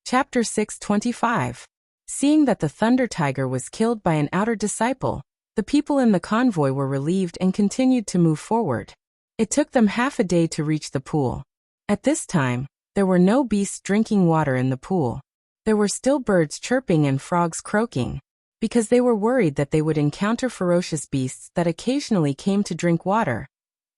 Chapter 625. Seeing that the Thunder Tiger was killed by an outer disciple, the people in the convoy were relieved and continued to move forward. It took them half a day to reach the pool. At this time, there were no beasts drinking water in the pool. There were still birds chirping and frogs croaking, because they were worried that they would encounter ferocious beasts that occasionally came to drink water.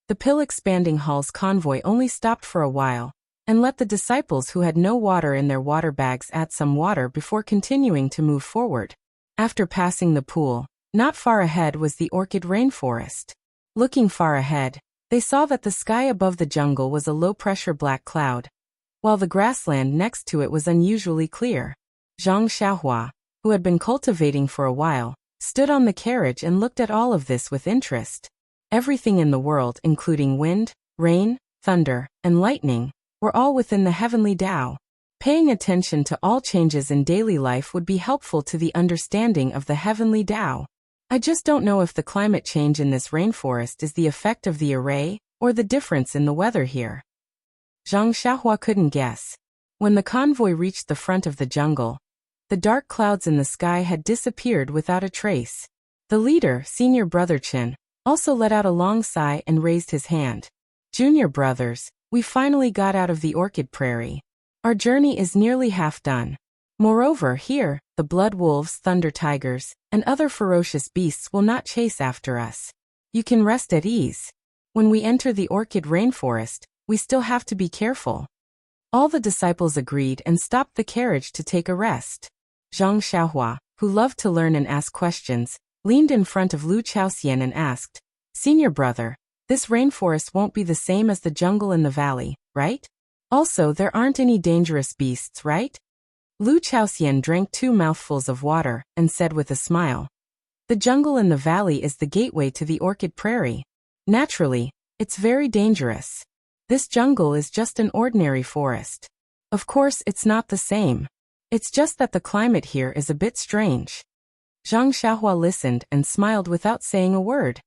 The pill-expanding Hall's convoy only stopped for a while, and let the disciples who had no water in their water bags add some water before continuing to move forward. After passing the pool, not far ahead was the orchid rainforest. Looking far ahead, they saw that the sky above the jungle was a low-pressure black cloud, while the grassland next to it was unusually clear. Zhang Xiaohua, who had been cultivating for a while, stood on the carriage and looked at all of this with interest. Everything in the world, including wind, rain, thunder, and lightning, were all within the heavenly Tao. Paying attention to all changes in daily life would be helpful to the understanding of the heavenly Tao. I just don't know if the climate change in this rainforest is the effect of the array, or the difference in the weather here. Zhang Xiaohua couldn't guess. When the convoy reached the front of the jungle, the dark clouds in the sky had disappeared without a trace. The leader, Senior Brother Chen, also let out a long sigh and raised his hand. Junior brothers, we finally got out of the orchid prairie. Our journey is nearly half done. Moreover, here, the blood wolves, thunder tigers, and other ferocious beasts will not chase after us. You can rest at ease. When we enter the orchid rainforest, we still have to be careful. All the disciples agreed and stopped the carriage to take a rest. Zhang Xiaohua, who loved to learn and ask questions, leaned in front of Lu Chaoxian and asked, Senior brother, this rainforest won't be the same as the jungle in the valley, right? Also, there aren't any dangerous beasts, right? Lu Chaoxian drank 2 mouthfuls of water and said with a smile, the jungle in the valley is the gateway to the orchid prairie. Naturally, it's very dangerous. This jungle is just an ordinary forest. Of course, it's not the same. It's just that the climate here is a bit strange. Zhang Xiaohua listened and smiled without saying a word.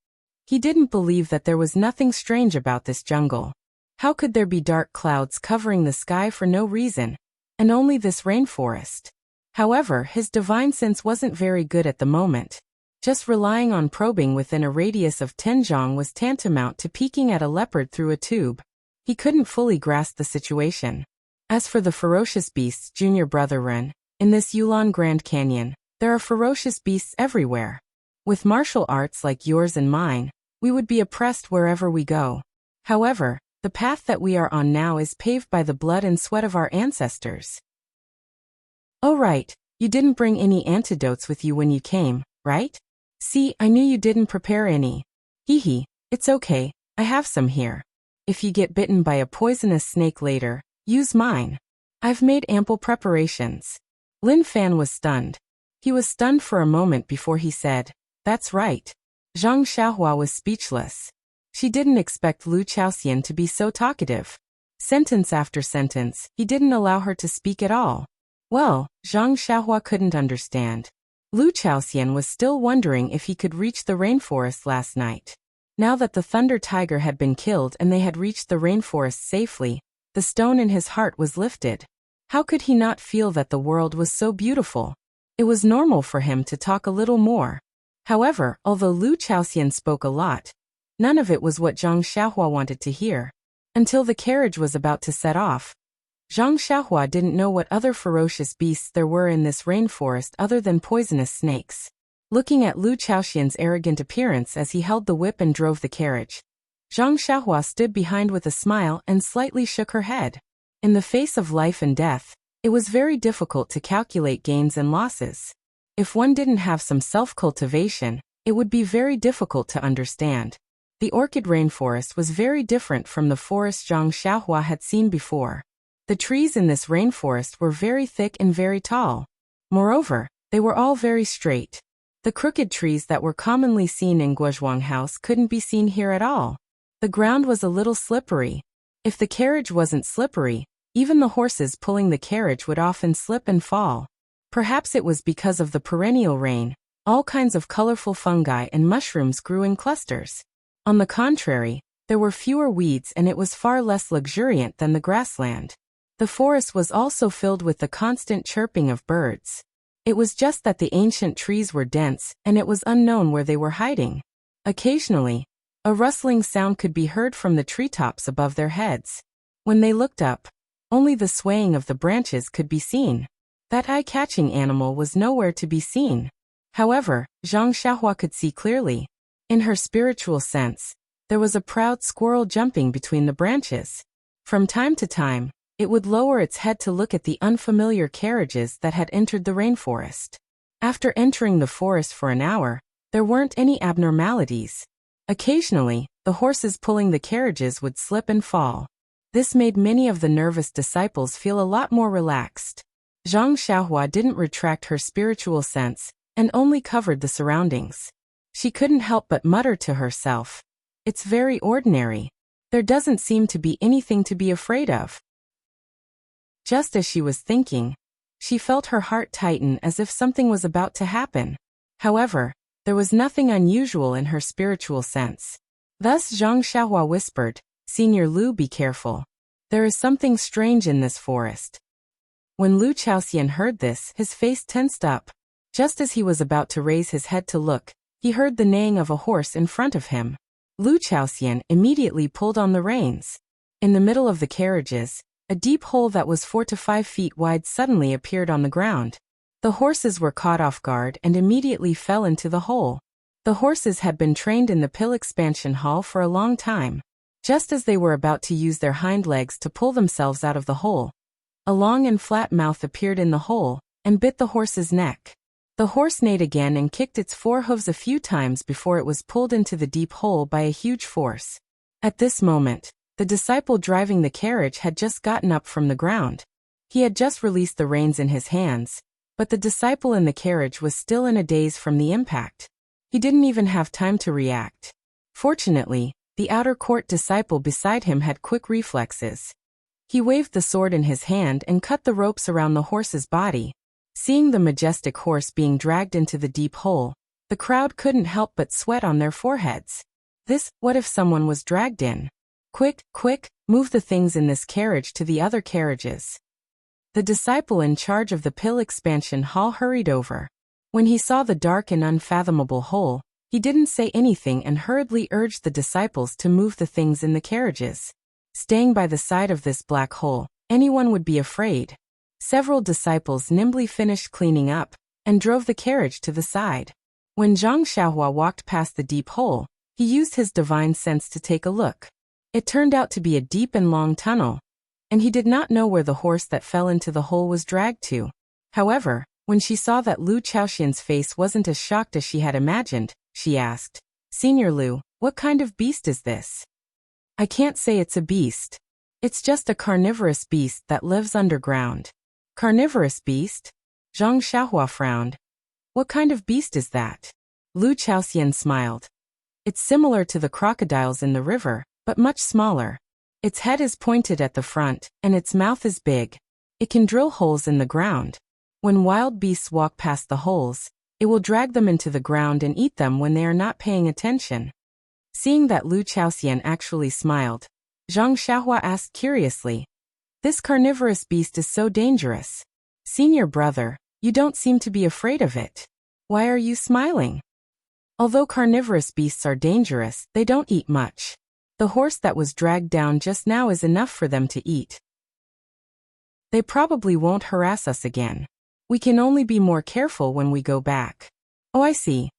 He didn't believe that there was nothing strange about this jungle. How could there be dark clouds covering the sky for no reason, and only this rainforest? However, his divine sense wasn't very good at the moment. Just relying on probing within a radius of 10 zhang was tantamount to peeking at a leopard through a tube. He couldn't fully grasp the situation. As for the ferocious beasts, Junior Brother Ren, in this Yulon Grand Canyon, there are ferocious beasts everywhere. With martial arts like yours and mine, we would be oppressed wherever we go. However, the path that we are on now is paved by the blood and sweat of our ancestors. Oh right, you didn't bring any antidotes with you when you came, right? See, I knew you didn't prepare any. Hee, it's okay, I have some here. If you get bitten by a poisonous snake later, use mine. I've made ample preparations. Lin Fan was stunned. He was stunned for a moment before he said, that's right. Zhang Xiaohua was speechless. She didn't expect Lu Chaoxian to be so talkative. Sentence after sentence, he didn't allow her to speak at all. Well, Zhang Xiaohua couldn't understand. Lu Chaoxian was still wondering if he could reach the rainforest last night. Now that the Thunder Tiger had been killed and they had reached the rainforest safely, the stone in his heart was lifted. How could he not feel that the world was so beautiful? It was normal for him to talk a little more. However, although Lu Chaoxian spoke a lot, none of it was what Zhang Xiaohua wanted to hear. Until the carriage was about to set off, Zhang Xiaohua didn't know what other ferocious beasts there were in this rainforest other than poisonous snakes. Looking at Lu Chaoxian's arrogant appearance as he held the whip and drove the carriage, Zhang Xiaohua stood behind with a smile and slightly shook her head. In the face of life and death, it was very difficult to calculate gains and losses. If one didn't have some self-cultivation, it would be very difficult to understand. The orchid rainforest was very different from the forest Zhang Xiaohua had seen before. The trees in this rainforest were very thick and very tall. Moreover, they were all very straight. The crooked trees that were commonly seen in Guozhuang House couldn't be seen here at all. The ground was a little slippery. If the carriage wasn't slippery, even the horses pulling the carriage would often slip and fall. Perhaps it was because of the perennial rain. All kinds of colorful fungi and mushrooms grew in clusters. On the contrary, there were fewer weeds and it was far less luxuriant than the grassland. The forest was also filled with the constant chirping of birds. It was just that the ancient trees were dense, and it was unknown where they were hiding. Occasionally, a rustling sound could be heard from the treetops above their heads. When they looked up, only the swaying of the branches could be seen. That eye-catching animal was nowhere to be seen. However, Zhang Xiaohua could see clearly. In her spiritual sense, there was a proud squirrel jumping between the branches. From time to time, it would lower its head to look at the unfamiliar carriages that had entered the rainforest. After entering the forest for an hour, there weren't any abnormalities. Occasionally, the horses pulling the carriages would slip and fall. This made many of the nervous disciples feel a lot more relaxed. Zhang Xiaohua didn't retract her spiritual sense, and only covered the surroundings. She couldn't help but mutter to herself, "It's very ordinary. There doesn't seem to be anything to be afraid of." Just as she was thinking, she felt her heart tighten as if something was about to happen. However, there was nothing unusual in her spiritual sense. Thus Zhang Xiaohua whispered, "Senior Lu, be careful. There is something strange in this forest." When Lu Chaoxian heard this, his face tensed up. Just as he was about to raise his head to look, he heard the neighing of a horse in front of him. Lu Chaoxian immediately pulled on the reins. In the middle of the carriages, a deep hole that was 4 to 5 feet wide suddenly appeared on the ground. The horses were caught off guard and immediately fell into the hole. The horses had been trained in the pill expansion hall for a long time. Just as they were about to use their hind legs to pull themselves out of the hole, a long and flat mouth appeared in the hole and bit the horse's neck. The horse neighed again and kicked its forehooves a few times before it was pulled into the deep hole by a huge force. At this moment, the disciple driving the carriage had just gotten up from the ground. He had just released the reins in his hands, but the disciple in the carriage was still in a daze from the impact. He didn't even have time to react. Fortunately, the outer court disciple beside him had quick reflexes. He waved the sword in his hand and cut the ropes around the horse's body. Seeing the majestic horse being dragged into the deep hole, the crowd couldn't help but sweat on their foreheads. What if someone was dragged in? Quick, quick, move the things in this carriage to the other carriages. The disciple in charge of the pill expansion hall hurried over. When he saw the dark and unfathomable hole, he didn't say anything and hurriedly urged the disciples to move the things in the carriages. Staying by the side of this black hole, anyone would be afraid. Several disciples nimbly finished cleaning up and drove the carriage to the side. When Zhang Xiaohua walked past the deep hole, he used his divine sense to take a look. It turned out to be a deep and long tunnel, and he did not know where the horse that fell into the hole was dragged to. However, when she saw that Lu Chaoxian's face wasn't as shocked as she had imagined, she asked, "Senior Lu, what kind of beast is this?" "I can't say it's a beast. It's just a carnivorous beast that lives underground." "Carnivorous beast?" Zhang Xiaohua frowned. "What kind of beast is that?" Lu Chaoxian smiled. "It's similar to the crocodiles in the river, but much smaller. Its head is pointed at the front, and its mouth is big. It can drill holes in the ground. When wild beasts walk past the holes, it will drag them into the ground and eat them when they are not paying attention." Seeing that Lu Chaoxian actually smiled, Zhang Xiaohua asked curiously, "This carnivorous beast is so dangerous. Senior brother, you don't seem to be afraid of it. Why are you smiling?" "Although carnivorous beasts are dangerous, they don't eat much. The horse that was dragged down just now is enough for them to eat. They probably won't harass us again. We can only be more careful when we go back." "Oh, I see."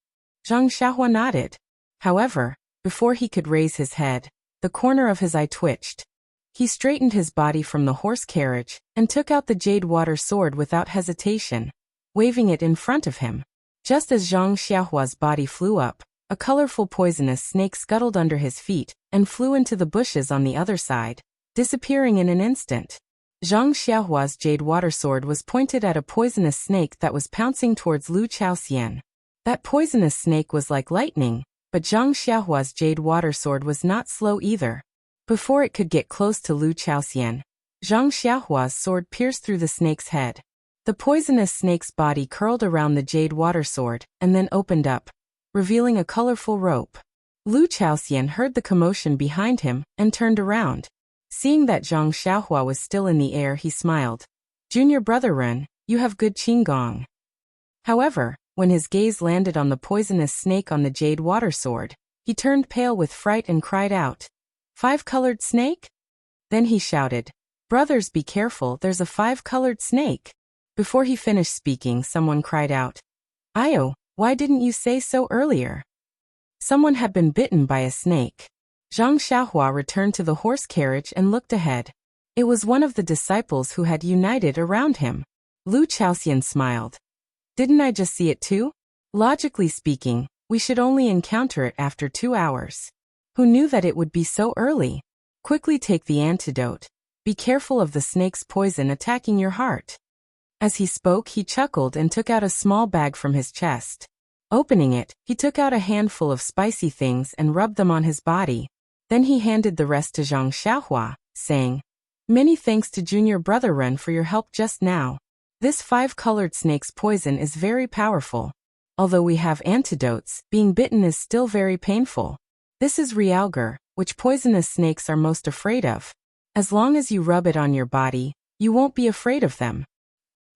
Zhang Xiaohua nodded. However, before he could raise his head, the corner of his eye twitched. He straightened his body from the horse carriage and took out the jade water sword without hesitation, waving it in front of him. Just as Zhang Xiaohua's body flew up, a colorful poisonous snake scuttled under his feet and flew into the bushes on the other side, disappearing in an instant. Zhang Xiaohua's jade water sword was pointed at a poisonous snake that was pouncing towards Lu Chaoxian. That poisonous snake was like lightning, but Zhang Xiaohua's jade water sword was not slow either. Before it could get close to Lu Chaoxian, Zhang Xiaohua's sword pierced through the snake's head. The poisonous snake's body curled around the jade water sword and then opened up, revealing a colorful rope. Lu Chaoxian heard the commotion behind him and turned around. Seeing that Zhang Xiaohua was still in the air, he smiled. Junior brother Ren, you have good qinggong. However, when his gaze landed on the poisonous snake on the jade water sword, he turned pale with fright and cried out, "Five-colored snake?" Then he shouted, "Brothers, be careful, there's a five-colored snake." Before he finished speaking, someone cried out, "Io, why didn't you say so earlier?" Someone had been bitten by a snake. Zhang Xiaohua returned to the horse carriage and looked ahead. It was one of the disciples who had united around him. Lu Chaoxian smiled. "Didn't I just see it too? Logically speaking, we should only encounter it after 2 hours. Who knew that it would be so early? Quickly take the antidote. Be careful of the snake's poison attacking your heart." As he spoke, he chuckled and took out a small bag from his chest. Opening it, he took out a handful of spicy things and rubbed them on his body. Then he handed the rest to Zhang Xiaohua, saying, "Many thanks to Junior Brother Ren for your help just now. This five-colored snake's poison is very powerful. Although we have antidotes, being bitten is still very painful. This is realgar, which poisonous snakes are most afraid of. As long as you rub it on your body, you won't be afraid of them."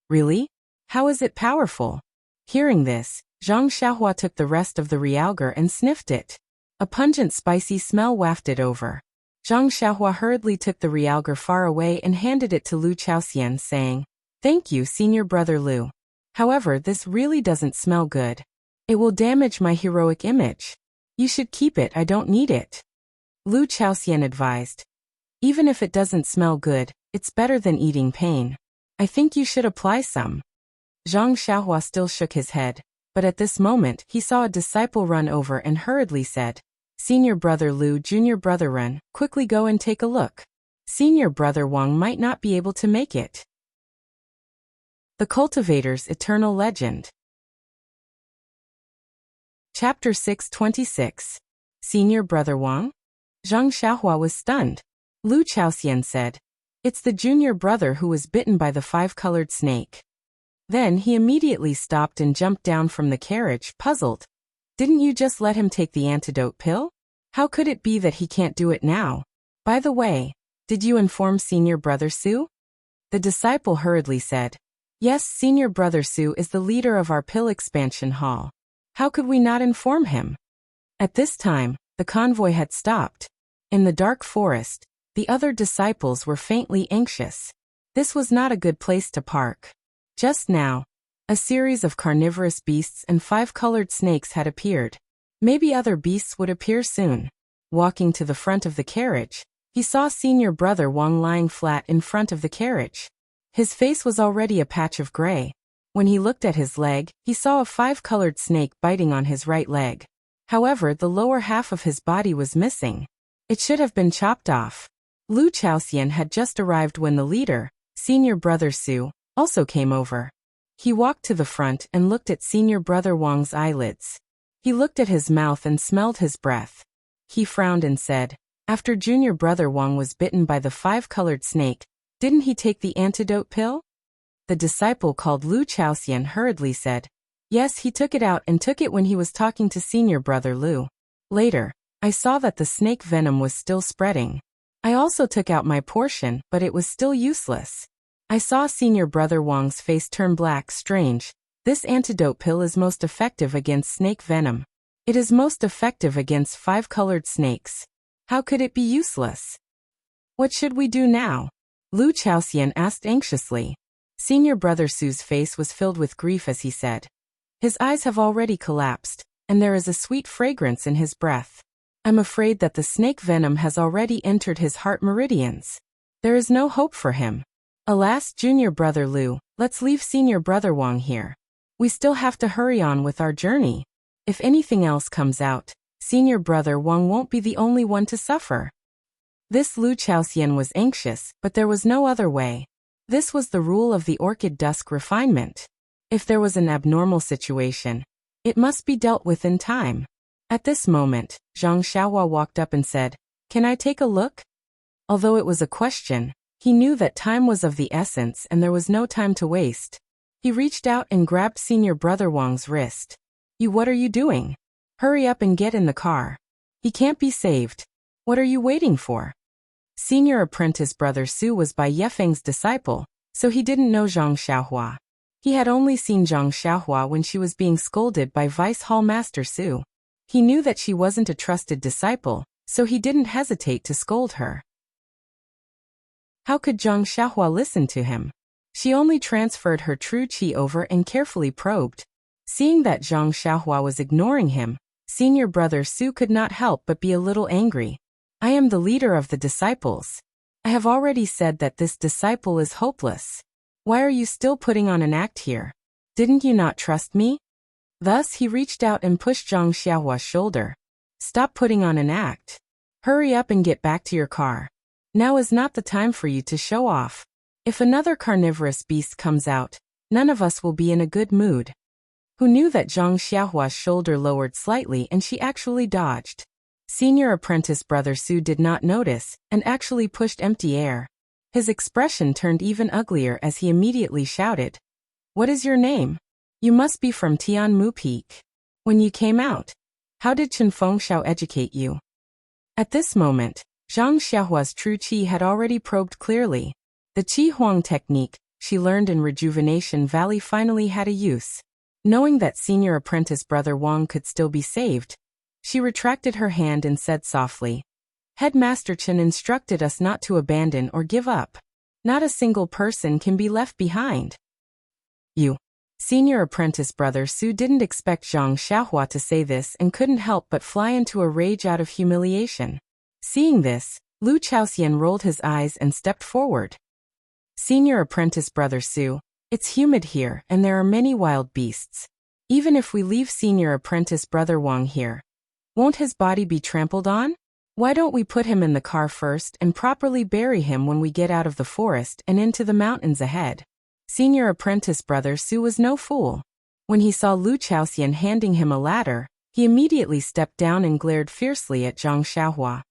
"Really? How is it powerful?" Hearing this, Zhang Xiaohua took the rest of the realgar and sniffed it. A pungent spicy smell wafted over. Zhang Xiaohua hurriedly took the realgar far away and handed it to Lu Chaoxian, saying, "Thank you, Senior Brother Lu. However, this really doesn't smell good. It will damage my heroic image. You should keep it, I don't need it." Lu Chaoxian advised. "Even if it doesn't smell good, it's better than eating pain. I think you should apply some." Zhang Xiaohua still shook his head, but at this moment he saw a disciple run over and hurriedly said, "Senior Brother Lu, Junior Brother Ren, quickly go and take a look. Senior Brother Wang might not be able to make it." The Cultivator's Eternal Legend. Chapter 626. Senior Brother Wang? Zhang Xiaohua was stunned. Lu Chaoxian said, "It's the junior brother who was bitten by the five-colored snake." Then he immediately stopped and jumped down from the carriage, puzzled. "Didn't you just let him take the antidote pill? How could it be that he can't do it now? By the way, did you inform Senior Brother Su?" The disciple hurriedly said, "Yes, Senior Brother Su is the leader of our pill expansion hall. How could we not inform him?" At this time, the convoy had stopped. In the dark forest, the other disciples were faintly anxious. This was not a good place to park. Just now, a series of carnivorous beasts and five-colored snakes had appeared. Maybe other beasts would appear soon. Walking to the front of the carriage, he saw Senior Brother Wang lying flat in front of the carriage. His face was already a patch of gray. When he looked at his leg, he saw a five-colored snake biting on his right leg. However, the lower half of his body was missing. It should have been chopped off. Lu Chaoxian had just arrived when the leader, Senior Brother Su, also came over. He walked to the front and looked at Senior Brother Wang's eyelids. He looked at his mouth and smelled his breath. He frowned and said, "After Junior Brother Wang was bitten by the five-colored snake, didn't he take the antidote pill?" The disciple called Lu Chaoxian hurriedly said, "Yes, he took it out and took it when he was talking to Senior Brother Lu. Later, I saw that the snake venom was still spreading. I also took out my portion, but it was still useless. I saw Senior Brother Wang's face turn black. Strange. This antidote pill is most effective against snake venom. It is most effective against five-colored snakes. How could it be useless? What should we do now?" Lu Chaoxian asked anxiously. Senior Brother Su's face was filled with grief as he said, "His eyes have already collapsed, and there is a sweet fragrance in his breath. I'm afraid that the snake venom has already entered his heart meridians. There is no hope for him. Alas, Junior Brother Lu, let's leave Senior Brother Wang here. We still have to hurry on with our journey. If anything else comes out, Senior Brother Wang won't be the only one to suffer." This Lu Chaoxian was anxious, but there was no other way. This was the rule of the Orchid Dusk refinement. If there was an abnormal situation, it must be dealt with in time. At this moment, Zhang Xiaohua walked up and said, "Can I take a look?" Although it was a question, he knew that time was of the essence and there was no time to waste. He reached out and grabbed Senior Brother Wang's wrist. What are you doing? Hurry up and get in the car. He can't be saved. What are you waiting for?" Senior apprentice brother Su was Bai Yefeng's disciple, so he didn't know Zhang Xiaohua. He had only seen Zhang Xiaohua when she was being scolded by Vice Hall Master Su. He knew that she wasn't a trusted disciple, so he didn't hesitate to scold her. How could Zhang Xiaohua listen to him? She only transferred her true qi over and carefully probed. Seeing that Zhang Xiaohua was ignoring him, senior brother Su could not help but be a little angry. I am the leader of the disciples. I have already said that this disciple is hopeless. Why are you still putting on an act here? Didn't you not trust me? Thus he reached out and pushed Zhang Xiaohua's shoulder. Stop putting on an act. Hurry up and get back to your car. Now is not the time for you to show off. If another carnivorous beast comes out, none of us will be in a good mood. Who knew that Zhang Xiaohua's shoulder lowered slightly and she actually dodged. Senior apprentice brother Su did not notice and actually pushed empty air. His expression turned even uglier as he immediately shouted, "What is your name? You must be from Tianmu Peak. When you came out, how did Chen Fengxiao educate you?" At this moment, Zhang Xiaohua's true qi had already probed clearly. The Qi Huang technique she learned in Rejuvenation Valley finally had a use. Knowing that senior apprentice brother Wang could still be saved, she retracted her hand and said softly, "Headmaster Chen instructed us not to abandon or give up. Not a single person can be left behind." You. Senior apprentice brother Su didn't expect Zhang Xiaohua to say this and couldn't help but fly into a rage out of humiliation. Seeing this, Lu Chaoxian rolled his eyes and stepped forward. Senior apprentice brother Su, it's humid here and there are many wild beasts. Even if we leave senior apprentice brother Wang here, won't his body be trampled on? Why don't we put him in the car first and properly bury him when we get out of the forest and into the mountains ahead? Senior apprentice brother Su was no fool. When he saw Lu Chaoxian handing him a ladder, he immediately stepped down and glared fiercely at Zhang Xiaohua.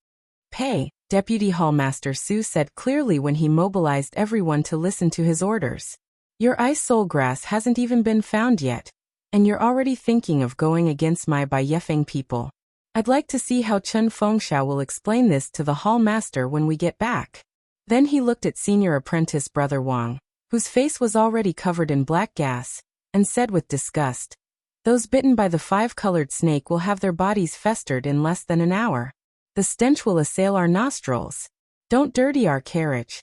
"Pay," Deputy Hall Master Su said clearly when he mobilized everyone to listen to his orders. "Your ice soul grass hasn't even been found yet, and you're already thinking of going against my Bai Yefeng people. I'd like to see how Chen Fengxiao will explain this to the Hall Master when we get back." Then he looked at senior apprentice brother Wang, whose face was already covered in black gas, and said with disgust, "Those bitten by the five-colored snake will have their bodies festered in less than an hour. The stench will assail our nostrils. Don't dirty our carriage."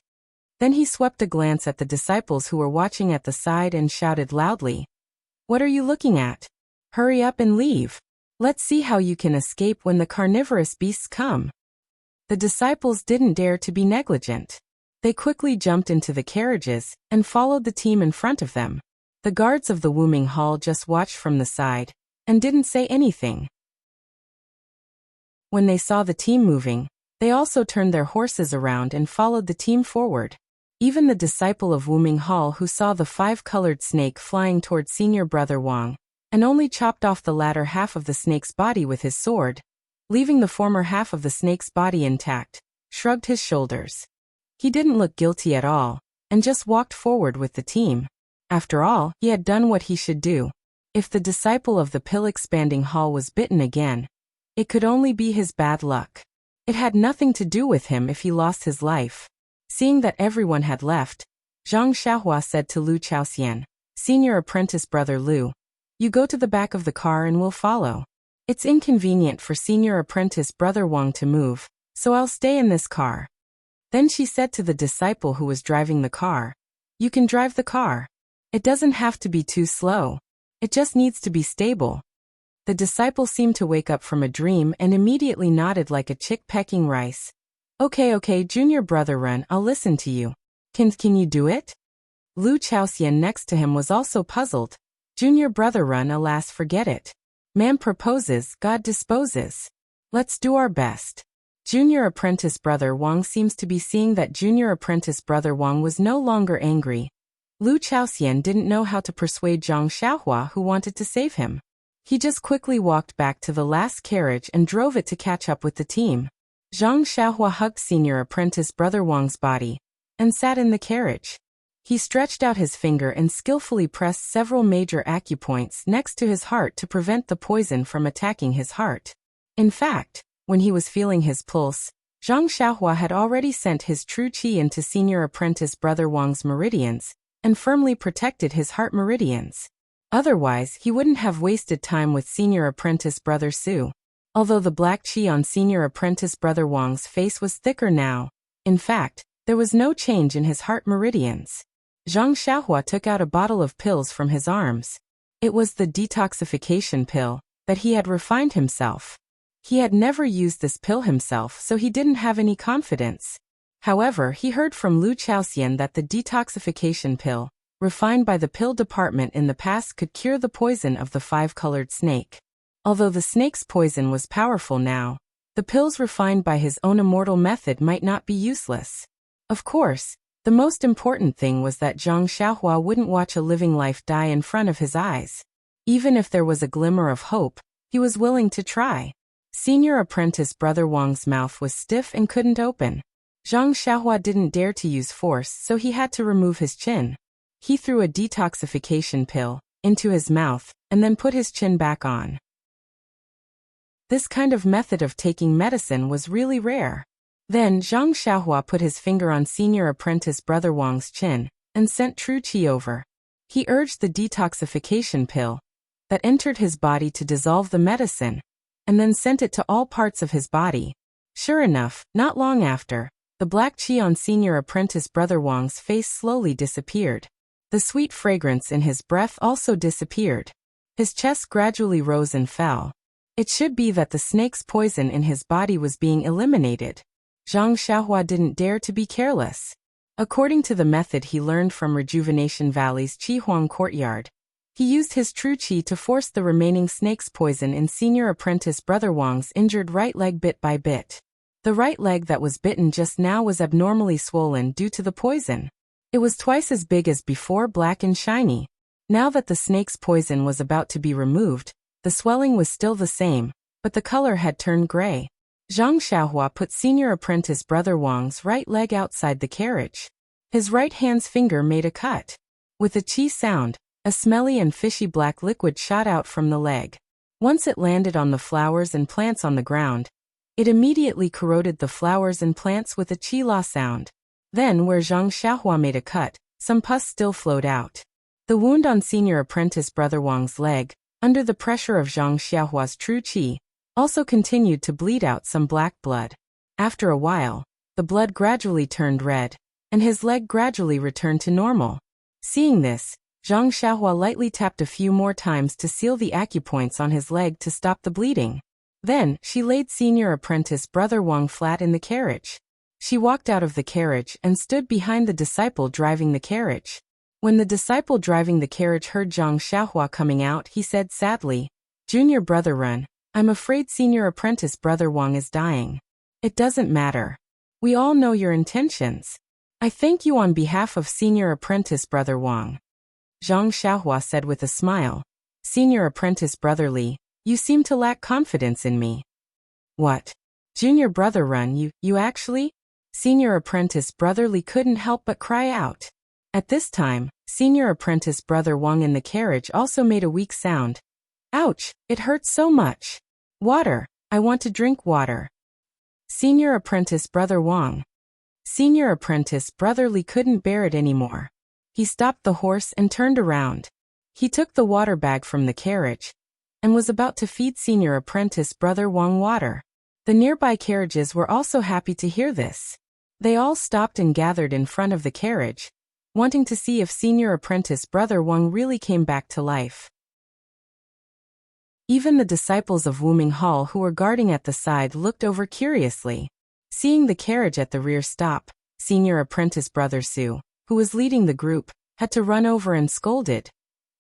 Then he swept a glance at the disciples who were watching at the side and shouted loudly, "What are you looking at? Hurry up and leave. Let's see how you can escape when the carnivorous beasts come." The disciples didn't dare to be negligent. They quickly jumped into the carriages and followed the team in front of them. The guards of the Wuming Hall just watched from the side and didn't say anything. When they saw the team moving, they also turned their horses around and followed the team forward. Even the disciple of Wuming Hall who saw the five-colored snake flying toward senior brother Wang, and only chopped off the latter half of the snake's body with his sword, leaving the former half of the snake's body intact, shrugged his shoulders. He didn't look guilty at all, and just walked forward with the team. After all, he had done what he should do. If the disciple of the pill-expanding hall was bitten again, it could only be his bad luck. It had nothing to do with him if he lost his life. Seeing that everyone had left, Zhang Xiaohua said to Lu Chaoxian, "Senior apprentice brother Lu, you go to the back of the car and we'll follow. It's inconvenient for senior apprentice brother Wang to move, so I'll stay in this car." Then she said to the disciple who was driving the car, "You can drive the car. It doesn't have to be too slow. It just needs to be stable." The disciple seemed to wake up from a dream and immediately nodded like a chick pecking rice. Okay, junior brother Run, I'll listen to you. Can you do it?" Lu Chaoxian next to him was also puzzled. "Junior brother Run, alas, forget it. Man proposes, God disposes. Let's do our best." Junior apprentice brother Wang seems to be seeing that junior apprentice brother Wang was no longer angry. Lu Chaoxian didn't know how to persuade Zhang Xiaohua who wanted to save him. He just quickly walked back to the last carriage and drove it to catch up with the team. Zhang Xiaohua hugged senior apprentice brother Wang's body and sat in the carriage. He stretched out his finger and skillfully pressed several major acupoints next to his heart to prevent the poison from attacking his heart. In fact, when he was feeling his pulse, Zhang Xiaohua had already sent his true qi into senior apprentice brother Wang's meridians, and firmly protected his heart meridians. Otherwise, he wouldn't have wasted time with senior apprentice brother Su. Although the black qi on senior apprentice brother Wang's face was thicker now, in fact, there was no change in his heart meridians. Zhang Xiaohua took out a bottle of pills from his arms. It was the detoxification pill that he had refined himself. He had never used this pill himself, so he didn't have any confidence. However, he heard from Lu Chaoxian that the detoxification pill, refined by the pill department in the past, could cure the poison of the five-colored snake. Although the snake's poison was powerful now, the pills refined by his own immortal method might not be useless. Of course, the most important thing was that Zhang Xiaohua wouldn't watch a living life die in front of his eyes. Even if there was a glimmer of hope, he was willing to try. Senior apprentice brother Wang's mouth was stiff and couldn't open. Zhang Xiaohua didn't dare to use force, so he had to remove his chin. He threw a detoxification pill into his mouth and then put his chin back on. This kind of method of taking medicine was really rare. Then Zhang Xiaohua put his finger on senior apprentice brother Wang's chin and sent true qi over. He urged the detoxification pill that entered his body to dissolve the medicine, and then sent it to all parts of his body. Sure enough, not long after, the black qi on senior apprentice brother Wang's face slowly disappeared. The sweet fragrance in his breath also disappeared. His chest gradually rose and fell. It should be that the snake's poison in his body was being eliminated. Zhang Xiaohua didn't dare to be careless. According to the method he learned from Rejuvenation Valley's Qi Huang courtyard, he used his true qi to force the remaining snake's poison in senior apprentice brother Wang's injured right leg bit by bit. The right leg that was bitten just now was abnormally swollen due to the poison. It was twice as big as before, black and shiny. Now that the snake's poison was about to be removed, the swelling was still the same, but the color had turned gray. Zhang Xiaohua put senior apprentice brother Wang's right leg outside the carriage. His right hand's finger made a cut. With a qi sound, a smelly and fishy black liquid shot out from the leg. Once it landed on the flowers and plants on the ground, it immediately corroded the flowers and plants with a qi la sound. Then, where Zhang Xiaohua made a cut, some pus still flowed out. The wound on senior apprentice brother Wang's leg, under the pressure of Zhang Xiaohua's true qi, also continued to bleed out some black blood. After a while, the blood gradually turned red, and his leg gradually returned to normal. Seeing this, Zhang Xiaohua lightly tapped a few more times to seal the acupoints on his leg to stop the bleeding. Then, she laid senior apprentice brother Wang flat in the carriage. She walked out of the carriage and stood behind the disciple driving the carriage. When the disciple driving the carriage heard Zhang Xiaohua coming out, he said sadly, "Junior brother Run, I'm afraid senior apprentice brother Wang is dying. It doesn't matter. We all know your intentions. I thank you on behalf of senior apprentice brother Wang." Zhang Xiaohua said with a smile, "Senior apprentice brother Li, you seem to lack confidence in me." "What? Junior brother Run, you actually?" Senior apprentice brother Li couldn't help but cry out. At this time, senior apprentice brother Wang in the carriage also made a weak sound. "Ouch, it hurts so much. Water, I want to drink water." Senior apprentice brother Wang. Senior apprentice brother Li couldn't bear it anymore. He stopped the horse and turned around. He took the water bag from the carriage and was about to feed senior apprentice brother Wang water. The nearby carriages were also happy to hear this. They all stopped and gathered in front of the carriage, wanting to see if senior apprentice brother Wang really came back to life. Even the disciples of Wuming Hall who were guarding at the side looked over curiously. Seeing the carriage at the rear stop, senior apprentice brother Su, who was leading the group, had to run over and scolded.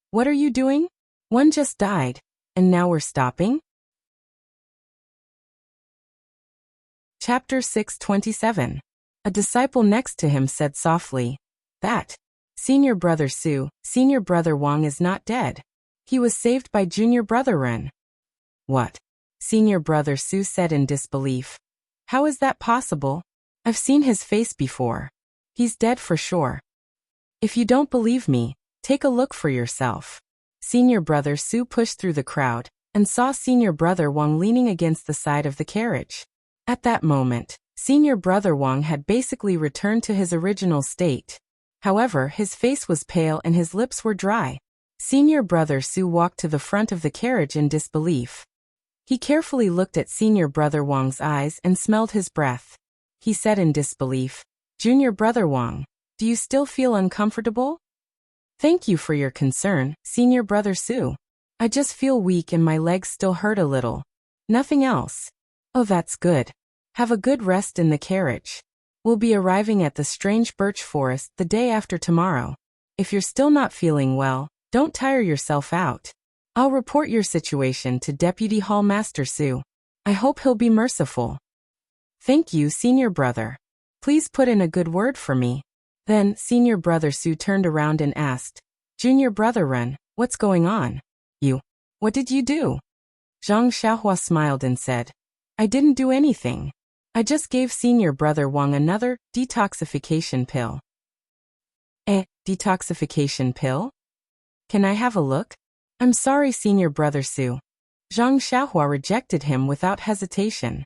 "What are you doing? One just died, and now we're stopping?" Chapter 627. A disciple next to him said softly, "That senior brother Su, senior brother Wang is not dead. He was saved by junior brother Ren." "What?" Senior brother Su said in disbelief. "How is that possible? I've seen his face before. He's dead for sure. If you don't believe me, take a look for yourself." Senior brother Su pushed through the crowd and saw senior brother Wang leaning against the side of the carriage. At that moment, Senior Brother Wang had basically returned to his original state. However, his face was pale and his lips were dry. Senior Brother Su walked to the front of the carriage in disbelief. He carefully looked at Senior Brother Wang's eyes and smelled his breath. He said in disbelief, "Junior Brother Wang, do you still feel uncomfortable?" "Thank you for your concern, Senior Brother Su. I just feel weak and my legs still hurt a little. Nothing else." "Oh, that's good. Have a good rest in the carriage. We'll be arriving at the strange birch forest the day after tomorrow. If you're still not feeling well, don't tire yourself out. I'll report your situation to Deputy Hall Master Su. I hope he'll be merciful." "Thank you, Senior Brother. Please put in a good word for me." Then, Senior Brother Su turned around and asked, "Junior Brother Ren, what's going on? What did you do?" Zhang Xiaohua smiled and said, "I didn't do anything. I just gave Senior Brother Wang another detoxification pill." Detoxification pill? Can I have a look? "I'm sorry, Senior Brother Su." Zhang Xiaohua rejected him without hesitation.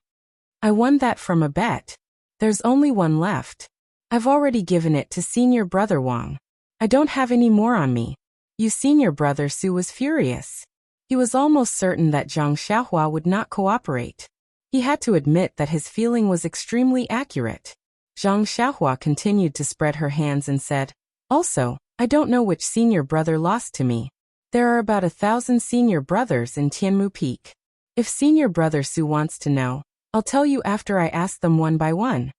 "I won that from a bet. There's only one left. I've already given it to Senior Brother Wang. I don't have any more on me." Senior Brother Su was furious. He was almost certain that Zhang Xiaohua would not cooperate. He had to admit that his feeling was extremely accurate. Zhang Xiaohua continued to spread her hands and said, "Also, I don't know which senior brother lost to me. There are about 1,000 senior brothers in Tianmu Peak. If Senior Brother Su wants to know, I'll tell you after I ask them one by one."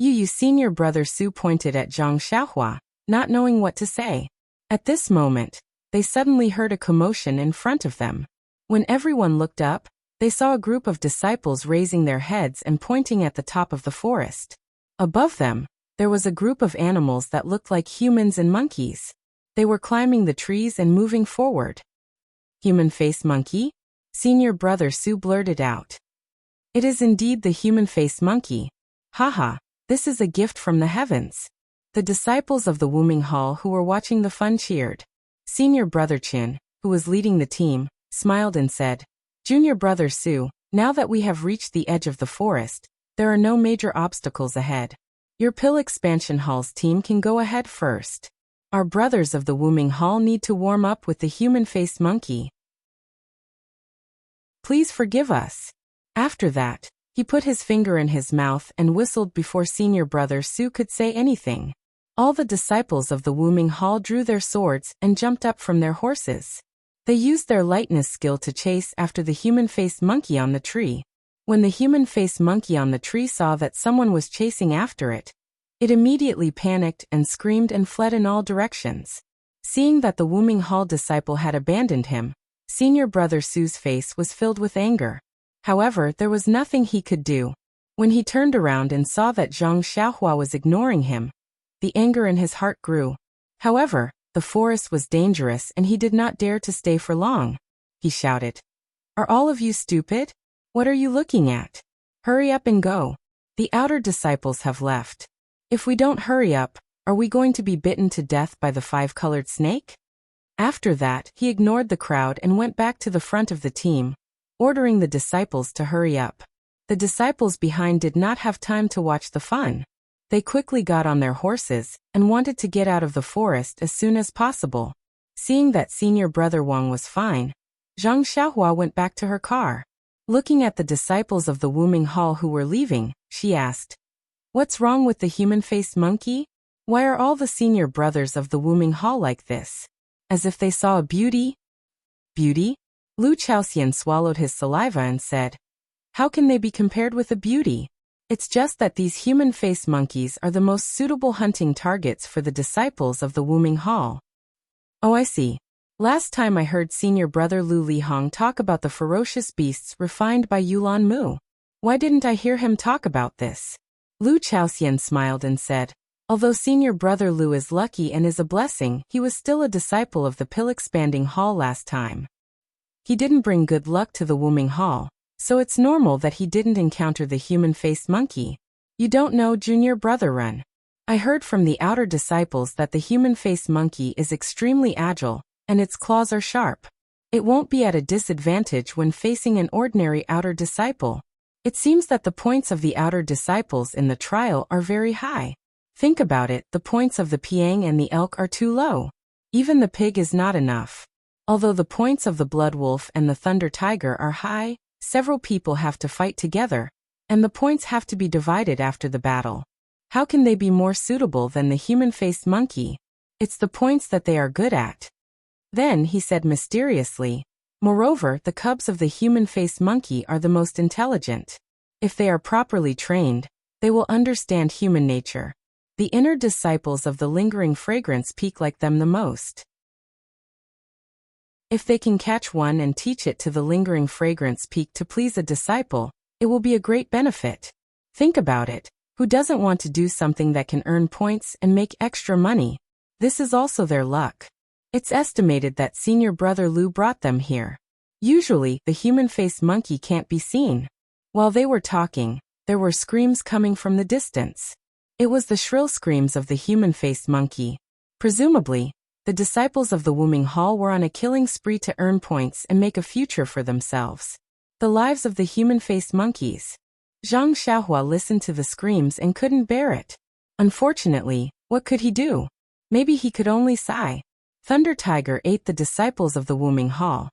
Senior Brother Su pointed at Zhang Xiaohua, not knowing what to say. At this moment, they suddenly heard a commotion in front of them. When everyone looked up, they saw a group of disciples raising their heads and pointing at the top of the forest. Above them, there was a group of animals that looked like humans and monkeys. They were climbing the trees and moving forward. "Human face monkey?" Senior Brother Su blurted out. "It is indeed the human face monkey. Haha, this is a gift from the heavens." The disciples of the Wuming Hall who were watching the fun cheered. Senior Brother Qin, who was leading the team, smiled and said, "Junior Brother Su, now that we have reached the edge of the forest, there are no major obstacles ahead. Your Pill Expansion Hall's team can go ahead first. Our brothers of the Wuming Hall need to warm up with the human-faced monkey. Please forgive us." After that, he put his finger in his mouth and whistled before Senior Brother Su could say anything. All the disciples of the Wuming Hall drew their swords and jumped up from their horses. They used their lightness skill to chase after the human-faced monkey on the tree. When the human-faced monkey on the tree saw that someone was chasing after it, it immediately panicked and screamed and fled in all directions. Seeing that the Wuming Hall disciple had abandoned him, Senior Brother Su's face was filled with anger. However, there was nothing he could do. When he turned around and saw that Zhang Xiaohua was ignoring him, the anger in his heart grew. However, the forest was dangerous and he did not dare to stay for long. He shouted, "Are all of you stupid? What are you looking at? Hurry up and go. The outer disciples have left. If we don't hurry up, are we going to be bitten to death by the five-colored snake?" After that, he ignored the crowd and went back to the front of the team, ordering the disciples to hurry up. The disciples behind did not have time to watch the fun. They quickly got on their horses and wanted to get out of the forest as soon as possible. Seeing that Senior Brother Wang was fine, Zhang Xiaohua went back to her car. Looking at the disciples of the Wuming Hall who were leaving, she asked, "What's wrong with the human-faced monkey? Why are all the senior brothers of the Wuming Hall like this? As if they saw a beauty?" "Beauty?" Lu Chaoxian swallowed his saliva and said, "How can they be compared with a beauty? It's just that these human-faced monkeys are the most suitable hunting targets for the disciples of the Wuming Hall." "Oh, I see. Last time I heard Senior Brother Lu Lihong talk about the ferocious beasts refined by Yulan Mu. Why didn't I hear him talk about this?" Lu Chaoxian smiled and said, "Although Senior Brother Lu is lucky and is a blessing, he was still a disciple of the Pill Expanding Hall last time. He didn't bring good luck to the Wuming Hall, so it's normal that he didn't encounter the human-faced monkey. You don't know Junior Brother Run. I heard from the outer disciples that the human-faced monkey is extremely agile, and its claws are sharp. It won't be at a disadvantage when facing an ordinary outer disciple." It seems that the points of the outer disciples in the trial are very high. Think about it, the points of the Piang and the elk are too low. Even the pig is not enough. Although the points of the blood wolf and the thunder tiger are high, several people have to fight together, and the points have to be divided after the battle. How can they be more suitable than the human-faced monkey? It's the points that they are good at. Then he said mysteriously, moreover, the cubs of the human-faced monkey are the most intelligent. If they are properly trained, they will understand human nature. The inner disciples of the lingering fragrance peak like them the most. If they can catch one and teach it to the lingering fragrance peak to please a disciple, it will be a great benefit. Think about it. Who doesn't want to do something that can earn points and make extra money? This is also their luck. It's estimated that senior brother Lu brought them here. Usually, the human-faced monkey can't be seen. While they were talking, there were screams coming from the distance. It was the shrill screams of the human-faced monkey. Presumably, the disciples of the Wuming Hall were on a killing spree to earn points and make a future for themselves. The lives of the human-faced monkeys. Zhang Xiaohua listened to the screams and couldn't bear it. Unfortunately, what could he do? Maybe he could only sigh. Thunder Tiger ate the disciples of the Wuming Hall.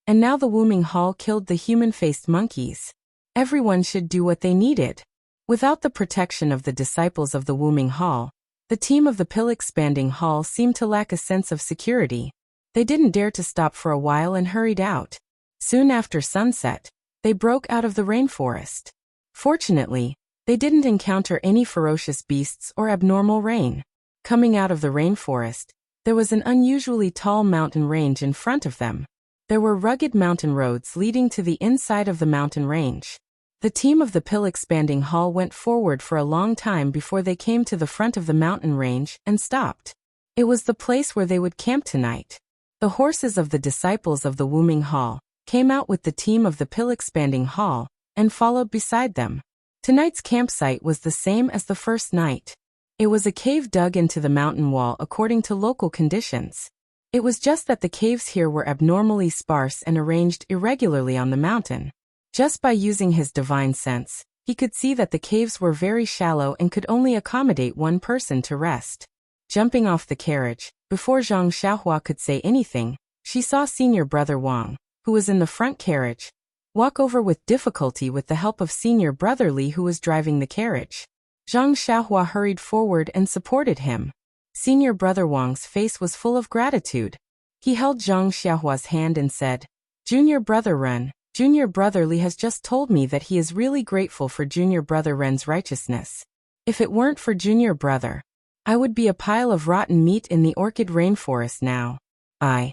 And now the Wuming Hall killed the human-faced monkeys. Everyone should do what they needed. Without the protection of the disciples of the Wuming Hall, the team of the pill-expanding hall seemed to lack a sense of security. They didn't dare to stop for a while and hurried out. Soon after sunset, they broke out of the rainforest. Fortunately, they didn't encounter any ferocious beasts or abnormal rain. Coming out of the rainforest, there was an unusually tall mountain range in front of them. There were rugged mountain roads leading to the inside of the mountain range. The team of the pill-expanding hall went forward for a long time before they came to the front of the mountain range and stopped. It was the place where they would camp tonight. The horses of the disciples of the Wuming Hall came out with the team of the pill-expanding hall and followed beside them. Tonight's campsite was the same as the first night. It was a cave dug into the mountain wall according to local conditions. It was just that the caves here were abnormally sparse and arranged irregularly on the mountain. Just by using his divine sense, he could see that the caves were very shallow and could only accommodate one person to rest. Jumping off the carriage, before Zhang Xiaohua could say anything, she saw senior brother Wang, who was in the front carriage, walk over with difficulty with the help of senior brother Li, who was driving the carriage. Zhang Xiaohua hurried forward and supported him. Senior brother Wang's face was full of gratitude. He held Zhang Xiaohua's hand and said, "Junior brother Ren, Junior brother Li has just told me that he is really grateful for junior brother Ren's righteousness. If it weren't for junior brother, I would be a pile of rotten meat in the orchid rainforest now. I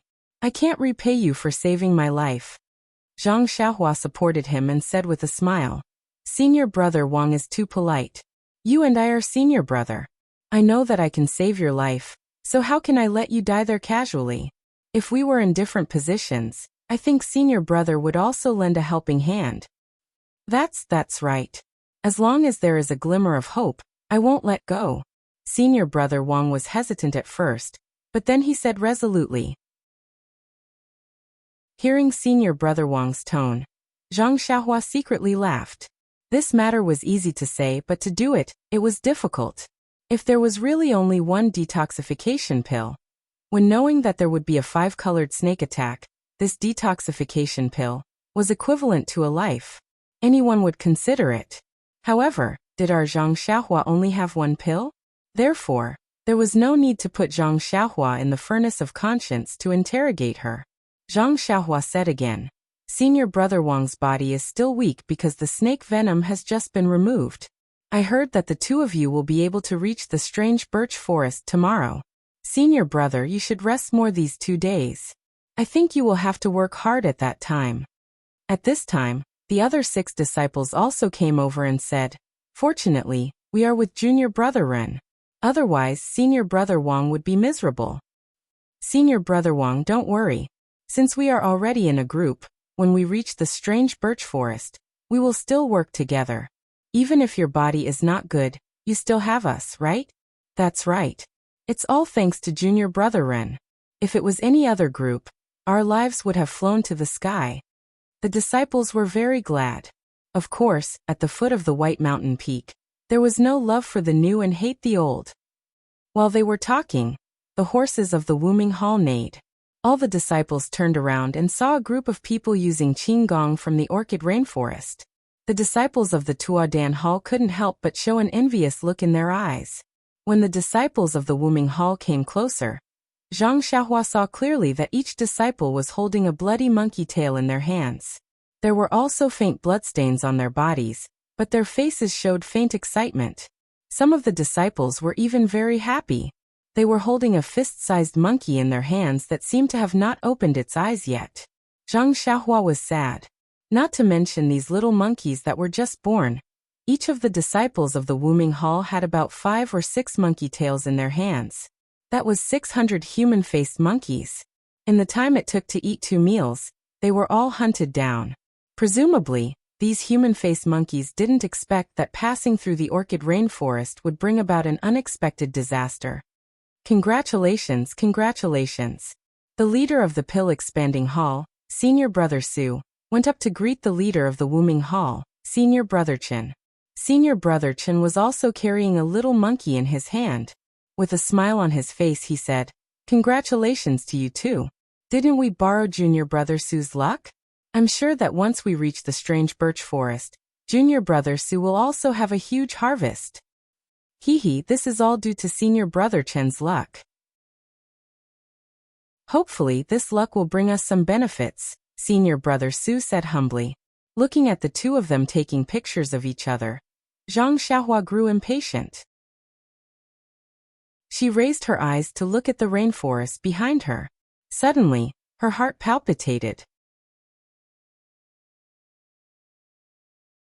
can't repay you for saving my life." Zhang Xiaohua supported him and said with a smile, "Senior brother Wang is too polite. You and I are senior brother. I know that I can save your life, so how can I let you die there casually? If we were in different positions, I think senior brother would also lend a helping hand." That's right. As long as there is a glimmer of hope, I won't let go." Senior brother Wang was hesitant at first, but then he said resolutely. Hearing senior brother Wang's tone, Zhang Xiaohua secretly laughed. This matter was easy to say, but to do it, it was difficult. If there was really only one detoxification pill, when knowing that there would be a 5-colored snake attack, this detoxification pill was equivalent to a life. Anyone would consider it. However, did our Zhang Xiaohua only have one pill? Therefore, there was no need to put Zhang Xiaohua in the furnace of conscience to interrogate her. Zhang Xiaohua said again, "Senior brother Wang's body is still weak because the snake venom has just been removed. I heard that the two of you will be able to reach the strange birch forest tomorrow. Senior brother, you should rest more these 2 days. I think you will have to work hard at that time." At this time, the other 6 disciples also came over and said, "Fortunately, we are with junior brother Ren. Otherwise, senior brother Wang would be miserable." "Senior brother Wang, don't worry. Since we are already in a group, when we reach the strange birch forest, we will still work together. Even if your body is not good, you still have us, right?" "That's right. It's all thanks to junior brother Ren. If it was any other group, our lives would have flown to the sky." The disciples were very glad. Of course, at the foot of the White Mountain Peak, there was no love for the new and hate the old. While they were talking, the horses of the Wuming Hall neighed. All the disciples turned around and saw a group of people using qigong from the orchid rainforest. The disciples of the Tuodan Hall couldn't help but show an envious look in their eyes. When the disciples of the Wuming Hall came closer, Zhang Xiaohua saw clearly that each disciple was holding a bloody monkey tail in their hands. There were also faint bloodstains on their bodies, but their faces showed faint excitement. Some of the disciples were even very happy. They were holding a fist-sized monkey in their hands that seemed to have not opened its eyes yet. Zhang Xiaohua was sad. Not to mention these little monkeys that were just born. Each of the disciples of the Wuming Hall had about 5 or 6 monkey tails in their hands. That was 600 human-faced monkeys. In the time it took to eat 2 meals, they were all hunted down. Presumably, these human-faced monkeys didn't expect that passing through the orchid rainforest would bring about an unexpected disaster. Congratulations, congratulations. The leader of the Pill-Expanding Hall, Senior Brother Su, went up to greet the leader of the Wuming Hall, Senior Brother Chen. Senior Brother Chen was also carrying a little monkey in his hand. With a smile on his face he said, "Congratulations to you too. Didn't we borrow Junior Brother Su's luck? I'm sure that once we reach the strange birch forest, Junior Brother Su will also have a huge harvest." Hee, this is all due to Senior Brother Chen's luck. Hopefully this luck will bring us some benefits, Senior Brother Su said humbly. Looking at the two of them taking pictures of each other, Zhang Xiaohua grew impatient. She raised her eyes to look at the rainforest behind her. Suddenly, her heart palpitated.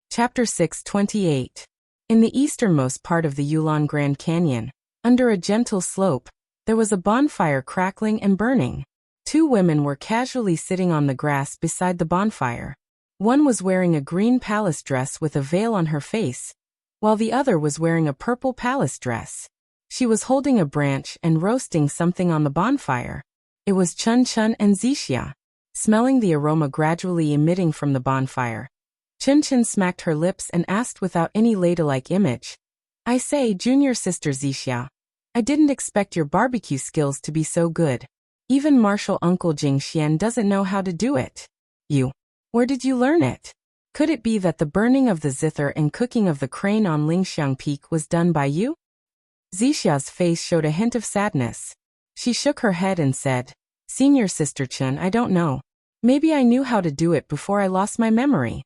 Chapter 628. In the easternmost part of the Yulon Grand Canyon, under a gentle slope, there was a bonfire crackling and burning. 2 women were casually sitting on the grass beside the bonfire. One was wearing a green palace dress with a veil on her face, while the other was wearing a purple palace dress. She was holding a branch and roasting something on the bonfire. It was Chun Chun and Zixia. Smelling the aroma gradually emitting from the bonfire, Chun Chun smacked her lips and asked without any ladylike image, "I say, junior sister Zixia, I didn't expect your barbecue skills to be so good. Even Martial Uncle Jing Xian doesn't know how to do it. Where did you learn it? Could it be that the burning of the zither and cooking of the crane on Lingxiang Peak was done by you?" Zixia's face showed a hint of sadness. She shook her head and said, "Senior Sister Chun, I don't know. Maybe I knew how to do it before I lost my memory."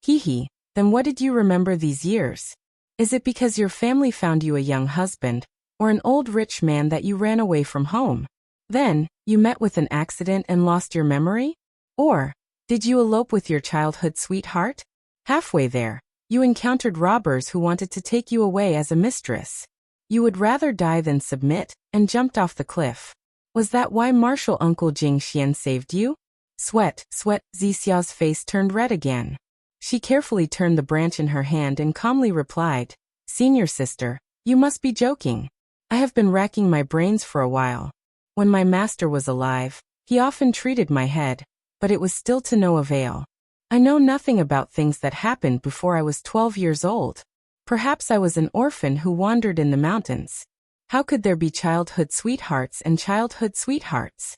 Hee, then what did you remember these years? Is it because your family found you a young husband, or an old rich man that you ran away from home? Then, you met with an accident and lost your memory? Or, did you elope with your childhood sweetheart? Halfway there, you encountered robbers who wanted to take you away as a mistress. You would rather die than submit, and jumped off the cliff. Was that why Martial Uncle Jing Xian saved you? Sweat, Zixia's face turned red again. She carefully turned the branch in her hand and calmly replied, "Senior sister, you must be joking. I have been racking my brains for a while. When my master was alive, he often treated my head, but it was still to no avail. I know nothing about things that happened before I was 12 years old. Perhaps I was an orphan who wandered in the mountains. How could there be childhood sweethearts and childhood sweethearts?"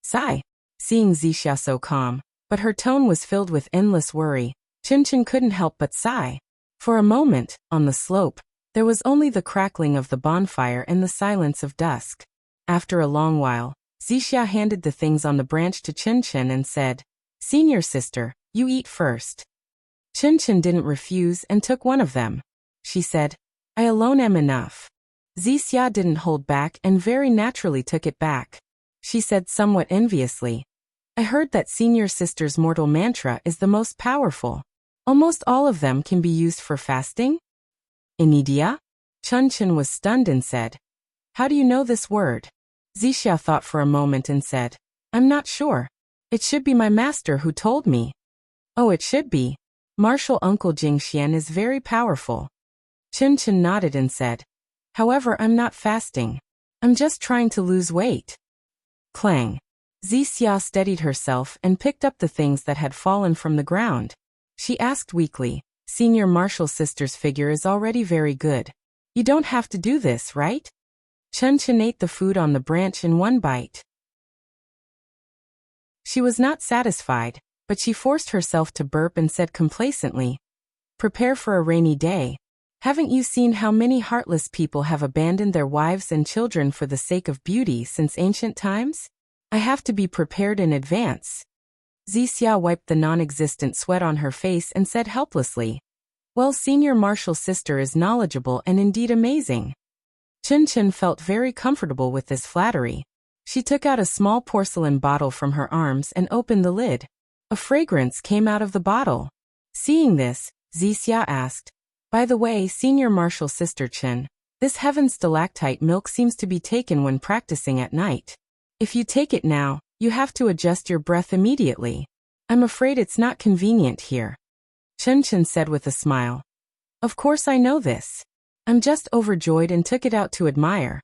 Sigh. Seeing Zixia so calm, but her tone was filled with endless worry, Chin Chin couldn't help but sigh. For a moment, on the slope, there was only the crackling of the bonfire and the silence of dusk. After a long while, Zixia handed the things on the branch to Chin Chin and said, "Senior sister, you eat first." Chin Chin didn't refuse and took one of them. She said, "I alone am enough." Zixia didn't hold back and very naturally took it back. She said somewhat enviously, "I heard that senior sister's mortal mantra is the most powerful. Almost all of them can be used for fasting?" "Inidia?" Chun Chin was stunned and said, "How do you know this word?" Zixia thought for a moment and said, "I'm not sure. It should be my master who told me." "Oh, it should be. Martial Uncle Jing Xian is very powerful." Chin Chin nodded and said, "However, I'm not fasting. I'm just trying to lose weight." Clang. Zixia steadied herself and picked up the things that had fallen from the ground. She asked weakly. Senior martial sister's figure is already very good. You don't have to do this, right? Chen Chen ate the food on the branch in one bite. She was not satisfied, but she forced herself to burp and said complacently, "Prepare for a rainy day. Haven't you seen how many heartless people have abandoned their wives and children for the sake of beauty since ancient times? I have to be prepared in advance." Wuxia wiped the non-existent sweat on her face and said helplessly, "Well, senior martial sister is knowledgeable and indeed amazing." Chen Chen felt very comfortable with this flattery. She took out a small porcelain bottle from her arms and opened the lid. A fragrance came out of the bottle. Seeing this, Wuxia asked, "By the way, senior martial sister Chen, this heaven stalactite milk seems to be taken when practicing at night. If you take it now, you have to adjust your breath immediately. I'm afraid it's not convenient here." Chen Chen said with a smile, "Of course I know this. I'm just overjoyed and took it out to admire."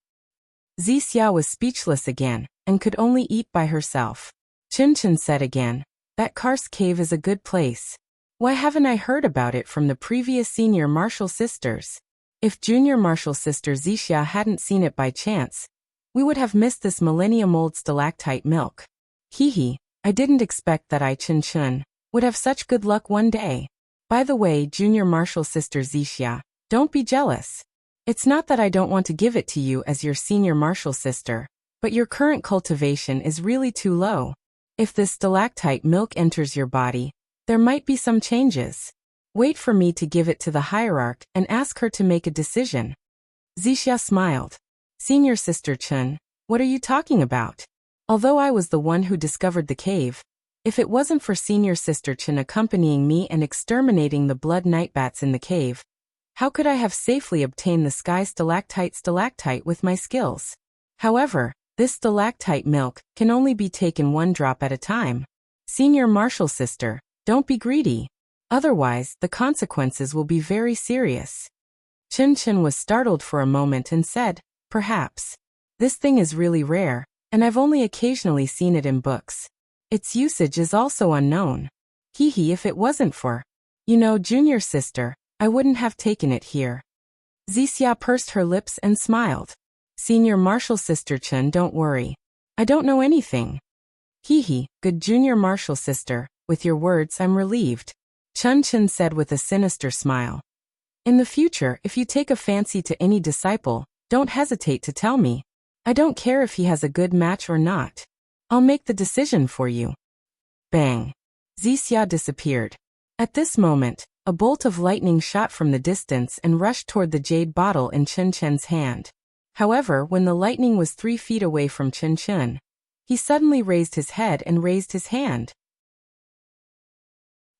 Wuxia was speechless again, and could only eat by herself. Chen Chen said again, "That Karst cave is a good place. Why haven't I heard about it from the previous senior martial sisters? If junior martial sister Wuxia hadn't seen it by chance, we would have missed this millennium-old stalactite milk. Hee, I didn't expect that I Chen Chen would have such good luck one day. By the way, junior martial sister Wuxia, don't be jealous. It's not that I don't want to give it to you as your senior martial sister, but your current cultivation is really too low. If this stalactite milk enters your body, there might be some changes. Wait for me to give it to the hierarch and ask her to make a decision." Wuxia smiled. "Senior sister Chen, what are you talking about? Although I was the one who discovered the cave, if it wasn't for senior sister Chen accompanying me and exterminating the blood nightbats in the cave, how could I have safely obtained the sky stalactite with my skills? However, this stalactite milk can only be taken one drop at a time. Senior martial sister, don't be greedy. Otherwise, the consequences will be very serious." Chen Chen was startled for a moment and said, "Perhaps. This thing is really rare, and I've only occasionally seen it in books. Its usage is also unknown. If it wasn't for, junior sister, I wouldn't have taken it here." Wuxia pursed her lips and smiled. "Senior martial sister Chen, don't worry. I don't know anything." Good junior martial sister, with your words I'm relieved," Chen Chen said with a sinister smile. "In the future, if you take a fancy to any disciple, don't hesitate to tell me. I don't care if he has a good match or not. I'll make the decision for you." Bang! Wuxia disappeared. At this moment, a bolt of lightning shot from the distance and rushed toward the jade bottle in Chen Chen's hand. However, when the lightning was 3 feet away from Chen Chen, he suddenly raised his head and raised his hand.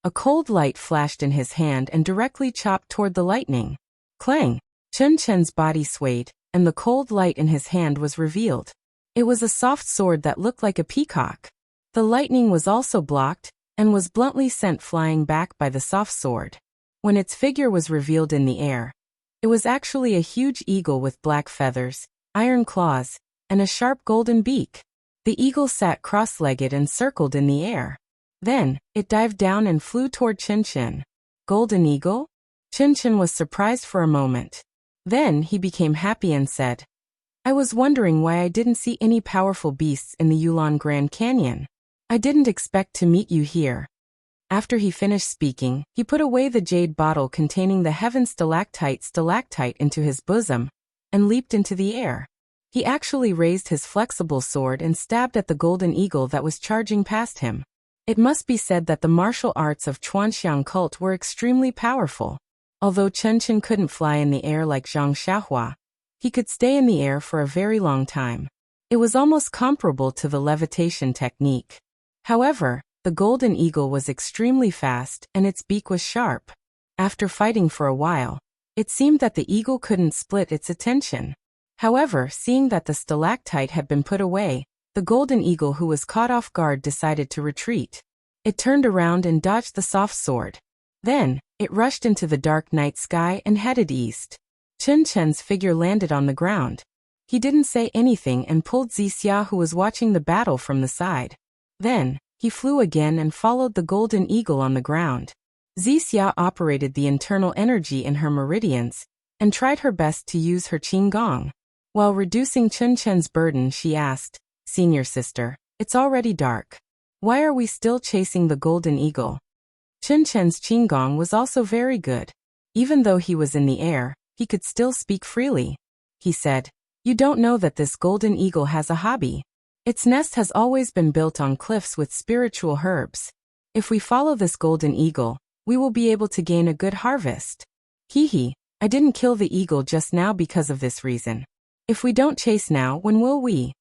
A cold light flashed in his hand and directly chopped toward the lightning. Clang! Chen Chen's body swayed, and the cold light in his hand was revealed. It was a soft sword that looked like a peacock. The lightning was also blocked, and was bluntly sent flying back by the soft sword. When its figure was revealed in the air, it was actually a huge eagle with black feathers, iron claws, and a sharp golden beak. The eagle sat cross-legged and circled in the air. Then, it dived down and flew toward Chen Chen. Golden eagle? Chen Chen was surprised for a moment. Then he became happy and said, "I was wondering why I didn't see any powerful beasts in the Yulon Grand Canyon. I didn't expect to meet you here." After he finished speaking, he put away the jade bottle containing the heaven stalactite into his bosom, and leaped into the air. He actually raised his flexible sword and stabbed at the golden eagle that was charging past him. It must be said that the martial arts of Chuanxiang cult were extremely powerful. Although Chen Chen couldn't fly in the air like Zhang Xiaohua, he could stay in the air for a very long time. It was almost comparable to the levitation technique. However, the golden eagle was extremely fast and its beak was sharp. After fighting for a while, it seemed that the eagle couldn't split its attention. However, seeing that the stalactite had been put away, the golden eagle who was caught off guard decided to retreat. It turned around and dodged the soft sword. Then, it rushed into the dark night sky and headed east. Chen Chen's figure landed on the ground. He didn't say anything and pulled Wuxia, who was watching the battle, from the side. Then, he flew again and followed the golden eagle on the ground. Wuxia operated the internal energy in her meridians and tried her best to use her qigong. While reducing Chun Chen's burden, she asked, "Senior sister, it's already dark. Why are we still chasing the golden eagle?" Chun Chen's qigong was also very good. Even though he was in the air, he could still speak freely. He said, "You don't know that this golden eagle has a hobby. Its nest has always been built on cliffs with spiritual herbs. If we follow this golden eagle, we will be able to gain a good harvest. Hee, I didn't kill the eagle just now because of this reason. If we don't chase now, when will we?"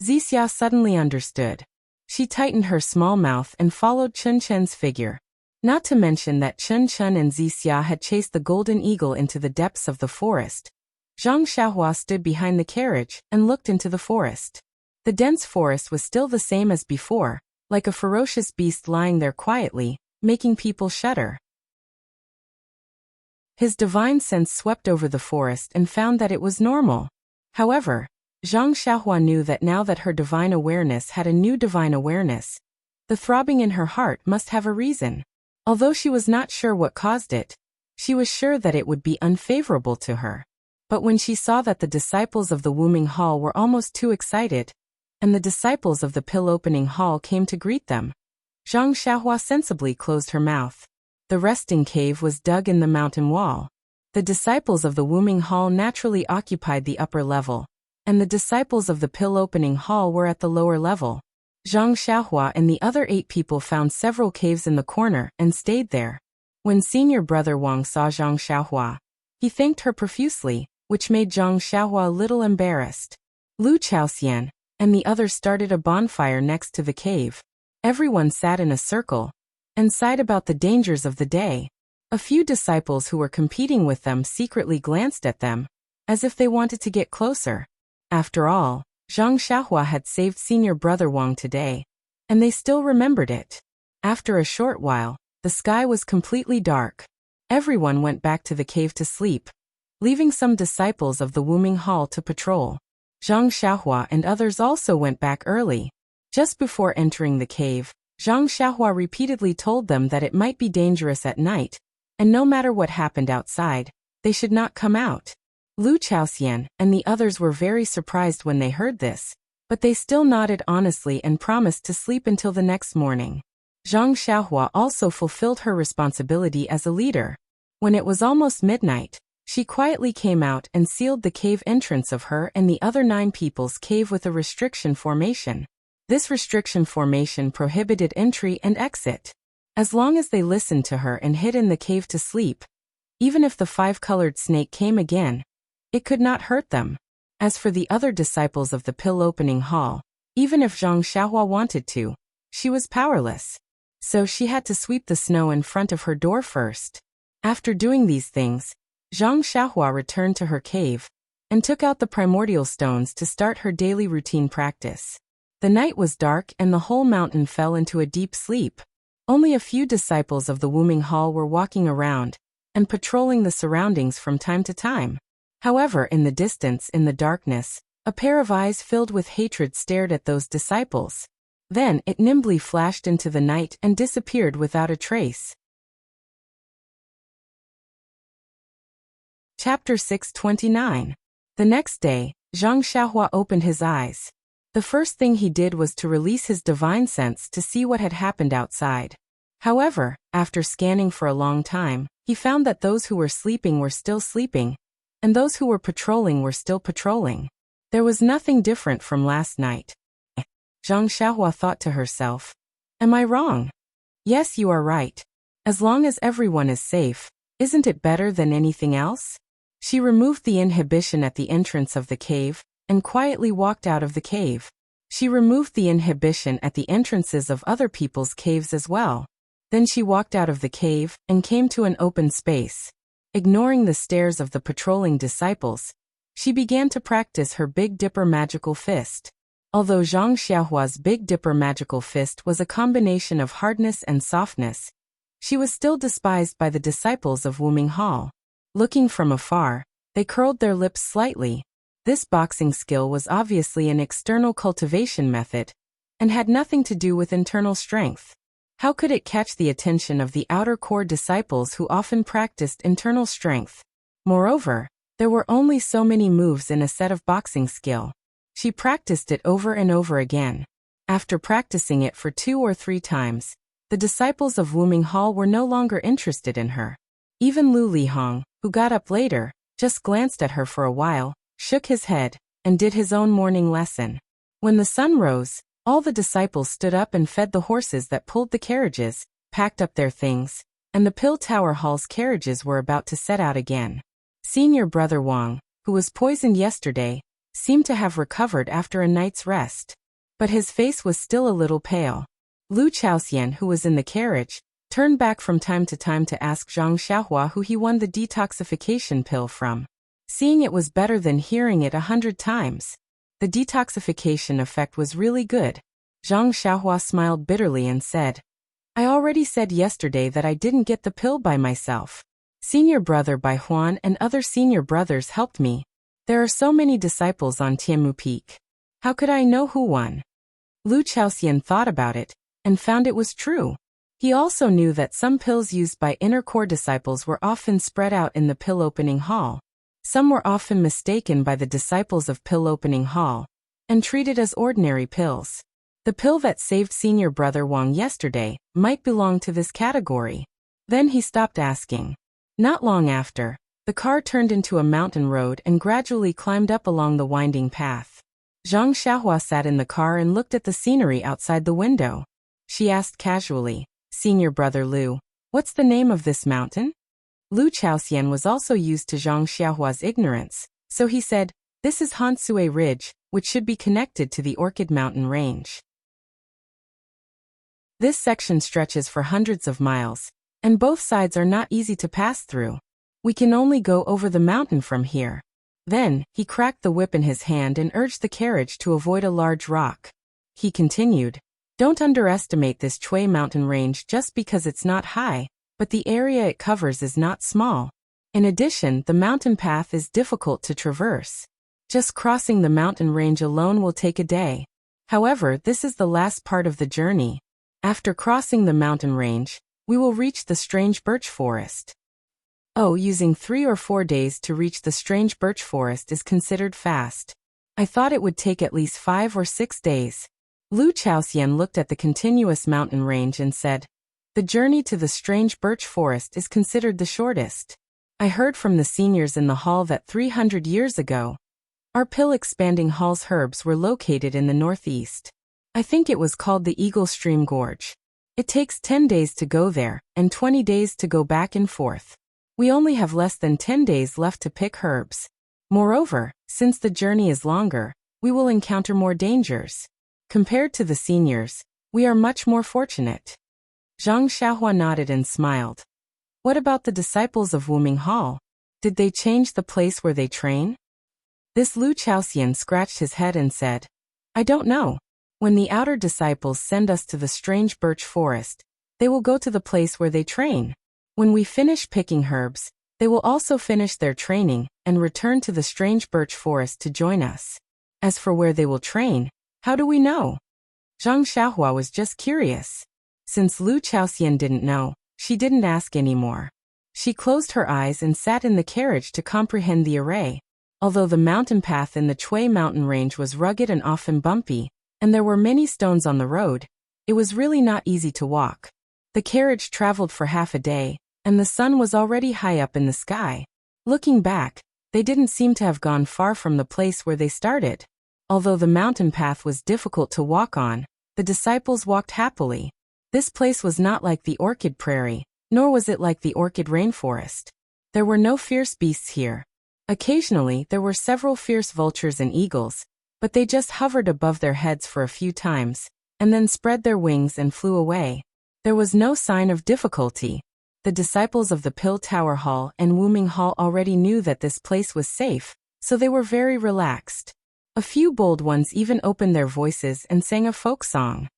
Wuxia suddenly understood. She tightened her small mouth and followed Chun Chen's figure. Not to mention that Chun Chen and Wuxia had chased the golden eagle into the depths of the forest. Zhang Xiaohua stood behind the carriage and looked into the forest. The dense forest was still the same as before, like a ferocious beast lying there quietly, making people shudder. His divine sense swept over the forest and found that it was normal. However, Zhang Xiaohua knew that now that her divine awareness had a new divine awareness, the throbbing in her heart must have a reason. Although she was not sure what caused it, she was sure that it would be unfavorable to her. But when she saw that the disciples of the Wuming Hall were almost too excited, and the disciples of the pill-opening hall came to greet them, Zhang Xiaohua sensibly closed her mouth. The resting cave was dug in the mountain wall. The disciples of the Wuming Hall naturally occupied the upper level, and the disciples of the pill-opening hall were at the lower level. Zhang Xiaohua and the other 8 people found several caves in the corner and stayed there. When senior brother Wang saw Zhang Xiaohua, he thanked her profusely, which made Zhang Xiaohua a little embarrassed. Lu Chaoxian and the others started a bonfire next to the cave. Everyone sat in a circle and sighed about the dangers of the day. A few disciples who were competing with them secretly glanced at them, as if they wanted to get closer. After all, Zhang Xiaohua had saved senior brother Wang today, and they still remembered it. After a short while, the sky was completely dark. Everyone went back to the cave to sleep, leaving some disciples of the Wuming Hall to patrol. Zhang Xiaohua and others also went back early. Just before entering the cave, Zhang Xiaohua repeatedly told them that it might be dangerous at night, and no matter what happened outside, they should not come out. Lu Chaoxian and the others were very surprised when they heard this, but they still nodded honestly and promised to sleep until the next morning. Zhang Xiaohua also fulfilled her responsibility as a leader. When it was almost midnight, she quietly came out and sealed the cave entrance of her and the other 9 people's cave with a restriction formation. This restriction formation prohibited entry and exit. As long as they listened to her and hid in the cave to sleep, even if the 5-colored snake came again, it could not hurt them. As for the other disciples of the pill-opening hall, even if Zhang Xiaohua wanted to, she was powerless. So she had to sweep the snow in front of her door first. After doing these things, Zhang Xiaohua returned to her cave and took out the primordial stones to start her daily routine practice. The night was dark and the whole mountain fell into a deep sleep. Only a few disciples of the Wuming Hall were walking around and patrolling the surroundings from time to time. However, in the distance, in the darkness, a pair of eyes filled with hatred stared at those disciples. Then it nimbly flashed into the night and disappeared without a trace. Chapter 629. The next day, Zhang Xiaohua opened his eyes. The first thing he did was to release his divine sense to see what had happened outside. However, after scanning for a long time, he found that those who were sleeping were still sleeping, and those who were patrolling were still patrolling. There was nothing different from last night. Zhang Xiaohua thought to herself, "Am I wrong? Yes, you are right. As long as everyone is safe, isn't it better than anything else?" She removed the inhibition at the entrance of the cave and quietly walked out of the cave. She removed the inhibition at the entrances of other people's caves as well. Then she walked out of the cave and came to an open space. Ignoring the stares of the patrolling disciples, she began to practice her Big Dipper magical fist. Although Zhang Xiaohua's Big Dipper magical fist was a combination of hardness and softness, she was still despised by the disciples of Wuming Hall. Looking from afar, they curled their lips slightly. This boxing skill was obviously an external cultivation method and had nothing to do with internal strength. How could it catch the attention of the outer core disciples who often practiced internal strength? Moreover, there were only so many moves in a set of boxing skill. She practiced it over and over again. After practicing it for 2 or 3 times, the disciples of Wuming Hall were no longer interested in her. Even Lu Lihong, who got up later, just glanced at her for a while, shook his head, and did his own morning lesson. When the sun rose, all the disciples stood up and fed the horses that pulled the carriages, packed up their things, and the Pill Tower Hall's carriages were about to set out again. Senior brother Wang, who was poisoned yesterday, seemed to have recovered after a night's rest. But his face was still a little pale. Lu Chaoxian, who was in the carriage, turned back from time to ask Zhang Xiaohua who he won the detoxification pill from. Seeing it was better than hearing it 100 times. The detoxification effect was really good. Zhang Xiaohua smiled bitterly and said, I already said yesterday that I didn't get the pill by myself. Senior brother Bai Huan and other senior brothers helped me. There are so many disciples on Tianmu Peak. How could I know who won? Lu Chaoxian thought about it, and found it was true. He also knew that some pills used by inner core disciples were often spread out in the pill opening hall. Some were often mistaken by the disciples of pill opening hall, and treated as ordinary pills. The pill that saved senior brother Wang yesterday might belong to this category. Then he stopped asking. Not long after, the car turned into a mountain road and gradually climbed up along the winding path. Zhang Xiaohua sat in the car and looked at the scenery outside the window. She asked casually, Senior brother Lu, what's the name of this mountain? Lu Chaoxian was also used to Zhang Xiaohua's ignorance, so he said, this is Hansue Ridge, which should be connected to the Orchid Mountain Range. This section stretches for hundreds of miles, and both sides are not easy to pass through. We can only go over the mountain from here. Then, he cracked the whip in his hand and urged the carriage to avoid a large rock. He continued, don't underestimate this Chui mountain range just because it's not high, but the area it covers is not small. In addition, the mountain path is difficult to traverse. Just crossing the mountain range alone will take a day. However, this is the last part of the journey. After crossing the mountain range, we will reach the strange birch forest. Oh, using 3 or 4 days to reach the strange birch forest is considered fast. I thought it would take at least 5 or 6 days. Lu Chaoxian looked at the continuous mountain range and said, the journey to the strange birch forest is considered the shortest. I heard from the seniors in the hall that 300 years ago, our pill expanding hall's herbs were located in the northeast. I think it was called the Eagle Stream Gorge. It takes 10 days to go there, and 20 days to go back and forth. We only have less than 10 days left to pick herbs. Moreover, since the journey is longer, we will encounter more dangers. Compared to the seniors, we are much more fortunate. Zhang Xiaohua nodded and smiled. What about the disciples of Wuming Hall? Did they change the place where they train? This Lu Chaoxian scratched his head and said, I don't know. When the outer disciples send us to the strange birch forest, they will go to the place where they train. When we finish picking herbs, they will also finish their training and return to the strange birch forest to join us. As for where they will train, how do we know? Zhang Xiaohua was just curious. Since Lu Chaoxian didn't know, she didn't ask anymore. She closed her eyes and sat in the carriage to comprehend the array. Although the mountain path in the Chui mountain range was rugged and often bumpy, and there were many stones on the road, it was really not easy to walk. The carriage traveled for half a day, and the sun was already high up in the sky. Looking back, they didn't seem to have gone far from the place where they started. Although the mountain path was difficult to walk on, the disciples walked happily. This place was not like the Orchid Prairie, nor was it like the Orchid Rainforest. There were no fierce beasts here. Occasionally, there were several fierce vultures and eagles, but they just hovered above their heads for a few times, and then spread their wings and flew away. There was no sign of difficulty. The disciples of the Pill Tower Hall and Wuming Hall already knew that this place was safe, so they were very relaxed. A few bold ones even opened their voices and sang a folk song.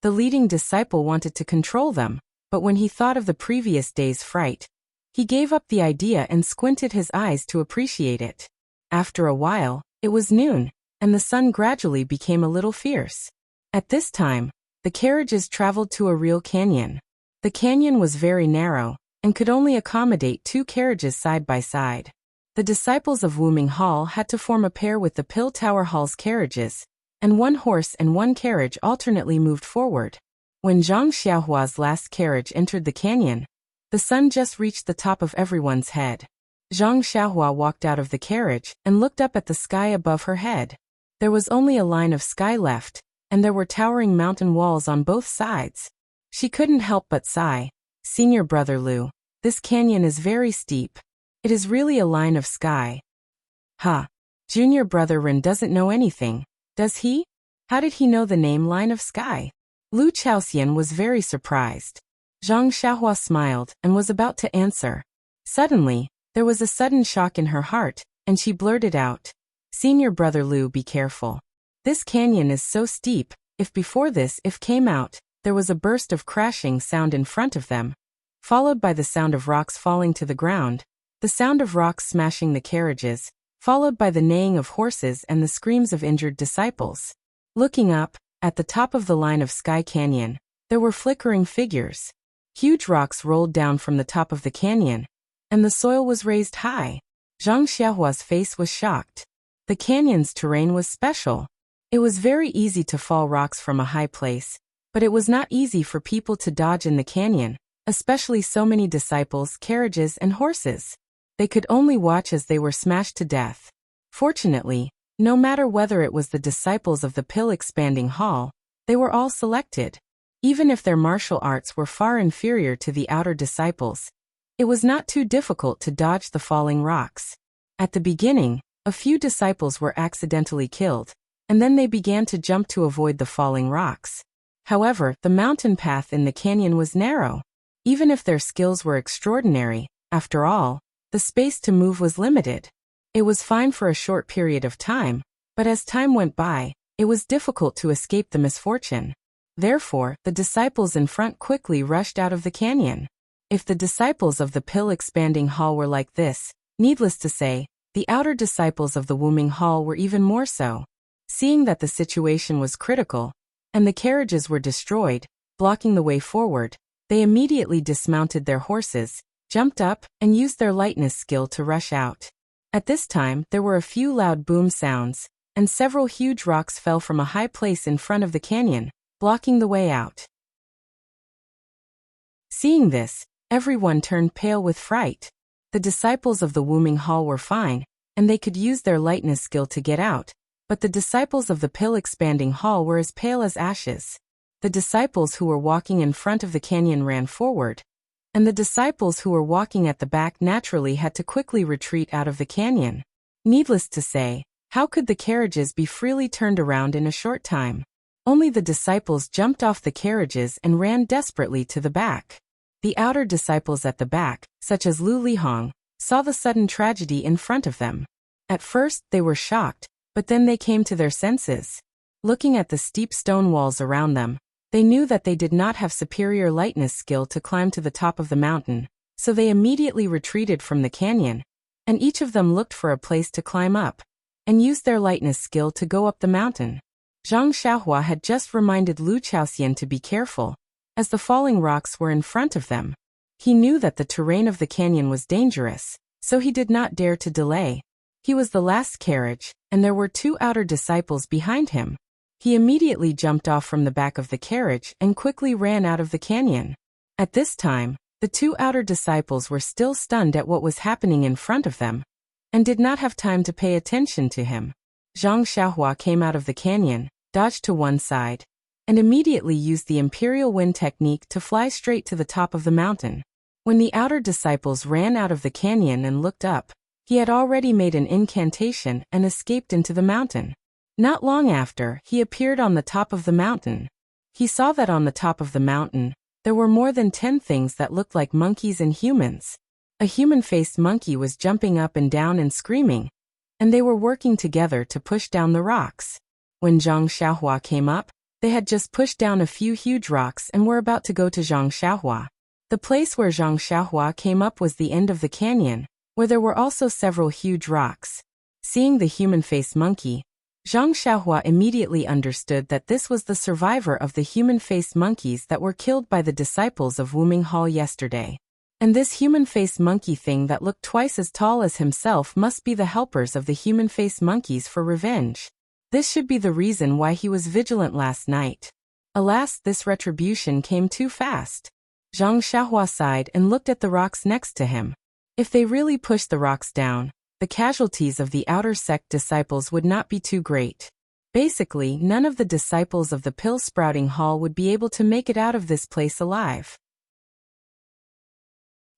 The leading disciple wanted to control them, but when he thought of the previous day's fright, he gave up the idea and squinted his eyes to appreciate it. After a while, it was noon, and the sun gradually became a little fierce. At this time, The carriages traveled to a real canyon. The canyon was very narrow, and could only accommodate 2 carriages side by side. The disciples of Wuming Hall had to form a pair with the Pill Tower Hall's carriages, and 1 horse and 1 carriage alternately moved forward. When Zhang Xiaohua's last carriage entered the canyon, the sun just reached the top of everyone's head. Zhang Xiaohua walked out of the carriage and looked up at the sky above her head. There was only a line of sky left, and there were towering mountain walls on both sides. She couldn't help but sigh. "Senior brother Lu, this canyon is very steep. It is really a line of sky." "Huh. Junior brother Ren doesn't know anything, does he? How did he know the name line of sky?" Lu Chaoxian was very surprised. Zhang Xiaohua smiled and was about to answer. Suddenly, there was a sudden shock in her heart, and she blurted out, "Senior brother Lu, be careful. This canyon is so steep, if before this if came out, there was a burst of crashing sound in front of them, followed by the sound of rocks falling to the ground, the sound of rocks smashing the carriages, followed by the neighing of horses and the screams of injured disciples." Looking up, at the top of the line of Sky Canyon, there were flickering figures. Huge rocks rolled down from the top of the canyon, and the soil was raised high. Zhang Xiaohua's face was shocked. The canyon's terrain was special. It was very easy to fall rocks from a high place, but it was not easy for people to dodge in the canyon, especially so many disciples, carriages, and horses. They could only watch as they were smashed to death. Fortunately, no matter whether it was the disciples of the Pill Expanding Hall, they were all selected. Even if their martial arts were far inferior to the outer disciples, it was not too difficult to dodge the falling rocks. At the beginning, a few disciples were accidentally killed, and then they began to jump to avoid the falling rocks. However, the mountain path in the canyon was narrow. Even if their skills were extraordinary, after all, the space to move was limited. It was fine for a short period of time, but as time went by, it was difficult to escape the misfortune. Therefore, the disciples in front quickly rushed out of the canyon. If the disciples of the Pill Expanding Hall were like this, needless to say, the outer disciples of the Wuming Hall were even more so. Seeing that the situation was critical, and the carriages were destroyed, blocking the way forward, they immediately dismounted their horses, jumped up, and used their lightness skill to rush out. At this time, there were a few loud boom sounds, and several huge rocks fell from a high place in front of the canyon, blocking the way out. Seeing this, everyone turned pale with fright. The disciples of the Wuming Hall were fine, and they could use their lightness skill to get out, but the disciples of the Pill Expanding Hall were as pale as ashes. The disciples who were walking in front of the canyon ran forward, and the disciples who were walking at the back naturally had to quickly retreat out of the canyon. Needless to say, how could the carriages be freely turned around in a short time? Only the disciples jumped off the carriages and ran desperately to the back. The outer disciples at the back, such as Lu Lihong, saw the sudden tragedy in front of them. At first, they were shocked, but then they came to their senses. Looking at the steep stone walls around them, they knew that they did not have superior lightness skill to climb to the top of the mountain, so they immediately retreated from the canyon, and each of them looked for a place to climb up, and used their lightness skill to go up the mountain. Zhang Xiaohua had just reminded Lu Chaoxian to be careful, as the falling rocks were in front of them. He knew that the terrain of the canyon was dangerous, so he did not dare to delay. He was the last carriage, and there were 2 outer disciples behind him. He immediately jumped off from the back of the carriage and quickly ran out of the canyon. At this time, the 2 outer disciples were still stunned at what was happening in front of them, and did not have time to pay attention to him. Zhang Xiaohua came out of the canyon, dodged to one side, and immediately used the Imperial Wind technique to fly straight to the top of the mountain. When the outer disciples ran out of the canyon and looked up, he had already made an incantation and escaped into the mountain. Not long after, he appeared on the top of the mountain. He saw that on the top of the mountain, there were more than 10 things that looked like monkeys and humans. A human-faced monkey was jumping up and down and screaming, and they were working together to push down the rocks. When Zhang Xiaohua came up, they had just pushed down a few huge rocks and were about to go to Zhang Xiaohua. The place where Zhang Xiaohua came up was the end of the canyon, where there were also several huge rocks. Seeing the human-faced monkey, Zhang Xiaohua immediately understood that this was the survivor of the human-faced monkeys that were killed by the disciples of Wuming Hall yesterday. And this human-faced monkey thing that looked twice as tall as himself must be the helpers of the human-faced monkeys for revenge. This should be the reason why he was vigilant last night. Alas, this retribution came too fast. Zhang Xiaohua sighed and looked at the rocks next to him. If they really pushed the rocks down, the casualties of the outer sect disciples would not be too great. Basically, none of the disciples of the pill-sprouting hall would be able to make it out of this place alive.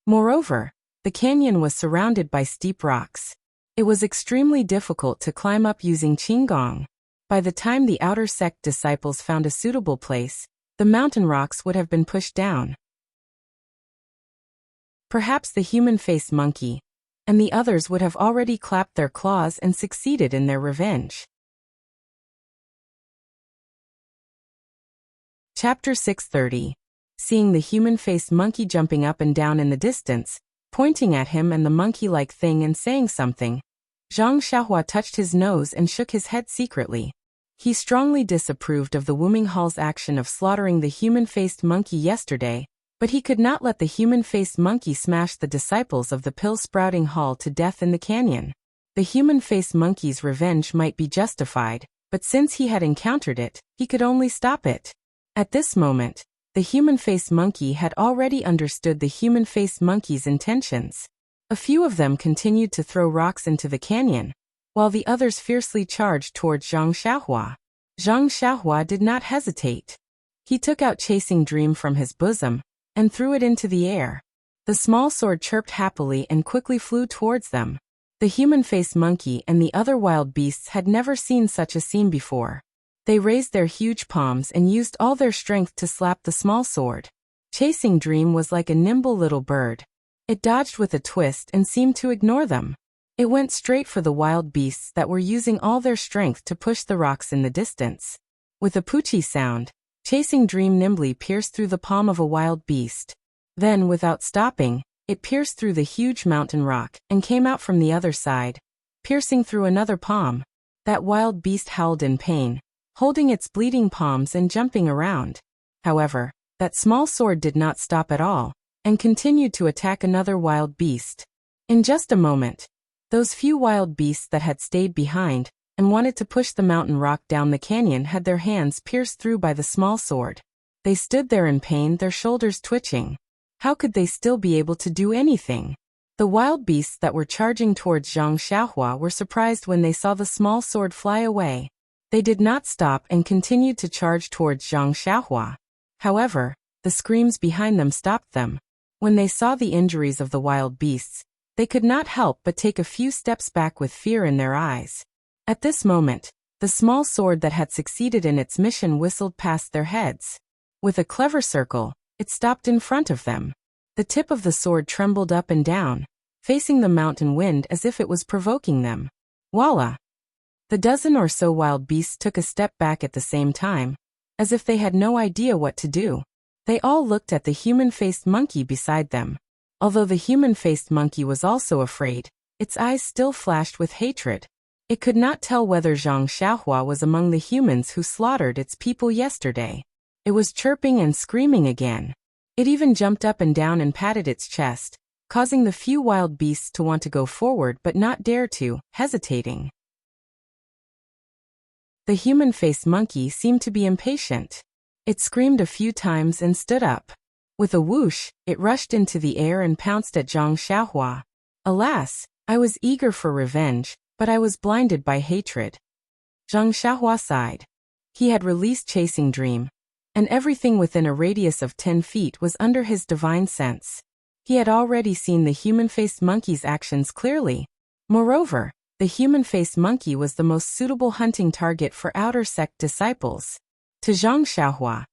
Moreover, the canyon was surrounded by steep rocks. It was extremely difficult to climb up using Qinggong. By the time the outer sect disciples found a suitable place, the mountain rocks would have been pushed down. Perhaps the human-faced monkey and the others would have already clapped their claws and succeeded in their revenge. Chapter 630. Seeing the human-faced monkey jumping up and down in the distance, pointing at him and the monkey-like thing and saying something, Zhang Xiaohua touched his nose and shook his head secretly. He strongly disapproved of the Wuming Hall's action of slaughtering the human-faced monkey yesterday, but he could not let the human-faced monkey smash the disciples of the pill-sprouting hall to death in the canyon. The human-faced monkey's revenge might be justified, but since he had encountered it, he could only stop it. At this moment, the human-faced monkey had already understood the human-faced monkey's intentions. A few of them continued to throw rocks into the canyon, while the others fiercely charged towards Zhang Xiaohua. Zhang Xiaohua did not hesitate. He took out Chasing Dream from his bosom and threw it into the air. The small sword chirped happily and quickly flew towards them. The human-faced monkey and the other wild beasts had never seen such a scene before. They raised their huge palms and used all their strength to slap the small sword. Chasing Dream was like a nimble little bird. It dodged with a twist and seemed to ignore them. It went straight for the wild beasts that were using all their strength to push the rocks in the distance. With a poochie sound, Chasing Dream nimbly pierced through the palm of a wild beast. Then, without stopping, it pierced through the huge mountain rock and came out from the other side, piercing through another palm. That wild beast howled in pain, holding its bleeding palms and jumping around. However, that small sword did not stop at all, and continued to attack another wild beast. In just a moment, those few wild beasts that had stayed behind and wanted to push the mountain rock down the canyon had their hands pierced through by the small sword. They stood there in pain, their shoulders twitching. How could they still be able to do anything? The wild beasts that were charging towards Zhang Xiaohua were surprised when they saw the small sword fly away. They did not stop and continued to charge towards Zhang Xiaohua. However, the screams behind them stopped them. When they saw the injuries of the wild beasts, they could not help but take a few steps back with fear in their eyes. At this moment, the small sword that had succeeded in its mission whistled past their heads. With a clever circle, it stopped in front of them. The tip of the sword trembled up and down, facing the mountain wind as if it was provoking them. Voila! The dozen or so wild beasts took a step back at the same time, as if they had no idea what to do. They all looked at the human-faced monkey beside them. Although the human-faced monkey was also afraid, its eyes still flashed with hatred. It could not tell whether Zhang Xiaohua was among the humans who slaughtered its people yesterday. It was chirping and screaming again. It even jumped up and down and patted its chest, causing the few wild beasts to want to go forward but not dare to, hesitating. The human-faced monkey seemed to be impatient. It screamed a few times and stood up. With a whoosh, it rushed into the air and pounced at Zhang Xiaohua. Alas, I was eager for revenge, but I was blinded by hatred. Zhang Xiaohua sighed. He had released Chasing Dream, and everything within a radius of 10 feet was under his divine sense. He had already seen the human-faced monkey's actions clearly. Moreover, the human-faced monkey was the most suitable hunting target for outer sect disciples. To Zhang Xiaohua,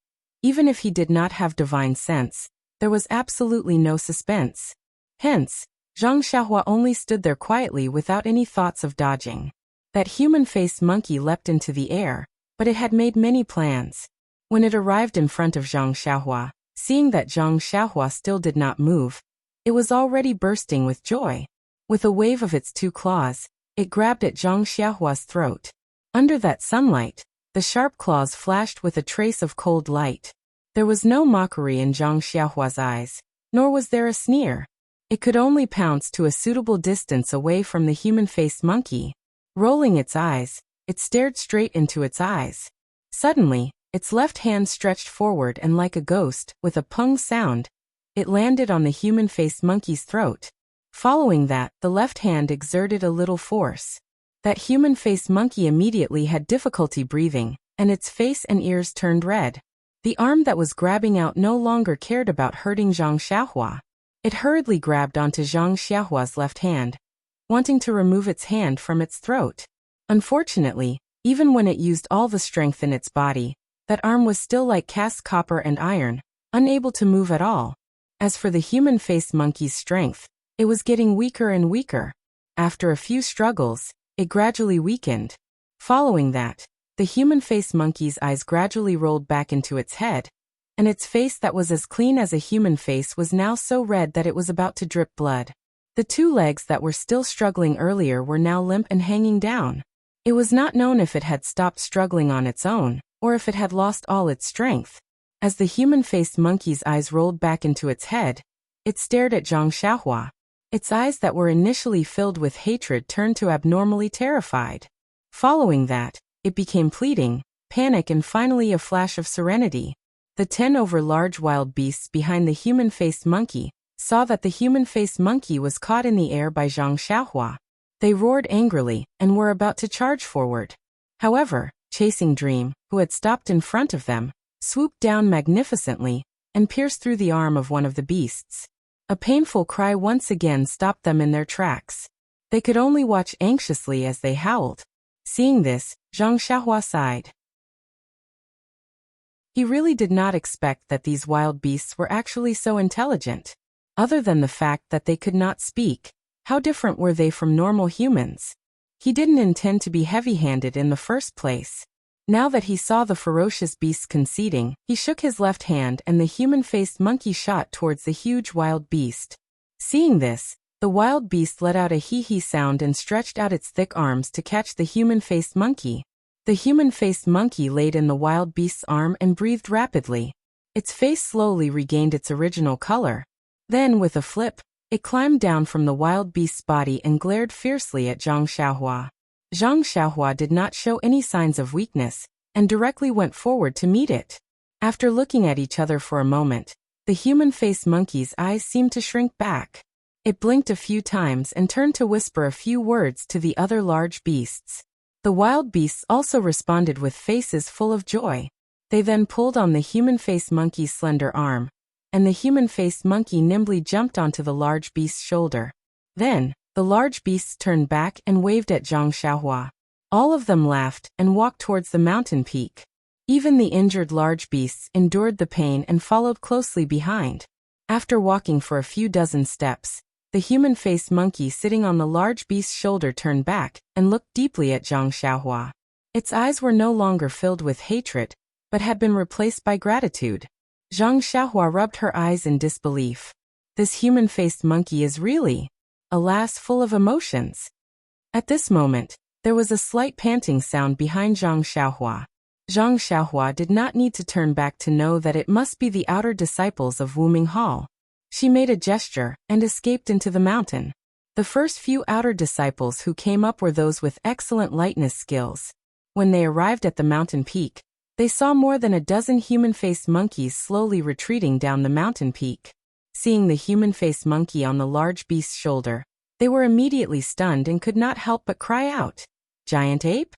even if he did not have divine sense, there was absolutely no suspense. Hence, Zhang Xiaohua only stood there quietly without any thoughts of dodging. That human-faced monkey leapt into the air, but it had made many plans. When it arrived in front of Zhang Xiaohua, seeing that Zhang Xiaohua still did not move, it was already bursting with joy. With a wave of its two claws, it grabbed at Zhang Xiaohua's throat. Under that sunlight, the sharp claws flashed with a trace of cold light. There was no mockery in Zhang Xiaohua's eyes, nor was there a sneer. It could only pounce to a suitable distance away from the human-faced monkey. Rolling its eyes, it stared straight into its eyes. Suddenly, its left hand stretched forward and like a ghost, with a pung sound, it landed on the human-faced monkey's throat. Following that, the left hand exerted a little force. That human-faced monkey immediately had difficulty breathing, and its face and ears turned red. The arm that was grabbing out no longer cared about hurting Zhang Xiaohua. It hurriedly grabbed onto Zhang Xiaohua's left hand, wanting to remove its hand from its throat. Unfortunately, even when it used all the strength in its body, that arm was still like cast copper and iron, unable to move at all. As for the human-faced monkey's strength, it was getting weaker and weaker. After a few struggles, it gradually weakened. Following that, the human-faced monkey's eyes gradually rolled back into its head, and its face that was as clean as a human face was now so red that it was about to drip blood. The two legs that were still struggling earlier were now limp and hanging down. It was not known if it had stopped struggling on its own, or if it had lost all its strength. As the human-faced monkey's eyes rolled back into its head, it stared at Zhang Xiaohua. Its eyes that were initially filled with hatred turned to abnormally terrified. Following that, it became pleading, panic and finally a flash of serenity. The 10 over large wild beasts behind the human-faced monkey saw that the human-faced monkey was caught in the air by Zhang Xiaohua. They roared angrily and were about to charge forward. However, Chasing Dream, who had stopped in front of them, swooped down magnificently and pierced through the arm of one of the beasts. A painful cry once again stopped them in their tracks. They could only watch anxiously as they howled. Seeing this, Zhang Xiaohua sighed. He really did not expect that these wild beasts were actually so intelligent. Other than the fact that they could not speak, how different were they from normal humans? He didn't intend to be heavy-handed in the first place. Now that he saw the ferocious beasts conceding, he shook his left hand and the human-faced monkey shot towards the huge wild beast. Seeing this, the wild beast let out a hee-hee sound and stretched out its thick arms to catch the human-faced monkey. The human-faced monkey laid in the wild beast's arm and breathed rapidly. Its face slowly regained its original color. Then, with a flip, it climbed down from the wild beast's body and glared fiercely at Zhang Xiaohua. Zhang Xiaohua did not show any signs of weakness, and directly went forward to meet it. After looking at each other for a moment, the human-faced monkey's eyes seemed to shrink back. It blinked a few times and turned to whisper a few words to the other large beasts. The wild beasts also responded with faces full of joy. They then pulled on the human-faced monkey's slender arm, and the human-faced monkey nimbly jumped onto the large beast's shoulder. Then, the large beasts turned back and waved at Zhang Xiaohua. All of them laughed and walked towards the mountain peak. Even the injured large beasts endured the pain and followed closely behind. After walking for a few dozen steps, the human-faced monkey sitting on the large beast's shoulder turned back and looked deeply at Zhang Xiaohua. Its eyes were no longer filled with hatred, but had been replaced by gratitude. Zhang Xiaohua rubbed her eyes in disbelief. This human-faced monkey is really, alas, full of emotions. At this moment, there was a slight panting sound behind Zhang Xiaohua. Zhang Xiaohua did not need to turn back to know that it must be the outer disciples of Wuming Hall. She made a gesture and escaped into the mountain. The first few outer disciples who came up were those with excellent lightness skills. When they arrived at the mountain peak, they saw more than a dozen human-faced monkeys slowly retreating down the mountain peak. Seeing the human-faced monkey on the large beast's shoulder, they were immediately stunned and could not help but cry out, "Giant ape?"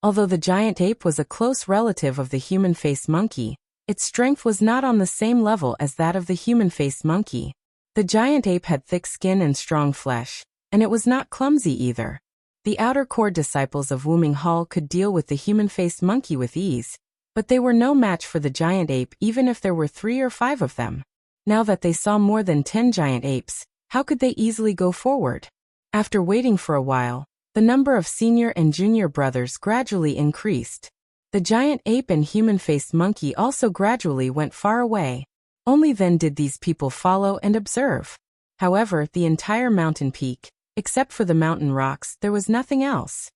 Although the giant ape was a close relative of the human-faced monkey, its strength was not on the same level as that of the human-faced monkey. The giant ape had thick skin and strong flesh, and it was not clumsy either. The outer core disciples of Wuming Hall could deal with the human-faced monkey with ease, but they were no match for the giant ape even if there were 3 or 5 of them. Now that they saw more than 10 giant apes, how could they easily go forward? After waiting for a while, the number of senior and junior brothers gradually increased. The giant ape and human-faced monkey also gradually went far away. Only then did these people follow and observe. However, the entire mountain peak, except for the mountain rocks, there was nothing else.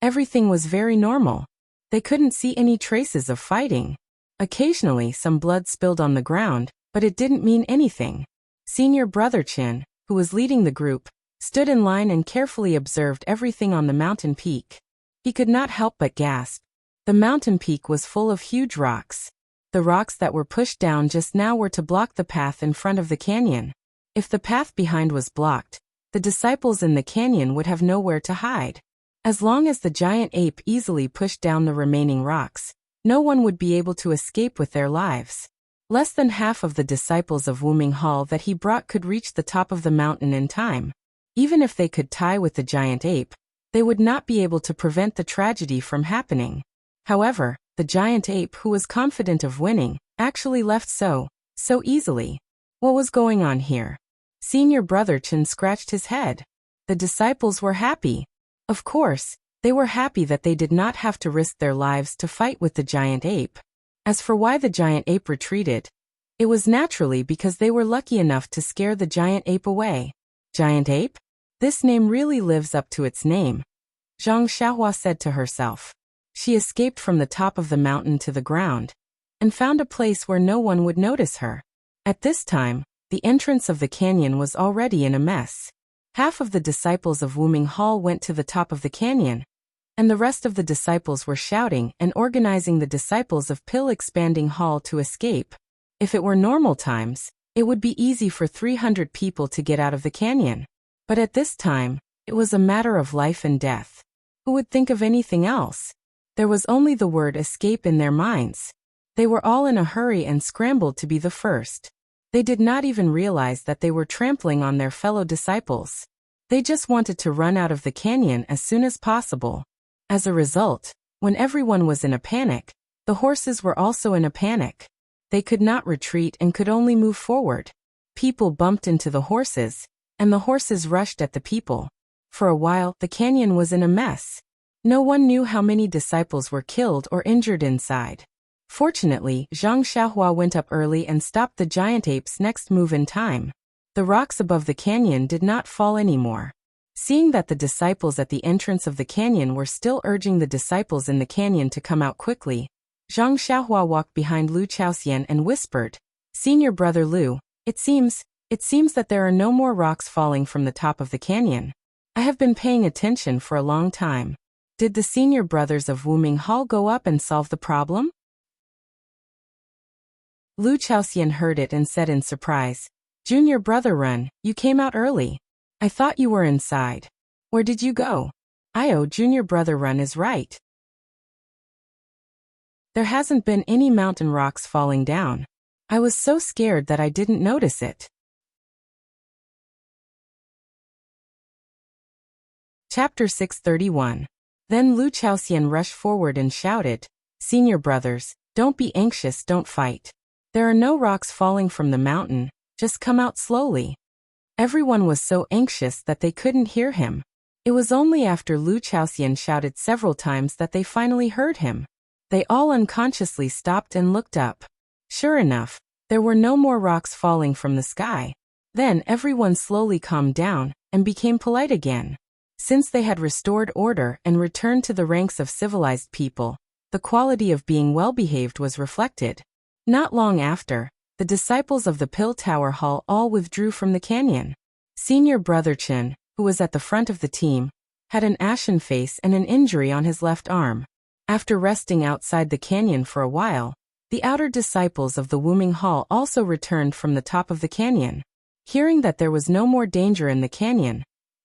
Everything was very normal. They couldn't see any traces of fighting. Occasionally some blood spilled on the ground, but it didn't mean anything. Senior brother Chin, who was leading the group, stood in line and carefully observed everything on the mountain peak. He could not help but gasp. The mountain peak was full of huge rocks. The rocks that were pushed down just now were to block the path in front of the canyon. If the path behind was blocked, the disciples in the canyon would have nowhere to hide. As long as the giant ape easily pushed down the remaining rocks, no one would be able to escape with their lives. Less than half of the disciples of Wuming Hall that he brought could reach the top of the mountain in time. Even if they could tie with the giant ape, they would not be able to prevent the tragedy from happening. However, the giant ape, who was confident of winning, actually left so easily. What was going on here? Senior brother Chen scratched his head. The disciples were happy. Of course, they were happy that they did not have to risk their lives to fight with the giant ape. As for why the giant ape retreated, it was naturally because they were lucky enough to scare the giant ape away. Giant ape? This name really lives up to its name, Zhang Xiaohua said to herself. She escaped from the top of the mountain to the ground and found a place where no one would notice her. At this time, the entrance of the canyon was already in a mess. Half of the disciples of Wuming Hall went to the top of the canyon, and the rest of the disciples were shouting and organizing the disciples of Pill Expanding Hall to escape. If it were normal times, it would be easy for 300 people to get out of the canyon. But at this time, it was a matter of life and death. Who would think of anything else? There was only the word escape in their minds. They were all in a hurry and scrambled to be the first. They did not even realize that they were trampling on their fellow disciples. They just wanted to run out of the canyon as soon as possible. As a result, when everyone was in a panic, the horses were also in a panic. They could not retreat and could only move forward. People bumped into the horses, and the horses rushed at the people. For a while, the canyon was in a mess. No one knew how many disciples were killed or injured inside. Fortunately, Zhang Xiaohua went up early and stopped the giant ape's next move in time. The rocks above the canyon did not fall anymore. Seeing that the disciples at the entrance of the canyon were still urging the disciples in the canyon to come out quickly, Zhang Xiaohua walked behind Lu Chaoxian and whispered, "Senior brother Lu, it seems that there are no more rocks falling from the top of the canyon. I have been paying attention for a long time. Did the senior brothers of Wuming Hall go up and solve the problem?" Lu Chaoxian heard it and said in surprise, "Junior brother Run, you came out early. I thought you were inside. Where did you go?" Junior brother Run is right. There hasn't been any mountain rocks falling down. I was so scared that I didn't notice it. Chapter 631. Then Lu Chaoxian rushed forward and shouted, "Senior brothers, don't be anxious, don't fight. There are no rocks falling from the mountain, just come out slowly." Everyone was so anxious that they couldn't hear him. It was only after Lu Chaoxian shouted several times that they finally heard him. They all unconsciously stopped and looked up. Sure enough, there were no more rocks falling from the sky. Then everyone slowly calmed down and became polite again. Since they had restored order and returned to the ranks of civilized people, the quality of being well-behaved was reflected. Not long after, the disciples of the Pill Tower Hall all withdrew from the canyon. Senior brother Chen, who was at the front of the team, had an ashen face and an injury on his left arm. After resting outside the canyon for a while, the outer disciples of the Wuming Hall also returned from the top of the canyon. Hearing that there was no more danger in the canyon,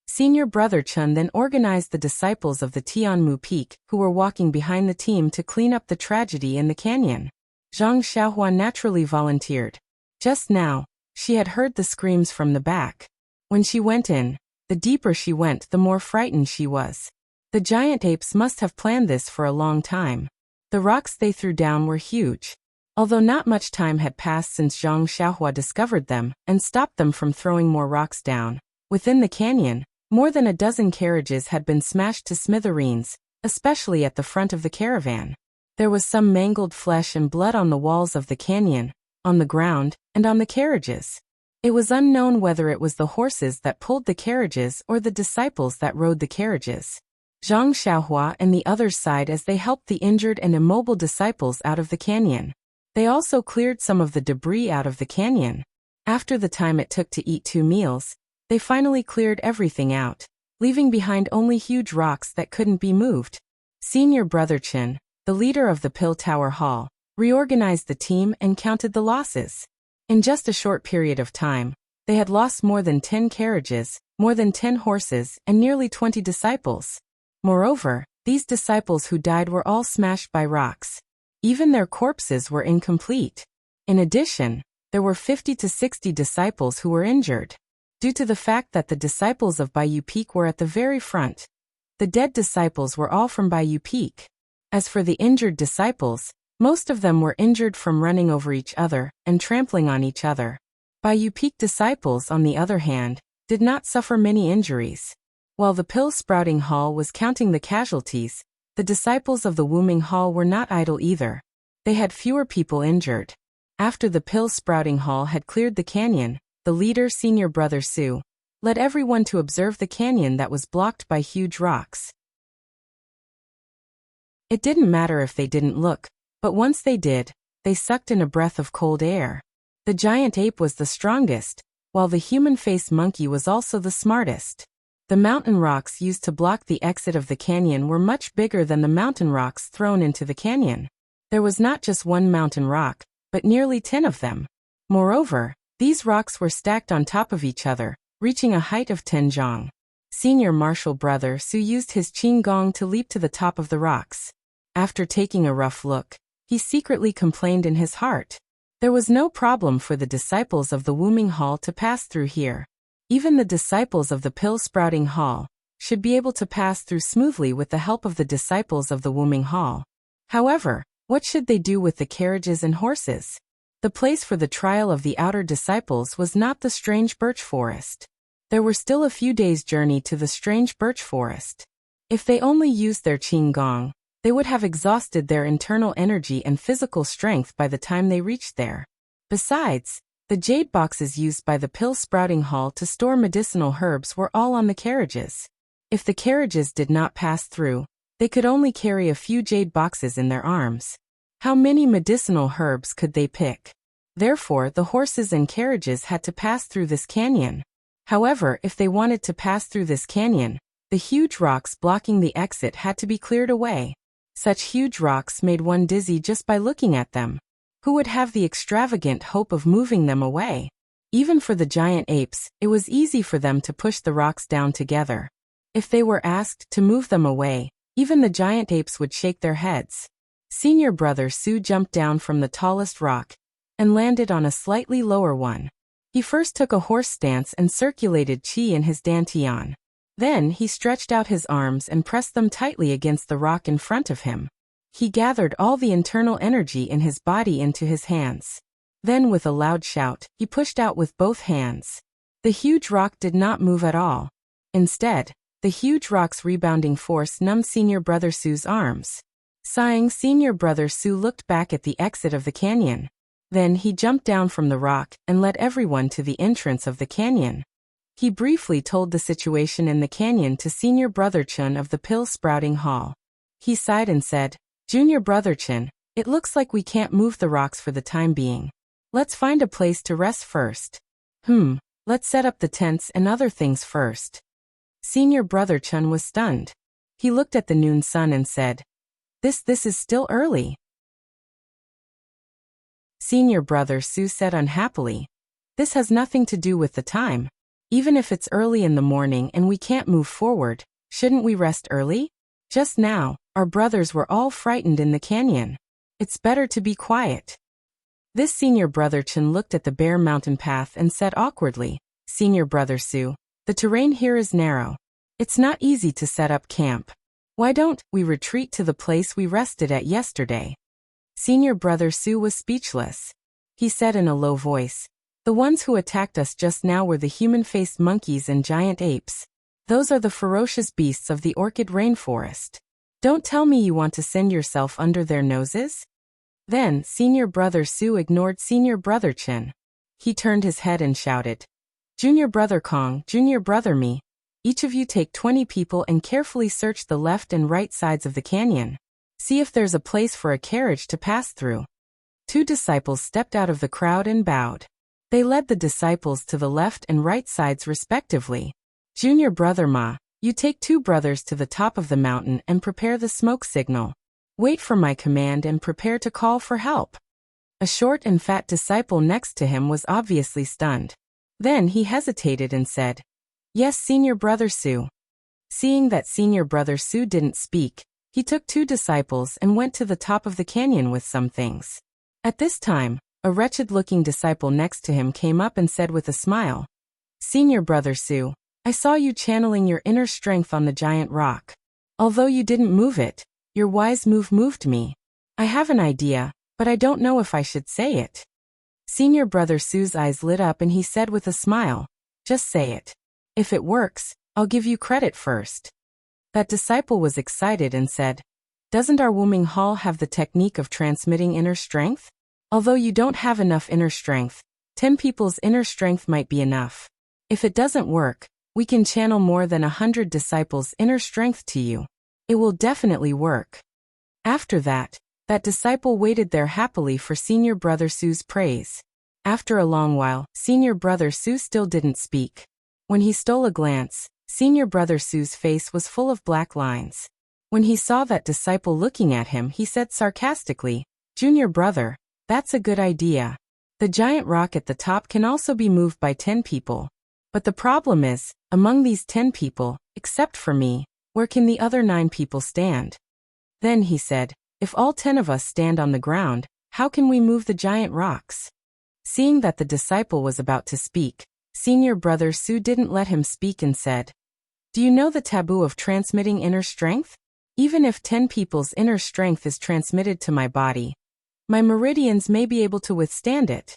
Senior brother Chen then organized the disciples of the Tianmu Peak who were walking behind the team to clean up the tragedy in the canyon. Zhang Xiaohua naturally volunteered. Just now, she had heard the screams from the back. When she went in, the deeper she went, the more frightened she was. The giant apes must have planned this for a long time. The rocks they threw down were huge. Although not much time had passed since Zhang Xiaohua discovered them and stopped them from throwing more rocks down, within the canyon, more than a dozen carriages had been smashed to smithereens, especially at the front of the caravan. There was some mangled flesh and blood on the walls of the canyon, on the ground, and on the carriages. It was unknown whether it was the horses that pulled the carriages or the disciples that rode the carriages. Zhang Xiaohua and the others sighed as they helped the injured and immobile disciples out of the canyon. They also cleared some of the debris out of the canyon. After the time it took to eat 2 meals, they finally cleared everything out, leaving behind only huge rocks that couldn't be moved. Senior Brother Chen, the leader of the Pill Tower Hall, reorganized the team and counted the losses. In just a short period of time, they had lost more than 10 carriages, more than 10 horses, and nearly 20 disciples. Moreover, these disciples who died were all smashed by rocks. Even their corpses were incomplete. In addition, there were 50 to 60 disciples who were injured. Due to the fact that the disciples of Bayou Peak were at the very front, the dead disciples were all from Bayou Peak. As for the injured disciples, most of them were injured from running over each other and trampling on each other. Bayou Peak disciples, on the other hand, did not suffer many injuries. While the Pill Sprouting Hall was counting the casualties, the disciples of the Wuming Hall were not idle either. They had fewer people injured. After the Pill Sprouting Hall had cleared the canyon, the leader, Senior Brother Su, led everyone to observe the canyon that was blocked by huge rocks. It didn't matter if they didn't look, but once they did, they sucked in a breath of cold air. The giant ape was the strongest, while the human-faced monkey was also the smartest. The mountain rocks used to block the exit of the canyon were much bigger than the mountain rocks thrown into the canyon. There was not just one mountain rock, but nearly 10 of them. Moreover, these rocks were stacked on top of each other, reaching a height of 10 zhang. Senior Martial Brother Su used his qing gong to leap to the top of the rocks. After taking a rough look, he secretly complained in his heart. There was no problem for the disciples of the Wuming Hall to pass through here. Even the disciples of the Pill Sprouting Hall should be able to pass through smoothly with the help of the disciples of the Wuming Hall. However, what should they do with the carriages and horses? The place for the trial of the outer disciples was not the strange birch forest. There were still a few days' journey to the strange birch forest. If they only used their qing gong, they would have exhausted their internal energy and physical strength by the time they reached there. Besides, the jade boxes used by the Pill Sprouting Hall to store medicinal herbs were all on the carriages. If the carriages did not pass through, they could only carry a few jade boxes in their arms. How many medicinal herbs could they pick? Therefore, the horses and carriages had to pass through this canyon. However, if they wanted to pass through this canyon, the huge rocks blocking the exit had to be cleared away. Such huge rocks made one dizzy just by looking at them. Who would have the extravagant hope of moving them away? Even for the giant apes, it was easy for them to push the rocks down together. If they were asked to move them away, even the giant apes would shake their heads. Senior Brother Su jumped down from the tallest rock and landed on a slightly lower one. He first took a horse stance and circulated qi in his dantian. Then he stretched out his arms and pressed them tightly against the rock in front of him. He gathered all the internal energy in his body into his hands. Then with a loud shout, he pushed out with both hands. The huge rock did not move at all. Instead, the huge rock's rebounding force numbed Senior Brother Su's arms. Sighing, Senior Brother Su looked back at the exit of the canyon. Then he jumped down from the rock and led everyone to the entrance of the canyon. He briefly told the situation in the canyon to Senior Brother Chen of the Pill Sprouting Hall. He sighed and said, "Junior Brother Chen, it looks like we can't move the rocks for the time being. Let's find a place to rest first. Let's set up the tents and other things first." Senior Brother Chen was stunned. He looked at the noon sun and said, This is still early." Senior Brother Su said unhappily, "This has nothing to do with the time. Even if it's early in the morning and we can't move forward, shouldn't we rest early? Just now, our brothers were all frightened in the canyon. It's better to be quiet." This Senior Brother Chen looked at the bare mountain path and said awkwardly, "Senior Brother Su, the terrain here is narrow. It's not easy to set up camp. Why don't we retreat to the place we rested at yesterday?" Senior Brother Su was speechless. He said in a low voice, "The ones who attacked us just now were the human-faced monkeys and giant apes. Those are the ferocious beasts of the orchid rainforest. Don't tell me you want to send yourself under their noses?" Then, Senior Brother Su ignored Senior Brother Chen. He turned his head and shouted, "Junior Brother Kong, Junior Brother Me. Each of you take 20 people and carefully search the left and right sides of the canyon. See if there's a place for a carriage to pass through. 2 disciples stepped out of the crowd and bowed. They led the disciples to the left and right sides respectively. Junior brother Ma, you take 2 brothers to the top of the mountain and prepare the smoke signal. Wait for my command and prepare to call for help. A short and fat disciple next to him was obviously stunned. Then he hesitated and said, "Yes, Senior Brother Su." Seeing that Senior Brother Su didn't speak, he took 2 disciples and went to the top of the canyon with some things. At this time, a wretched-looking disciple next to him came up and said with a smile, "Senior Brother Su, I saw you channeling your inner strength on the giant rock. Although you didn't move it, your wise move moved me. I have an idea, but I don't know if I should say it." Senior Brother Su's eyes lit up and he said with a smile, "Just say it. If it works, I'll give you credit first." That disciple was excited and said, "Doesn't our Wuming Hall have the technique of transmitting inner strength? Although you don't have enough inner strength, 10 people's inner strength might be enough. If it doesn't work, we can channel more than 100 disciples' inner strength to you. It will definitely work." After that disciple waited there happily for Senior Brother Su's praise. After a long while, Senior Brother Su still didn't speak. When he stole a glance, Senior Brother Su's face was full of black lines. When he saw that disciple looking at him, he said sarcastically, "Junior brother, that's a good idea. The giant rock at the top can also be moved by 10 people. But the problem is, among these 10 people, except for me, where can the other 9 people stand?" Then he said, "If all 10 of us stand on the ground, how can we move the giant rocks?" Seeing that the disciple was about to speak, Senior Brother Su didn't let him speak and said, "Do you know the taboo of transmitting inner strength? Even if 10 people's inner strength is transmitted to my body, my meridians may be able to withstand it.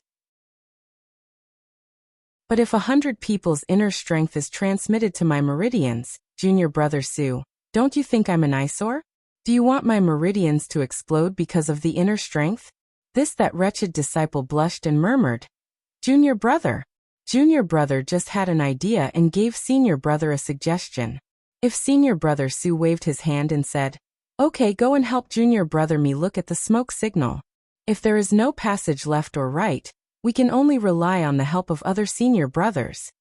But if 100 people's inner strength is transmitted to my meridians, Junior Brother Su, don't you think I'm an eyesore? Do you want my meridians to explode because of the inner strength?" That wretched disciple blushed and murmured, "Junior brother." Junior brother just had an idea and gave Senior brother a suggestion. If Senior Brother Su waved his hand and said, "Okay, go and help Junior brother me look at the smoke signal. If there is no passage left or right, we can only rely on the help of other senior brothers."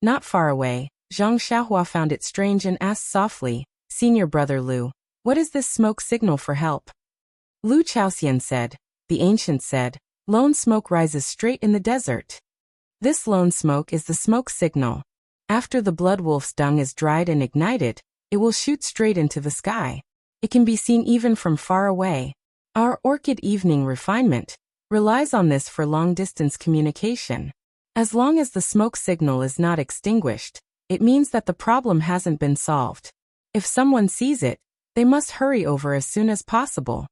Not far away, Zhang Xiaohua found it strange and asked softly, "Senior Brother Lu, what is this smoke signal for help?" Lu Chaoxian said, "The ancient said, lone smoke rises straight in the desert. This lone smoke is the smoke signal. After the blood wolf's dung is dried and ignited, it will shoot straight into the sky. It can be seen even from far away. Our orchid evening refinement relies on this for long-distance communication. As long as the smoke signal is not extinguished, it means that the problem hasn't been solved. If someone sees it, they must hurry over as soon as possible."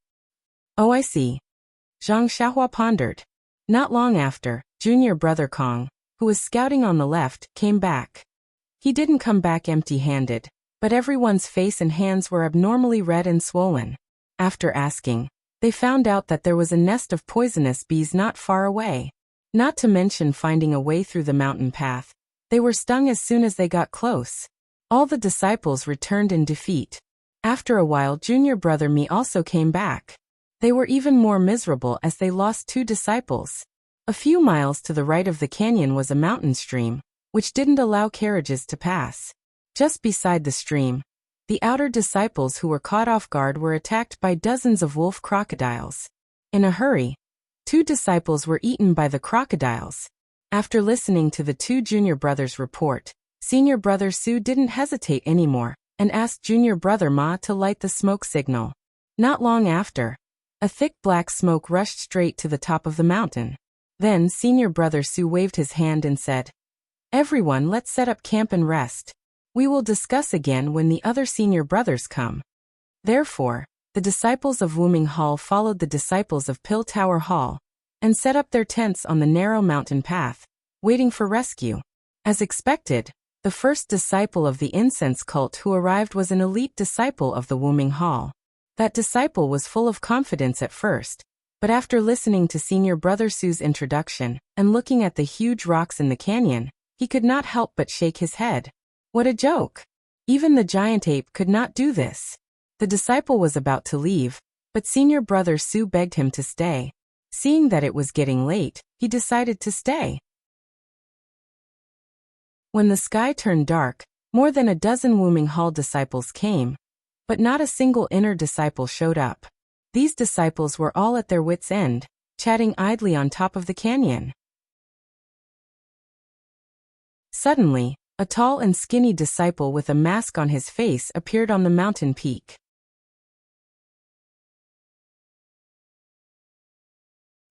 "Oh, I see." Zhang Xiaohua pondered. Not long after, Junior Brother Kong, who was scouting on the left, came back. He didn't come back empty-handed, but everyone's face and hands were abnormally red and swollen. After asking, they found out that there was a nest of poisonous bees not far away. Not to mention finding a way through the mountain path. They were stung as soon as they got close. All the disciples returned in defeat. After a while, Junior Brother Mi also came back. They were even more miserable as they lost 2 disciples. A few miles to the right of the canyon was a mountain stream, which didn't allow carriages to pass. Just beside the stream, the outer disciples who were caught off guard were attacked by dozens of wolf crocodiles. In a hurry, 2 disciples were eaten by the crocodiles. After listening to the 2 junior brothers' report, Senior Brother Su didn't hesitate anymore and asked Junior Brother Ma to light the smoke signal. Not long after, a thick black smoke rushed straight to the top of the mountain. Then Senior Brother Su waved his hand and said, "Everyone, let's set up camp and rest. We will discuss again when the other senior brothers come." Therefore, the disciples of Wuming Hall followed the disciples of Pill Tower Hall and set up their tents on the narrow mountain path, waiting for rescue. As expected, the first disciple of the incense cult who arrived was an elite disciple of the Wuming Hall. That disciple was full of confidence at first, but after listening to Senior Brother Su's introduction and looking at the huge rocks in the canyon, he could not help but shake his head. What a joke! Even the giant ape could not do this. The disciple was about to leave, but senior brother Su begged him to stay. Seeing that it was getting late, he decided to stay. When the sky turned dark, more than a dozen Wuming Hall disciples came, but not a single inner disciple showed up. These disciples were all at their wits' end, chatting idly on top of the canyon. Suddenly, a tall and skinny disciple with a mask on his face appeared on the mountain peak.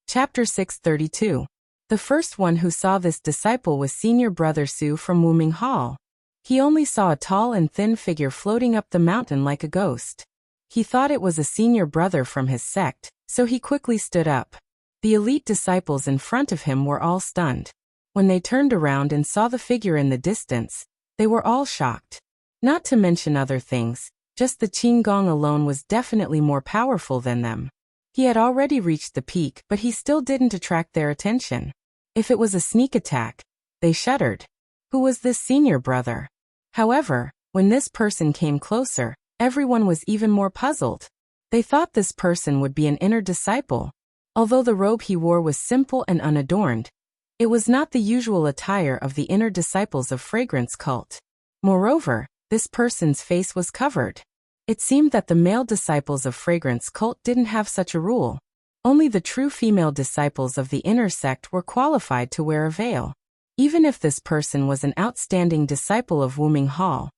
Chapter 632. The first one who saw this disciple was senior brother Su from Wuming Hall. He only saw a tall and thin figure floating up the mountain like a ghost. He thought it was a senior brother from his sect, so he quickly stood up. The elite disciples in front of him were all stunned. When they turned around and saw the figure in the distance, they were all shocked. Not to mention other things, just the Qinggong alone was definitely more powerful than them. He had already reached the peak, but he still didn't attract their attention. If it was a sneak attack, they shuddered. Who was this senior brother? However, when this person came closer, everyone was even more puzzled. They thought this person would be an inner disciple. Although the robe he wore was simple and unadorned, it was not the usual attire of the inner disciples of Fragrance Cult. Moreover, this person's face was covered. It seemed that the male disciples of Fragrance Cult didn't have such a rule. Only the true female disciples of the inner sect were qualified to wear a veil. Even if this person was an outstanding disciple of Wuming Hall,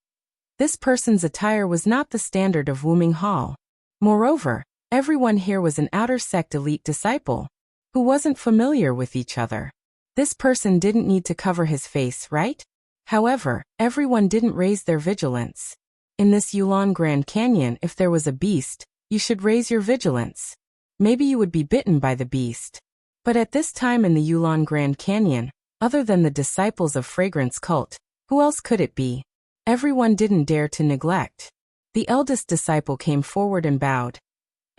this person's attire was not the standard of Wuming Hall. Moreover, everyone here was an outer sect elite disciple, who wasn't familiar with each other. This person didn't need to cover his face, right? However, everyone didn't raise their vigilance. In this Yulon Grand Canyon, if there was a beast, you should raise your vigilance. Maybe you would be bitten by the beast. But at this time in the Yulon Grand Canyon, other than the disciples of Fragrance Cult, who else could it be? Everyone didn't dare to neglect. The eldest disciple came forward and bowed.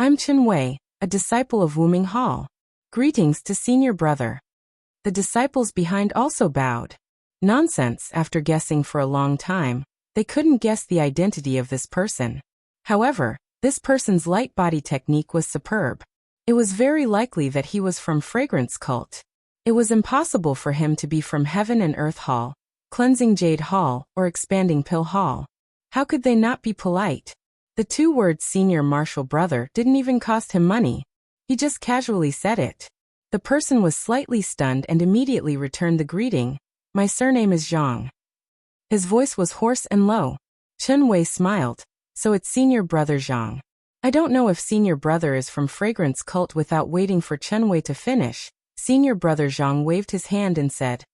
I'm Chen Wei, a disciple of Wuming Hall. Greetings to senior brother. The disciples behind also bowed. Nonsense, after guessing for a long time, they couldn't guess the identity of this person. However, this person's light body technique was superb. It was very likely that he was from Fragrance Cult. It was impossible for him to be from Heaven and Earth Hall, Cleansing Jade Hall, or Expanding Pill Hall. How could they not be polite? The two words senior martial brother didn't even cost him money. He just casually said it. The person was slightly stunned and immediately returned the greeting. My surname is Zhang. His voice was hoarse and low. Chen Wei smiled. So it's senior brother Zhang. I don't know if senior brother is from Fragrance Cult. Without waiting for Chen Wei to finish, senior brother Zhang waved his hand and said,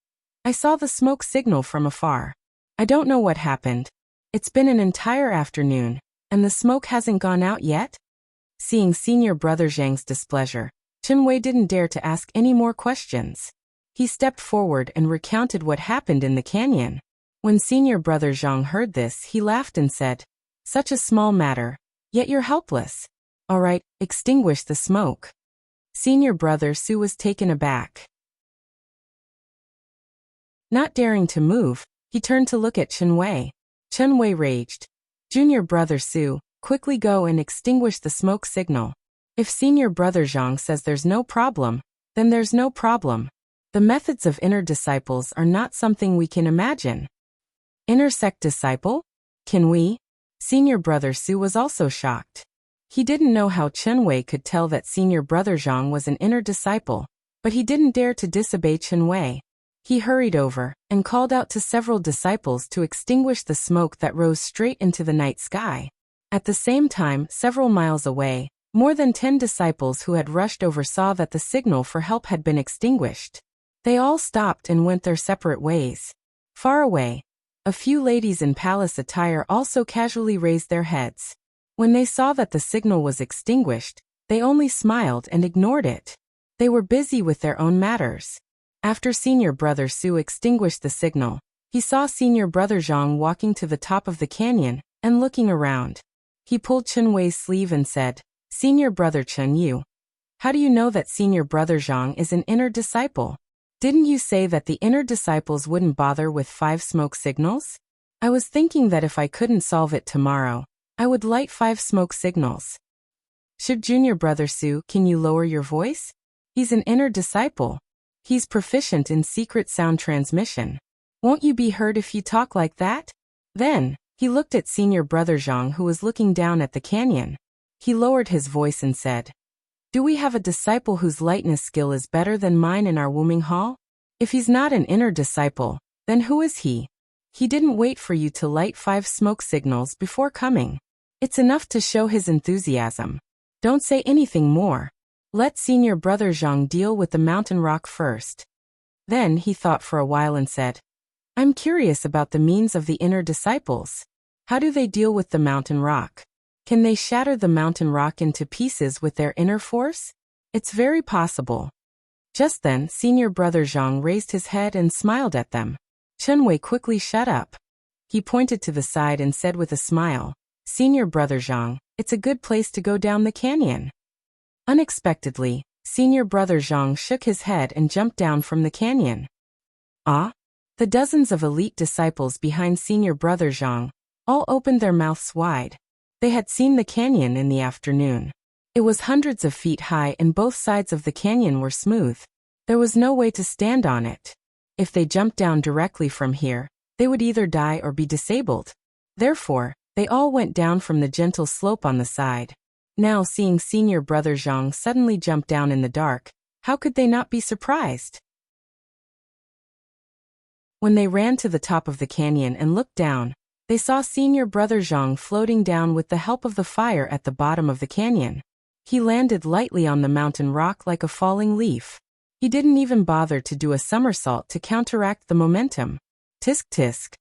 I saw the smoke signal from afar. I don't know what happened. It's been an entire afternoon, and the smoke hasn't gone out yet? Seeing senior brother Zhang's displeasure, Chen Wei didn't dare to ask any more questions. He stepped forward and recounted what happened in the canyon. When senior brother Zhang heard this, he laughed and said, Such a small matter, yet you're helpless. All right, extinguish the smoke. Senior brother Su was taken aback. Not daring to move, he turned to look at Chen Wei. Chen Wei raged. Junior brother Su, quickly go and extinguish the smoke signal. If senior brother Zhang says there's no problem, then there's no problem. The methods of inner disciples are not something we can imagine. Inner sect disciple? Can we? Senior brother Su was also shocked. He didn't know how Chen Wei could tell that senior brother Zhang was an inner disciple, but he didn't dare to disobey Chen Wei. He hurried over and called out to several disciples to extinguish the smoke that rose straight into the night sky. At the same time, several miles away, more than 10 disciples who had rushed over saw that the signal for help had been extinguished. They all stopped and went their separate ways. Far away, a few ladies in palace attire also casually raised their heads. When they saw that the signal was extinguished, they only smiled and ignored it. They were busy with their own matters. After senior brother Su extinguished the signal, he saw senior brother Zhang walking to the top of the canyon and looking around. He pulled Chen Wei's sleeve and said, Senior brother Chen Yu, how do you know that senior brother Zhang is an inner disciple? Didn't you say that the inner disciples wouldn't bother with 5 smoke signals? I was thinking that if I couldn't solve it tomorrow, I would light 5 smoke signals. Should Junior Brother Su, can you lower your voice? He's an inner disciple. He's proficient in secret sound transmission. Won't you be heard if you talk like that? Then, he looked at Senior Brother Zhang, who was looking down at the canyon. He lowered his voice and said, "Do we have a disciple whose lightness skill is better than mine in our Wuming Hall? If he's not an inner disciple, then who is he? He didn't wait for you to light 5 smoke signals before coming. It's enough to show his enthusiasm. Don't say anything more. Let Senior Brother Zhang deal with the mountain rock first." Then he thought for a while and said, "I'm curious about the means of the inner disciples. How do they deal with the mountain rock? Can they shatter the mountain rock into pieces with their inner force? It's very possible." Just then, Senior Brother Zhang raised his head and smiled at them. Chunwei quickly shut up. He pointed to the side and said with a smile, "Senior Brother Zhang, it's a good place to go down the canyon." Unexpectedly, Senior Brother Zhang shook his head and jumped down from the canyon. Ah! The dozens of elite disciples behind Senior Brother Zhang all opened their mouths wide. They had seen the canyon in the afternoon. It was hundreds of feet high and both sides of the canyon were smooth. There was no way to stand on it. If they jumped down directly from here, they would either die or be disabled. Therefore, they all went down from the gentle slope on the side. Now seeing Senior Brother Zhang suddenly jump down in the dark, how could they not be surprised? When they ran to the top of the canyon and looked down, they saw Senior Brother Zhang floating down with the help of the fire at the bottom of the canyon. He landed lightly on the mountain rock like a falling leaf. He didn't even bother to do a somersault to counteract the momentum. Tisk tisk.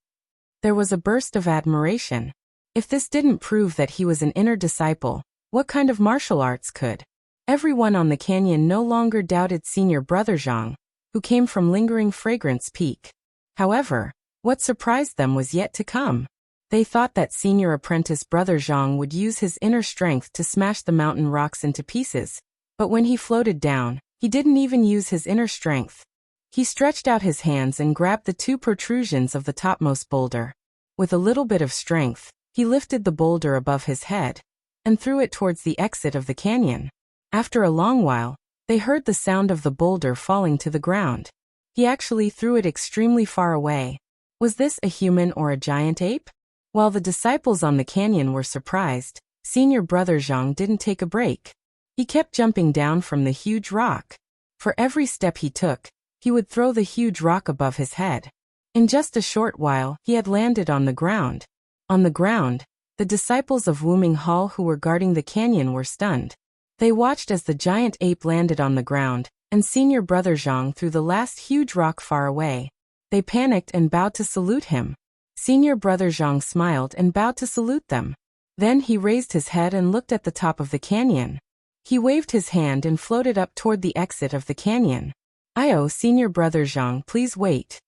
There was a burst of admiration. If this didn't prove that he was an inner disciple, what kind of martial arts could? Everyone on the canyon no longer doubted Senior Brother Zhang, who came from Lingering Fragrance Peak. However, what surprised them was yet to come. They thought that Senior Apprentice Brother Zhang would use his inner strength to smash the mountain rocks into pieces, but when he floated down, he didn't even use his inner strength. He stretched out his hands and grabbed the 2 protrusions of the topmost boulder. With a little bit of strength, he lifted the boulder above his head and threw it towards the exit of the canyon. After a long while, they heard the sound of the boulder falling to the ground. He actually threw it extremely far away. Was this a human or a giant ape? While the disciples on the canyon were surprised, Senior Brother Zhang didn't take a break. He kept jumping down from the huge rock. For every step he took, he would throw the huge rock above his head. In just a short while, he had landed on the ground. On the ground, the disciples of Wuming Hall who were guarding the canyon were stunned. They watched as the giant ape landed on the ground, and Senior Brother Zhang threw the last huge rock far away. They panicked and bowed to salute him. Senior Brother Zhang smiled and bowed to salute them. Then he raised his head and looked at the top of the canyon. He waved his hand and floated up toward the exit of the canyon. "Io, Senior Brother Zhang, please wait."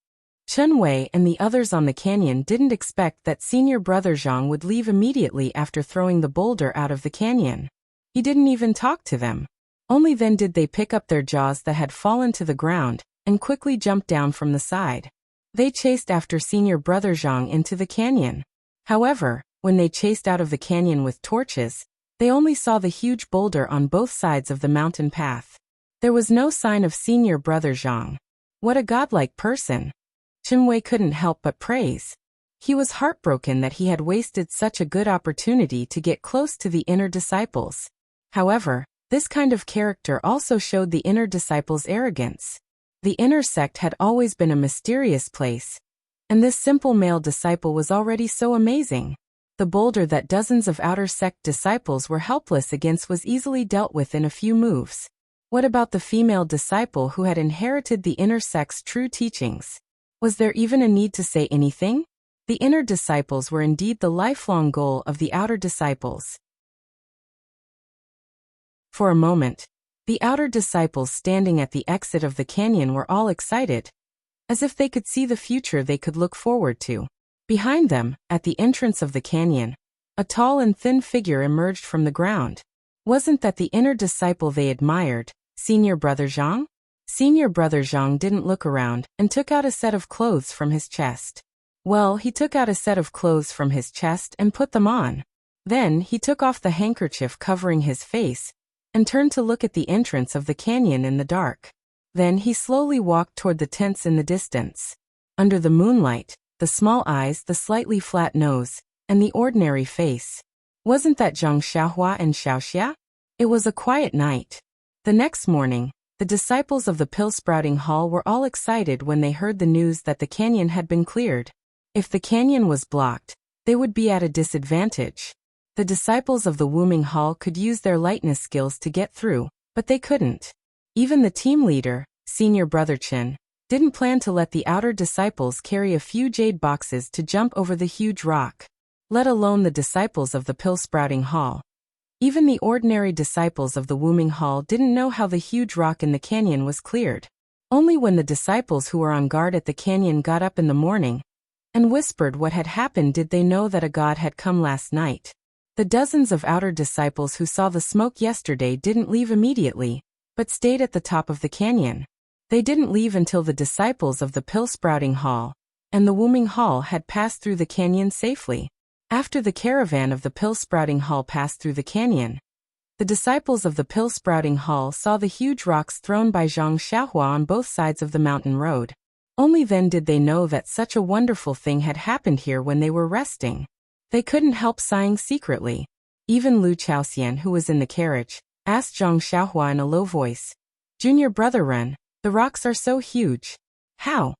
Chen Wei and the others on the canyon didn't expect that Senior Brother Zhang would leave immediately after throwing the boulder out of the canyon. He didn't even talk to them. Only then did they pick up their jaws that had fallen to the ground and quickly jump down from the side. They chased after Senior Brother Zhang into the canyon. However, when they chased out of the canyon with torches, they only saw the huge boulder on both sides of the mountain path. There was no sign of Senior Brother Zhang. What a godlike person! Chinwei couldn't help but praise. He was heartbroken that he had wasted such a good opportunity to get close to the inner disciples. However, this kind of character also showed the inner disciples' arrogance. The inner sect had always been a mysterious place, and this simple male disciple was already so amazing. The boulder that dozens of outer sect disciples were helpless against was easily dealt with in a few moves. What about the female disciple who had inherited the inner sect's true teachings? Was there even a need to say anything? The inner disciples were indeed the lifelong goal of the outer disciples. For a moment, the outer disciples standing at the exit of the canyon were all excited, as if they could see the future they could look forward to. Behind them, at the entrance of the canyon, a tall and thin figure emerged from the ground. Wasn't that the inner disciple they admired, Senior Brother Zhang? Senior Brother Zhang didn't look around and took out a set of clothes from his chest. Well, he took out a set of clothes from his chest and put them on. Then, he took off the handkerchief covering his face and turned to look at the entrance of the canyon in the dark. Then he slowly walked toward the tents in the distance. Under the moonlight, the small eyes, the slightly flat nose, and the ordinary face. Wasn't that Zhang Xiaohua and Xiaoxia? It was a quiet night. The next morning, the disciples of the pill-sprouting hall were all excited when they heard the news that the canyon had been cleared. If the canyon was blocked, they would be at a disadvantage. The disciples of the Wuming Hall could use their lightness skills to get through, but they couldn't. Even the team leader, Senior Brother Chen, didn't plan to let the outer disciples carry a few jade boxes to jump over the huge rock, let alone the disciples of the pill-sprouting hall. Even the ordinary disciples of the Wuming Hall didn't know how the huge rock in the canyon was cleared. Only when the disciples who were on guard at the canyon got up in the morning and whispered what had happened did they know that a god had come last night. The dozens of outer disciples who saw the smoke yesterday didn't leave immediately, but stayed at the top of the canyon. They didn't leave until the disciples of the pill-sprouting hall and the Wuming Hall had passed through the canyon safely. After the caravan of the pill-sprouting hall passed through the canyon, the disciples of the pill-sprouting hall saw the huge rocks thrown by Zhang Xiaohua on both sides of the mountain road. Only then did they know that such a wonderful thing had happened here when they were resting. They couldn't help sighing secretly. Even Lu Chaoxian, who was in the carriage, asked Zhang Xiaohua in a low voice, "Junior brother Ren, the rocks are so huge. How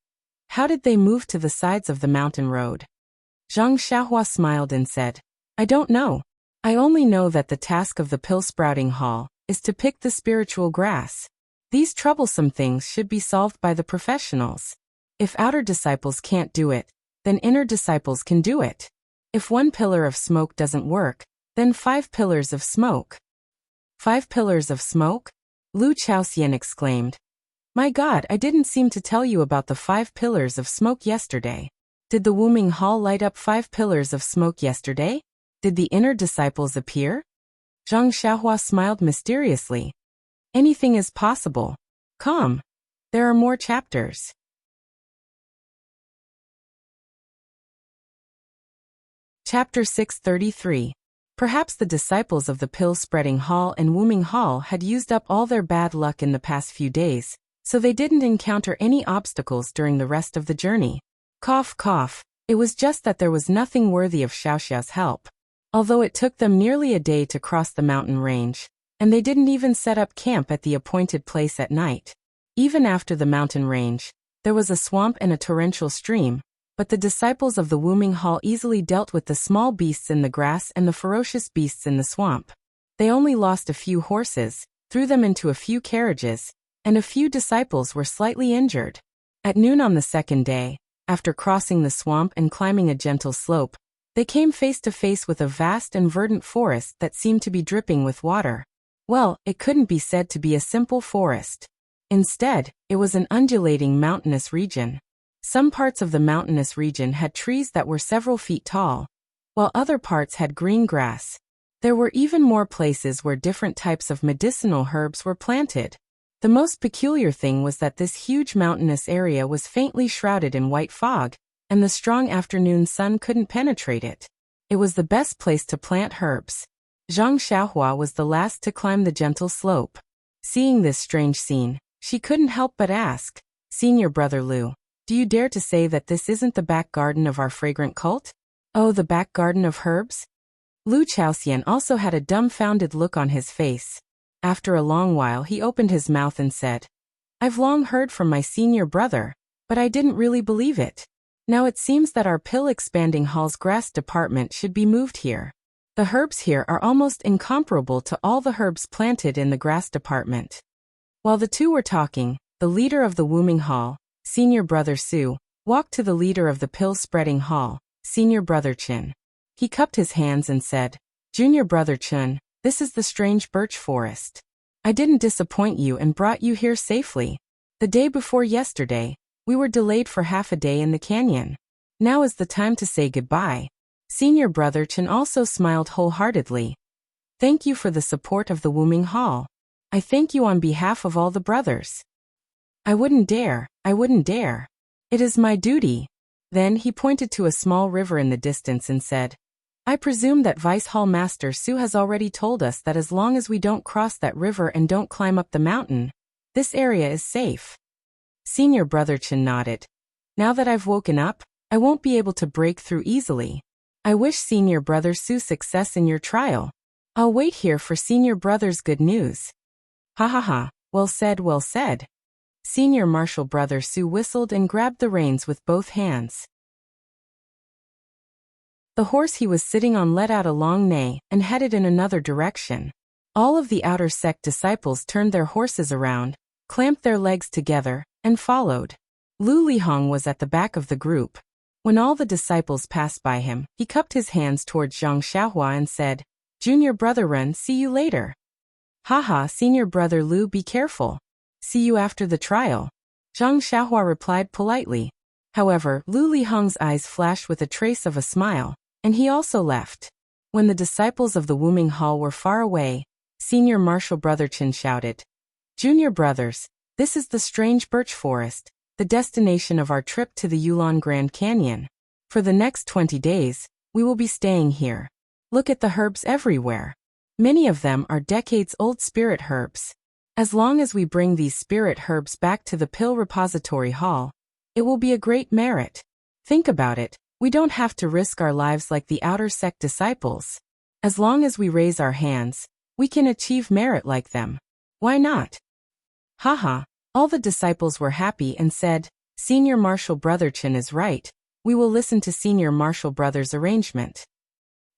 did they move to the sides of the mountain road?" Zhang Xiaohua smiled and said, "I don't know. I only know that the task of the pill-sprouting hall is to pick the spiritual grass. These troublesome things should be solved by the professionals. If outer disciples can't do it, then inner disciples can do it. If one pillar of smoke doesn't work, then 5 pillars of smoke." 5 pillars of smoke? Lu Chaoxian exclaimed. "My God, I didn't seem to tell you about the 5 pillars of smoke yesterday. Did the Wuming Hall light up 5 pillars of smoke yesterday? Did the inner disciples appear?" Zhang Xiaohua smiled mysteriously. "Anything is possible. Come. There are more chapters." Chapter 633. Perhaps the disciples of the pill-spreading hall and Wuming Hall had used up all their bad luck in the past few days, so they didn't encounter any obstacles during the rest of the journey. Cough, cough. It was just that there was nothing worthy of Xiaoxia's help. Although it took them nearly a day to cross the mountain range, and they didn't even set up camp at the appointed place at night. Even after the mountain range, there was a swamp and a torrential stream, but the disciples of the Wuming Hall easily dealt with the small beasts in the grass and the ferocious beasts in the swamp. They only lost a few horses, threw them into a few carriages, and a few disciples were slightly injured. At noon on the second day, after crossing the swamp and climbing a gentle slope, they came face to face with a vast and verdant forest that seemed to be dripping with water. Well, it couldn't be said to be a simple forest. Instead, it was an undulating mountainous region. Some parts of the mountainous region had trees that were several feet tall, while other parts had green grass. There were even more places where different types of medicinal herbs were planted. The most peculiar thing was that this huge mountainous area was faintly shrouded in white fog, and the strong afternoon sun couldn't penetrate it. It was the best place to plant herbs. Zhang Xiaohua was the last to climb the gentle slope. Seeing this strange scene, she couldn't help but ask, "Senior brother Lu, do you dare to say that this isn't the back garden of our fragrant cult?" "Oh, the back garden of herbs?" Lu Chaoxian also had a dumbfounded look on his face. After a long while he opened his mouth and said, "I've long heard from my senior brother, but I didn't really believe it. Now it seems that our pill-expanding hall's grass department should be moved here. The herbs here are almost incomparable to all the herbs planted in the grass department." While the two were talking, the leader of the Wuming Hall, Senior Brother Su, walked to the leader of the pill-spreading hall, Senior Brother Chen. He cupped his hands and said, "Junior Brother Chen, this is the strange birch forest. I didn't disappoint you and brought you here safely. The day before yesterday, we were delayed for half a day in the canyon. Now is the time to say goodbye." Senior Brother Chen also smiled wholeheartedly. "Thank you for the support of the Wuming Hall. I thank you on behalf of all the brothers. I wouldn't dare. It is my duty." Then he pointed to a small river in the distance and said, I presume that Vice Hall Master Su has already told us that as long as we don't cross that river and don't climb up the mountain, this area is safe. Senior Brother Chen nodded. Now that I've woken up, I won't be able to break through easily. I wish Senior Brother Su success in your trial. I'll wait here for Senior Brother's good news. Ha ha ha, well said, well said. Senior Martial Brother Su whistled and grabbed the reins with both hands. The horse he was sitting on let out a long neigh and headed in another direction. All of the outer sect disciples turned their horses around, clamped their legs together, and followed. Lu Lihong was at the back of the group. When all the disciples passed by him, he cupped his hands towards Zhang Xiaohua and said, Junior Brother Ren, see you later. Haha, Senior Brother Lu, be careful. See you after the trial. Zhang Xiaohua replied politely. However, Lu Lihong's eyes flashed with a trace of a smile, and he also left. When the disciples of the Wuming Hall were far away, Senior Martial Brother Chen shouted, Junior brothers, this is the strange birch forest, the destination of our trip to the Yulon Grand Canyon. For the next 20 days, we will be staying here. Look at the herbs everywhere. Many of them are decades-old spirit herbs. As long as we bring these spirit herbs back to the Pill Repository Hall, it will be a great merit. Think about it, we don't have to risk our lives like the outer sect disciples. As long as we raise our hands, we can achieve merit like them. Why not? Haha, all the disciples were happy and said, Senior Martial Brother Chen is right, we will listen to Senior Martial Brother's arrangement.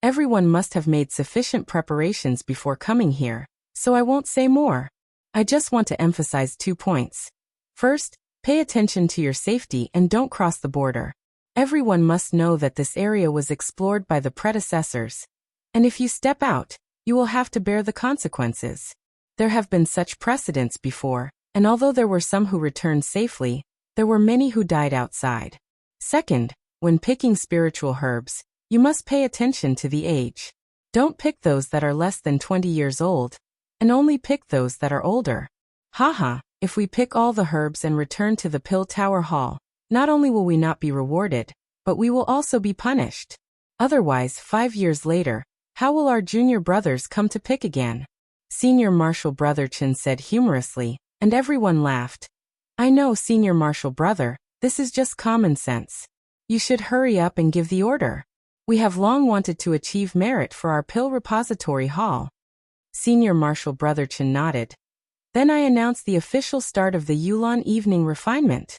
Everyone must have made sufficient preparations before coming here, so I won't say more. I just want to emphasize 2 points. First, pay attention to your safety and don't cross the border. Everyone must know that this area was explored by the predecessors. And if you step out, you will have to bear the consequences. There have been such precedents before, and although there were some who returned safely, there were many who died outside. Second, when picking spiritual herbs, you must pay attention to the age. Don't pick those that are less than 20 years old, and only pick those that are older. Haha, if we pick all the herbs and return to the Pill Tower Hall, not only will we not be rewarded, but we will also be punished. Otherwise, 5 years later, how will our junior brothers come to pick again? Senior Martial Brother Chen said humorously, and everyone laughed. I know, Senior Martial Brother, this is just common sense. You should hurry up and give the order. We have long wanted to achieve merit for our Pill Repository Hall. Senior Martial Brother Chen nodded. Then I announced the official start of the Yulon Evening Refinement.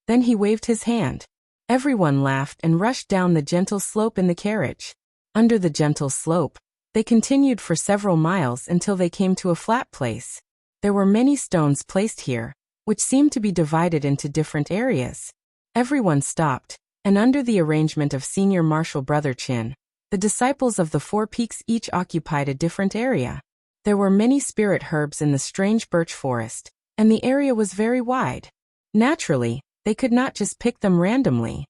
Then he waved his hand. Everyone laughed and rushed down the gentle slope in the carriage. Under the gentle slope, they continued for several miles until they came to a flat place. There were many stones placed here, which seemed to be divided into different areas. Everyone stopped, and under the arrangement of Senior Martial Brother Chen, the disciples of the 4 peaks each occupied a different area. There were many spirit herbs in the strange birch forest, and the area was very wide. Naturally, they could not just pick them randomly.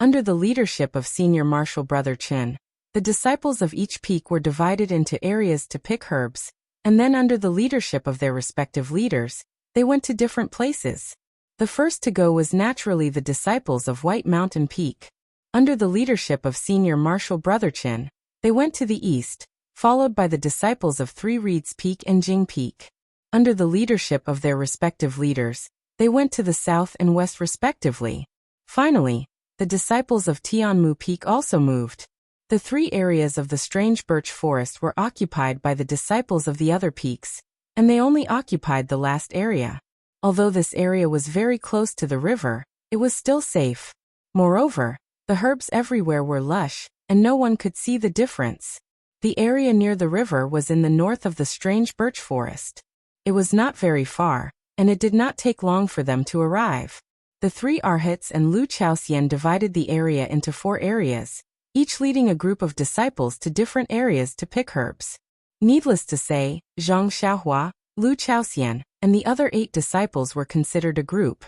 Under the leadership of Senior Martial Brother Chen, the disciples of each peak were divided into areas to pick herbs, and then under the leadership of their respective leaders, they went to different places. The first to go was naturally the disciples of White Mountain Peak. Under the leadership of Senior Martial Brother Chen, they went to the east, followed by the disciples of Three Reeds Peak and Jing Peak. Under the leadership of their respective leaders, they went to the south and west respectively. Finally, the disciples of Tianmu Peak also moved. The 3 areas of the strange birch forest were occupied by the disciples of the other peaks, and they only occupied the last area. Although this area was very close to the river, it was still safe. Moreover, the herbs everywhere were lush, and no one could see the difference. The area near the river was in the north of the strange birch forest. It was not very far, and it did not take long for them to arrive. The 3 Arhats and Lu Chaoxian divided the area into 4 areas, each leading a group of disciples to different areas to pick herbs. Needless to say, Zhang Xiaohua, Lu Chaoxian, and the other 8 disciples were considered a group.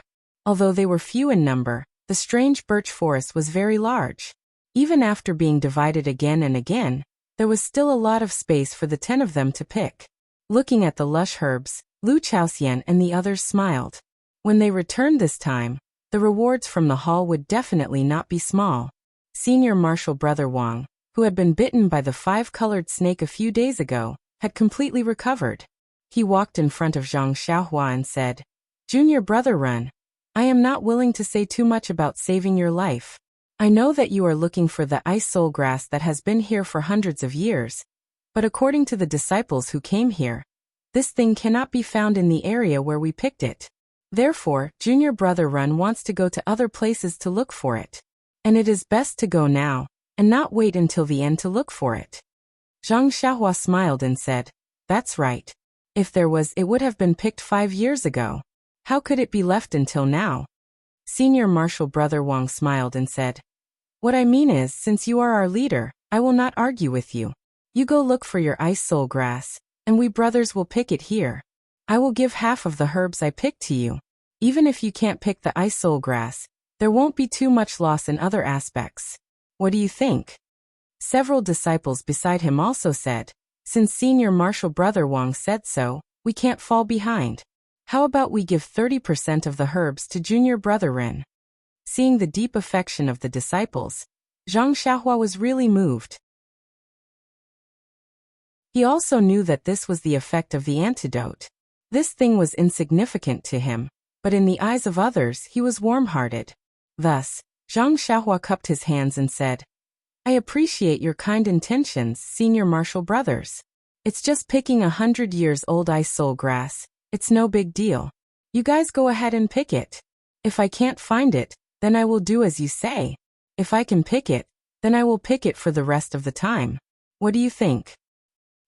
Although they were few in number, the strange birch forest was very large. Even after being divided again and again, there was still a lot of space for the 10 of them to pick. Looking at the lush herbs, Lu Chaoxian and the others smiled. When they returned this time, the rewards from the haul would definitely not be small. Senior Marshal Brother Wang, who had been bitten by the five-colored snake a few days ago, had completely recovered. He walked in front of Zhang Xiaohua and said, "Junior Brother Run, I am not willing to say too much about saving your life. I know that you are looking for the ice soul grass that has been here for hundreds of years, but according to the disciples who came here, this thing cannot be found in the area where we picked it. Therefore, Junior Brother Run wants to go to other places to look for it. And it is best to go now, and not wait until the end to look for it." Zhang Xiaohua smiled and said, "That's right. If there was, it would have been picked 5 years ago. How could it be left until now?" Senior Marshal Brother Wang smiled and said, "What I mean is, since you are our leader, I will not argue with you. You go look for your ice soul grass, and we brothers will pick it here. I will give half of the herbs I picked to you. Even if you can't pick the ice soul grass, there won't be too much loss in other aspects. What do you think?" Several disciples beside him also said, "Since Senior Marshal Brother Wang said so, we can't fall behind. How about we give 30% of the herbs to Junior Brother Ren?" Seeing the deep affection of the disciples, Zhang Xiaohua was really moved. He also knew that this was the effect of the antidote. This thing was insignificant to him, but in the eyes of others he was warm-hearted. Thus, Zhang Xiaohua cupped his hands and said, "I appreciate your kind intentions, Senior Marshal Brothers. It's just picking 100 years old ice soul grass. It's no big deal. You guys go ahead and pick it. If I can't find it, then I will do as you say. If I can pick it, then I will pick it for the rest of the time. What do you think?"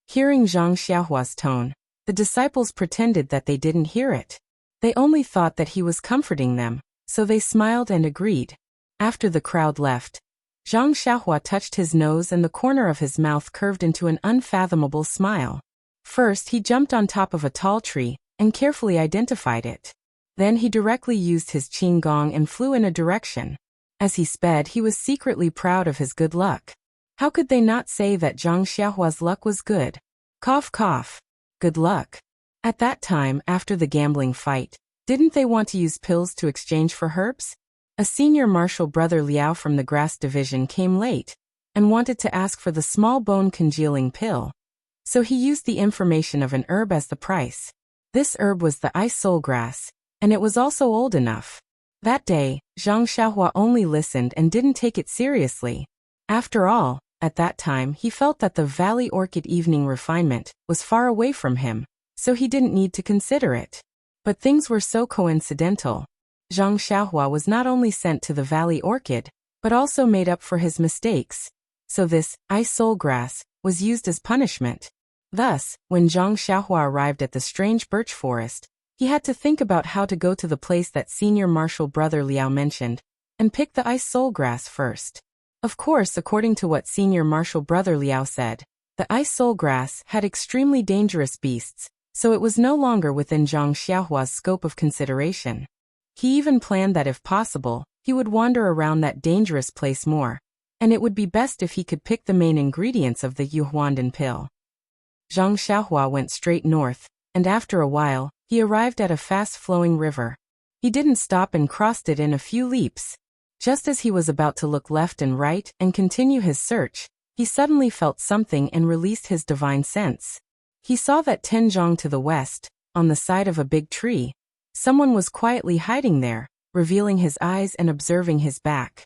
Hearing Zhang Xiaohua's tone, the disciples pretended that they didn't hear it. They only thought that he was comforting them, so they smiled and agreed. After the crowd left, Zhang Xiaohua touched his nose and the corner of his mouth curved into an unfathomable smile. First, he jumped on top of a tall tree and carefully identified it. Then he directly used his qing gong and flew in a direction. As he sped, he was secretly proud of his good luck. How could they not say that Zhang Xiaohua's luck was good? Cough cough. Good luck. At that time, after the gambling fight, didn't they want to use pills to exchange for herbs? A senior marshal Brother Liao from the grass division came late and wanted to ask for the small bone congealing pill. So he used the information of an herb as the price. This herb was the ice soul grass, and it was also old enough. That day, Zhang Xiaohua only listened and didn't take it seriously. After all, at that time he felt that the Valley Orchid evening refinement was far away from him, so he didn't need to consider it. But things were so coincidental. Zhang Xiaohua was not only sent to the Valley Orchid, but also made up for his mistakes. So this ice soul grass was used as punishment. Thus, when Zhang Xiaohua arrived at the strange birch forest, he had to think about how to go to the place that Senior Marshal Brother Liao mentioned, and pick the ice soul grass first. Of course, according to what Senior Marshal Brother Liao said, the ice soul grass had extremely dangerous beasts, so it was no longer within Zhang Xiaohua's scope of consideration. He even planned that if possible, he would wander around that dangerous place more, and it would be best if he could pick the main ingredients of the Yuhuandan pill. Zhang Xiaohua went straight north, and after a while, he arrived at a fast-flowing river. He didn't stop and crossed it in a few leaps. Just as he was about to look left and right and continue his search, he suddenly felt something and released his divine sense. He saw that Tenjiang to the west, on the side of a big tree, someone was quietly hiding there, revealing his eyes and observing his back.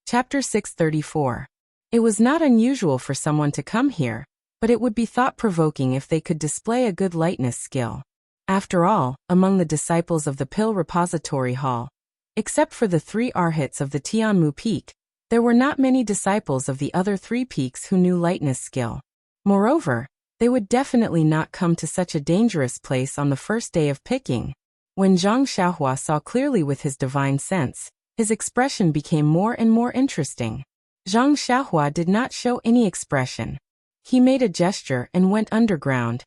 Chapter 634. It was not unusual for someone to come here, but it would be thought-provoking if they could display a good lightness skill. After all, among the disciples of the Pill Repository Hall, except for the 3 arhats of the Tianmu Peak, there were not many disciples of the other 3 peaks who knew lightness skill. Moreover, they would definitely not come to such a dangerous place on the first day of picking. When Zhang Xiaohua saw clearly with his divine sense, his expression became more and more interesting. Zhang Xiaohua did not show any expression. He made a gesture and went underground,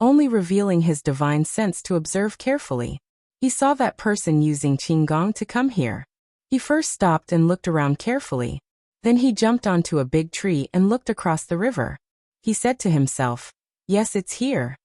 only revealing his divine sense to observe carefully. He saw that person using Qinggong to come here. He first stopped and looked around carefully. Then he jumped onto a big tree and looked across the river. He said to himself, "Yes, it's here."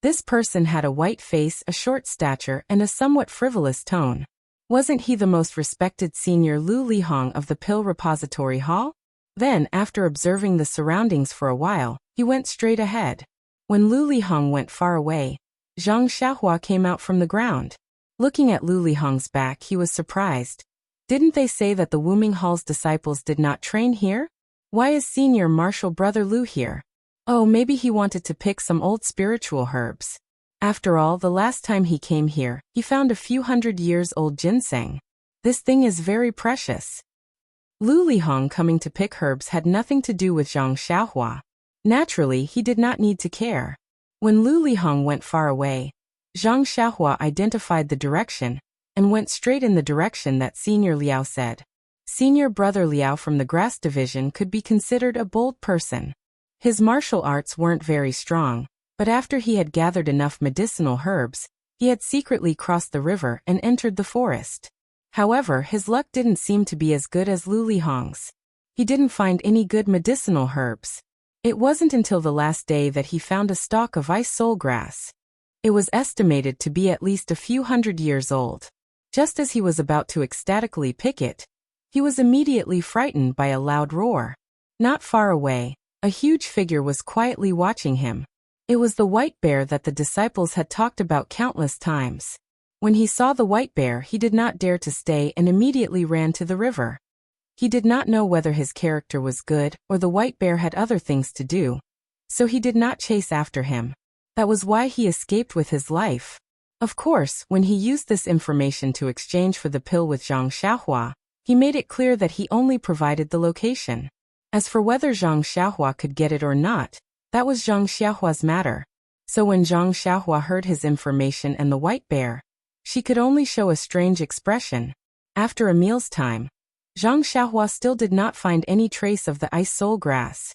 This person had a white face, a short stature, and a somewhat frivolous tone. Wasn't he the most respected senior Lu Lihong of the Pill Repository Hall? Then, after observing the surroundings for a while, he went straight ahead. When Lu Lihong went far away, Zhang Xiaohua came out from the ground. Looking at Lu Lihong's back, he was surprised. Didn't they say that the Wuming Hall's disciples did not train here? Why is senior martial brother Lu here? Oh, maybe he wanted to pick some old spiritual herbs. After all, the last time he came here, he found a few 100-years-old ginseng. This thing is very precious. Lu Lihong coming to pick herbs had nothing to do with Zhang Xiaohua. Naturally, he did not need to care. When Lu Lihong went far away, Zhang Xiaohua identified the direction and went straight in the direction that Senior Liao said. Senior brother Liao from the Grass Division could be considered a bold person. His martial arts weren't very strong, but after he had gathered enough medicinal herbs, he had secretly crossed the river and entered the forest. However, his luck didn't seem to be as good as Lu Lihong's. He didn't find any good medicinal herbs. It wasn't until the last day that he found a stalk of ice soul grass. It was estimated to be at least a few 100 years old. Just as he was about to ecstatically pick it, he was immediately frightened by a loud roar. Not far away, a huge figure was quietly watching him. It was the white bear that the disciples had talked about countless times. When he saw the white bear, he did not dare to stay and immediately ran to the river. He did not know whether his character was good or the white bear had other things to do, so he did not chase after him. That was why he escaped with his life. Of course, when he used this information to exchange for the pill with Zhang Xiaohua, he made it clear that he only provided the location. As for whether Zhang Xiaohua could get it or not, that was Zhang Xiaohua's matter. So when Zhang Xiaohua heard his information and the white bear, she could only show a strange expression. After a meal's time, Zhang Xiaohua still did not find any trace of the ice soul grass.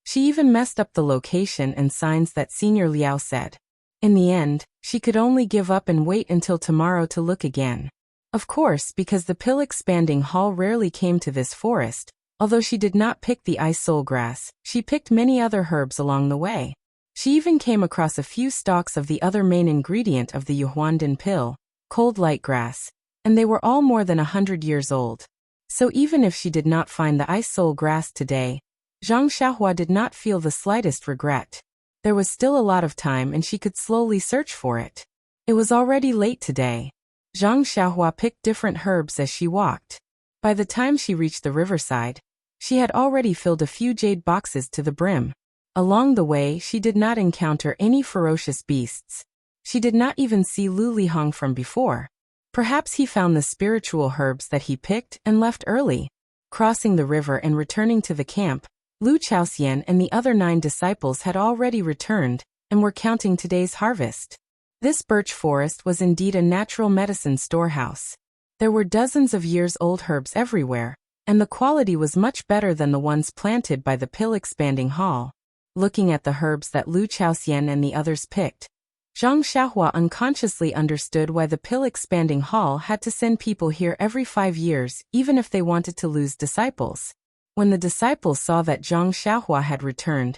She even messed up the location and signs that Senior Liao said. In the end, she could only give up and wait until tomorrow to look again. Of course, because the pill expanding hall rarely came to this forest, although she did not pick the ice soul grass, she picked many other herbs along the way. She even came across a few stalks of the other main ingredient of the Yuhuandan pill, cold light grass, and they were all more than 100 years old. So even if she did not find the ice soul grass today, Zhang Xiaohua did not feel the slightest regret. There was still a lot of time and she could slowly search for it. It was already late today. Zhang Xiaohua picked different herbs as she walked. By the time she reached the riverside, she had already filled a few jade boxes to the brim. Along the way, she did not encounter any ferocious beasts. She did not even see Lu Lihong from before. Perhaps he found the spiritual herbs that he picked and left early. Crossing the river and returning to the camp, Lu Chaoxian and the other 9 disciples had already returned and were counting today's harvest. This birch forest was indeed a natural medicine storehouse. There were dozens of years-old herbs everywhere, and the quality was much better than the ones planted by the pill-expanding hall. Looking at the herbs that Lu Chaoxian and the others picked, Zhang Xiaohua unconsciously understood why the pill-expanding hall had to send people here every 5 years, even if they wanted to lose disciples. When the disciples saw that Zhang Xiaohua had returned,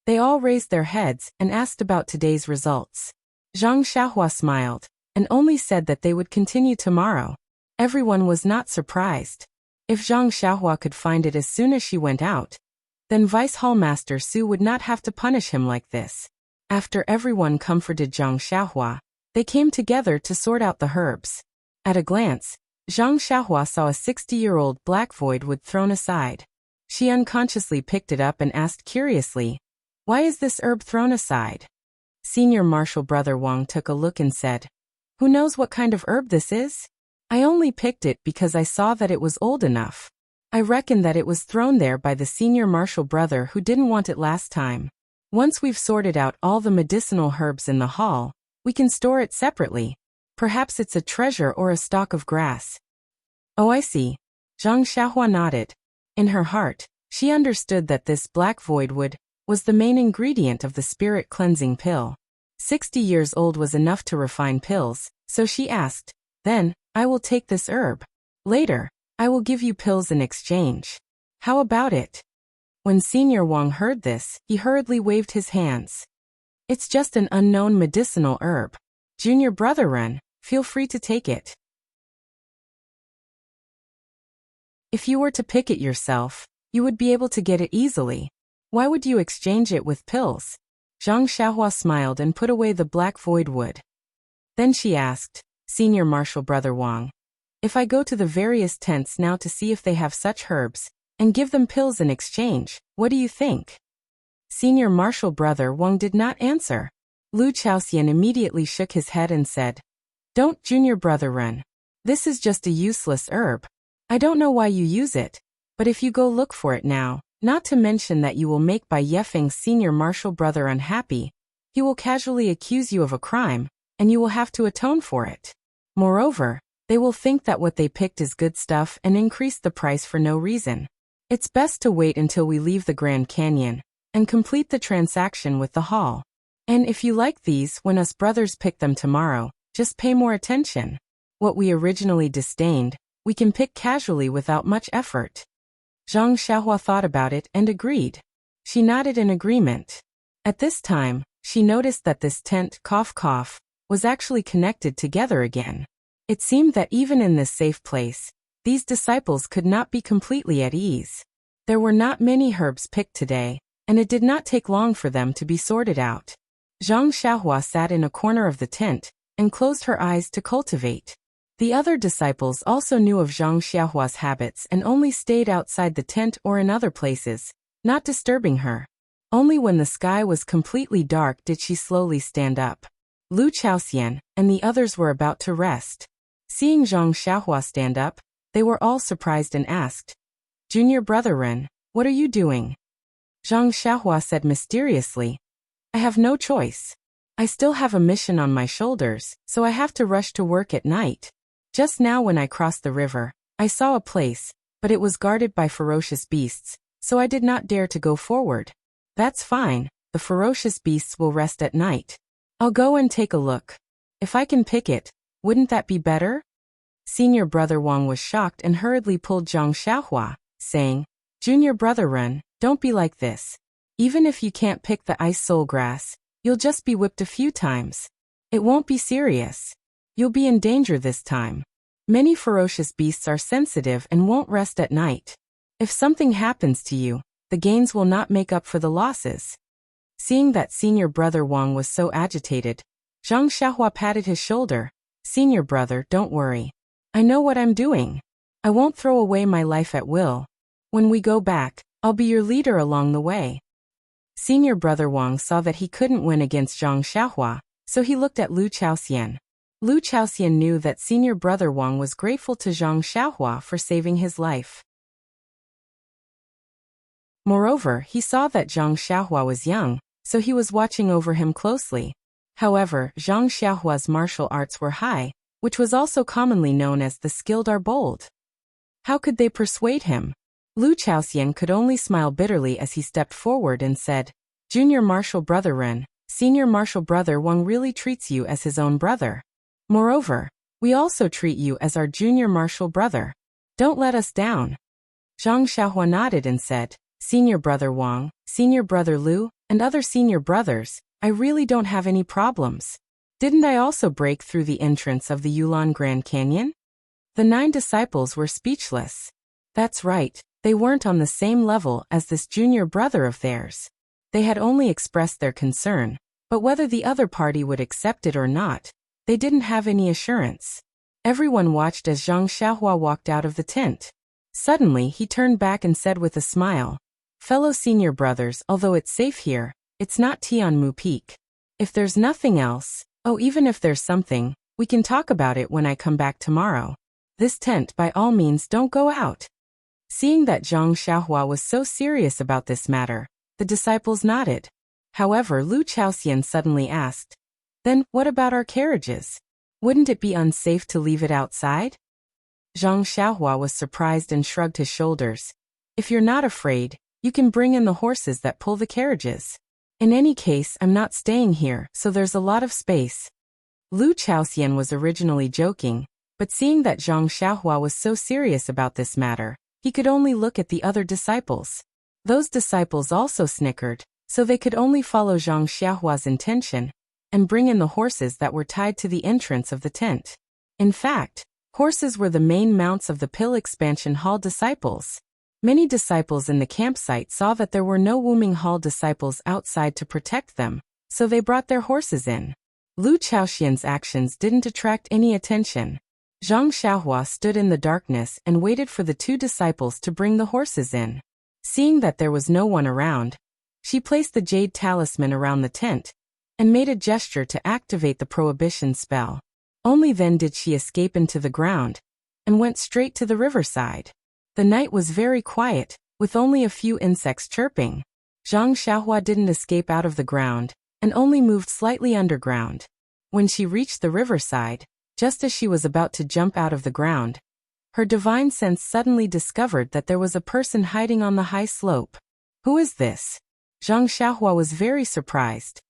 they all raised their heads and asked about today's results. Zhang Xiaohua smiled and only said that they would continue tomorrow. Everyone was not surprised. If Zhang Xiaohua could find it as soon as she went out, then Vice Hallmaster Su would not have to punish him like this. After everyone comforted Zhang Xiaohua, they came together to sort out the herbs. At a glance, Zhang Xiaohua saw a 60-year-old black voidwood thrown aside. She unconsciously picked it up and asked curiously, "Why is this herb thrown aside?" Senior Martial Brother Wang took a look and said, "Who knows what kind of herb this is? I only picked it because I saw that it was old enough. I reckon that it was thrown there by the Senior Martial Brother who didn't want it last time. Once we've sorted out all the medicinal herbs in the hall, we can store it separately. Perhaps it's a treasure or a stalk of grass." "Oh, I see." Zhang Xiaohua nodded. In her heart, she understood that this black voidwood was the main ingredient of the spirit cleansing pill. 60 years old was enough to refine pills, so she asked, "Then, I will take this herb. Later, I will give you pills in exchange. How about it?" When Senior Wang heard this, he hurriedly waved his hands. It's just an unknown medicinal herb. Junior brother Ren, feel free to take it. If you were to pick it yourself, you would be able to get it easily. Why would you exchange it with pills? Zhang Xiaohua smiled and put away the black void wood. Then she asked, Senior Marshal Brother Wang, if I go to the various tents now to see if they have such herbs, and give them pills in exchange, what do you think? Senior Marshal Brother Wang did not answer. Lu Chaoxian immediately shook his head and said, Don't, Junior Brother Ren. This is just a useless herb. I don't know why you use it, but if you go look for it now, not to mention that you will make Bai Yefeng's Senior Marshal Brother unhappy, he will casually accuse you of a crime, and you will have to atone for it. Moreover, they will think that what they picked is good stuff and increase the price for no reason. It's best to wait until we leave the Grand Canyon and complete the transaction with the hall. And if you like these when us brothers pick them tomorrow, just pay more attention. What we originally disdained, we can pick casually without much effort. Zhang Xiaohua thought about it and agreed. She nodded in agreement. At this time, she noticed that this tent, was actually connected together again. It seemed that even in this safe place, these disciples could not be completely at ease. There were not many herbs picked today, and it did not take long for them to be sorted out. Zhang Xiaohua sat in a corner of the tent and closed her eyes to cultivate. The other disciples also knew of Zhang Xiaohua's habits and only stayed outside the tent or in other places, not disturbing her. Only when the sky was completely dark did she slowly stand up. Lu Chaoxian and the others were about to rest. Seeing Zhang Xiaohua stand up, they were all surprised and asked, Junior Brother Ren, what are you doing? Zhang Xiaohua said mysteriously, I have no choice. I still have a mission on my shoulders, so I have to rush to work at night. Just now when I crossed the river, I saw a place, but it was guarded by ferocious beasts, so I did not dare to go forward. That's fine, the ferocious beasts will rest at night. I'll go and take a look. If I can pick it, wouldn't that be better? Senior Brother Wang was shocked and hurriedly pulled Zhang Xiaohua, saying, Junior Brother Ren, don't be like this. Even if you can't pick the ice soul grass, you'll just be whipped a few times. It won't be serious. You'll be in danger this time. Many ferocious beasts are sensitive and won't rest at night. If something happens to you, the gains will not make up for the losses. Seeing that Senior Brother Wang was so agitated, Zhang Xiaohua patted his shoulder. Senior brother, don't worry. I know what I'm doing. I won't throw away my life at will. When we go back, I'll be your leader along the way. Senior Brother Wang saw that he couldn't win against Zhang Xiaohua, so he looked at Lu Chaoxian. Lu Chaoxian knew that Senior Brother Wang was grateful to Zhang Xiaohua for saving his life. Moreover, he saw that Zhang Xiaohua was young, so he was watching over him closely. However, Zhang Xiaohua's martial arts were high, which was also commonly known as the skilled are bold. How could they persuade him? Lu Chaoxian could only smile bitterly as he stepped forward and said, Junior Marshal Brother Ren, Senior Marshal Brother Wang really treats you as his own brother. Moreover, we also treat you as our Junior Marshal Brother. Don't let us down. Zhang Xiaohua nodded and said, Senior Brother Wang, Senior Brother Lu, and other senior brothers, I really don't have any problems. Didn't I also break through the entrance of the Yulon Grand Canyon? The 9 disciples were speechless. That's right, they weren't on the same level as this junior brother of theirs. They had only expressed their concern, but whether the other party would accept it or not, they didn't have any assurance. Everyone watched as Zhang Xiaohua walked out of the tent. Suddenly he turned back and said with a smile, Fellow senior brothers, although it's safe here, it's not Tianmu Peak. If there's nothing else, even if there's something, we can talk about it when I come back tomorrow. This tent, by all means, don't go out. Seeing that Zhang Xiaohua was so serious about this matter, the disciples nodded. However, Lu Chaoxian suddenly asked, Then, what about our carriages? Wouldn't it be unsafe to leave it outside? Zhang Xiaohua was surprised and shrugged his shoulders. If you're not afraid, you can bring in the horses that pull the carriages. In any case, I'm not staying here, so there's a lot of space. Lu Chaoxian was originally joking, but seeing that Zhang Xiaohua was so serious about this matter, he could only look at the other disciples. Those disciples also snickered, so they could only follow Zhang Xiaohua's intention and bring in the horses that were tied to the entrance of the tent. In fact, horses were the main mounts of the Pill Expansion Hall disciples. Many disciples in the campsite saw that there were no Wuming Hall disciples outside to protect them, so they brought their horses in. Lu Chaoxian's actions didn't attract any attention. Zhang Xiaohua stood in the darkness and waited for the two disciples to bring the horses in. Seeing that there was no one around, she placed the jade talisman around the tent and made a gesture to activate the prohibition spell. Only then did she escape into the ground and went straight to the riverside. The night was very quiet, with only a few insects chirping. Zhang Xiaohua didn't escape out of the ground and only moved slightly underground. When she reached the riverside, just as she was about to jump out of the ground, her divine sense suddenly discovered that there was a person hiding on the high slope. Who is this? Zhang Xiaohua was very surprised.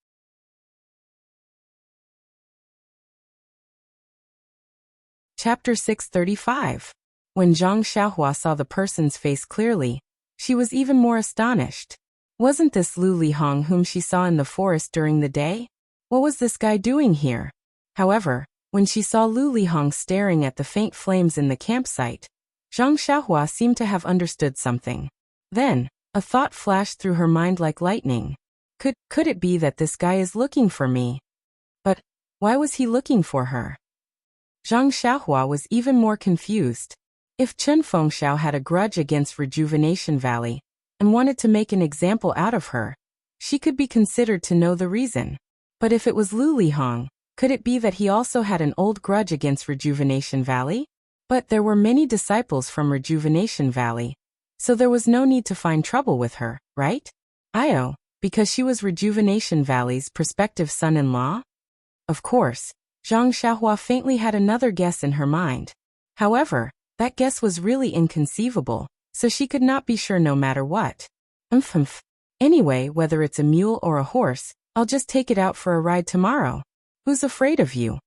Chapter 635. When Zhang Xiaohua saw the person's face clearly, she was even more astonished. Wasn't this Lu Lihong whom she saw in the forest during the day? What was this guy doing here? However, when she saw Lu Lihong staring at the faint flames in the campsite, Zhang Xiaohua seemed to have understood something. Then, a thought flashed through her mind like lightning. Could it be that this guy is looking for me? But why was he looking for her? Zhang Xiaohua was even more confused. If Chen Fengxiao had a grudge against Rejuvenation Valley and wanted to make an example out of her, she could be considered to know the reason. But if it was Lu Lihong, could it be that he also had an old grudge against Rejuvenation Valley? But there were many disciples from Rejuvenation Valley, so there was no need to find trouble with her, right? Because she was Rejuvenation Valley's prospective son-in-law? Of course, Zhang Xiaohua faintly had another guess in her mind. However, that guess was really inconceivable, so she could not be sure no matter what. Anyway, whether it's a mule or a horse, I'll just take it out for a ride tomorrow. Who's afraid of you?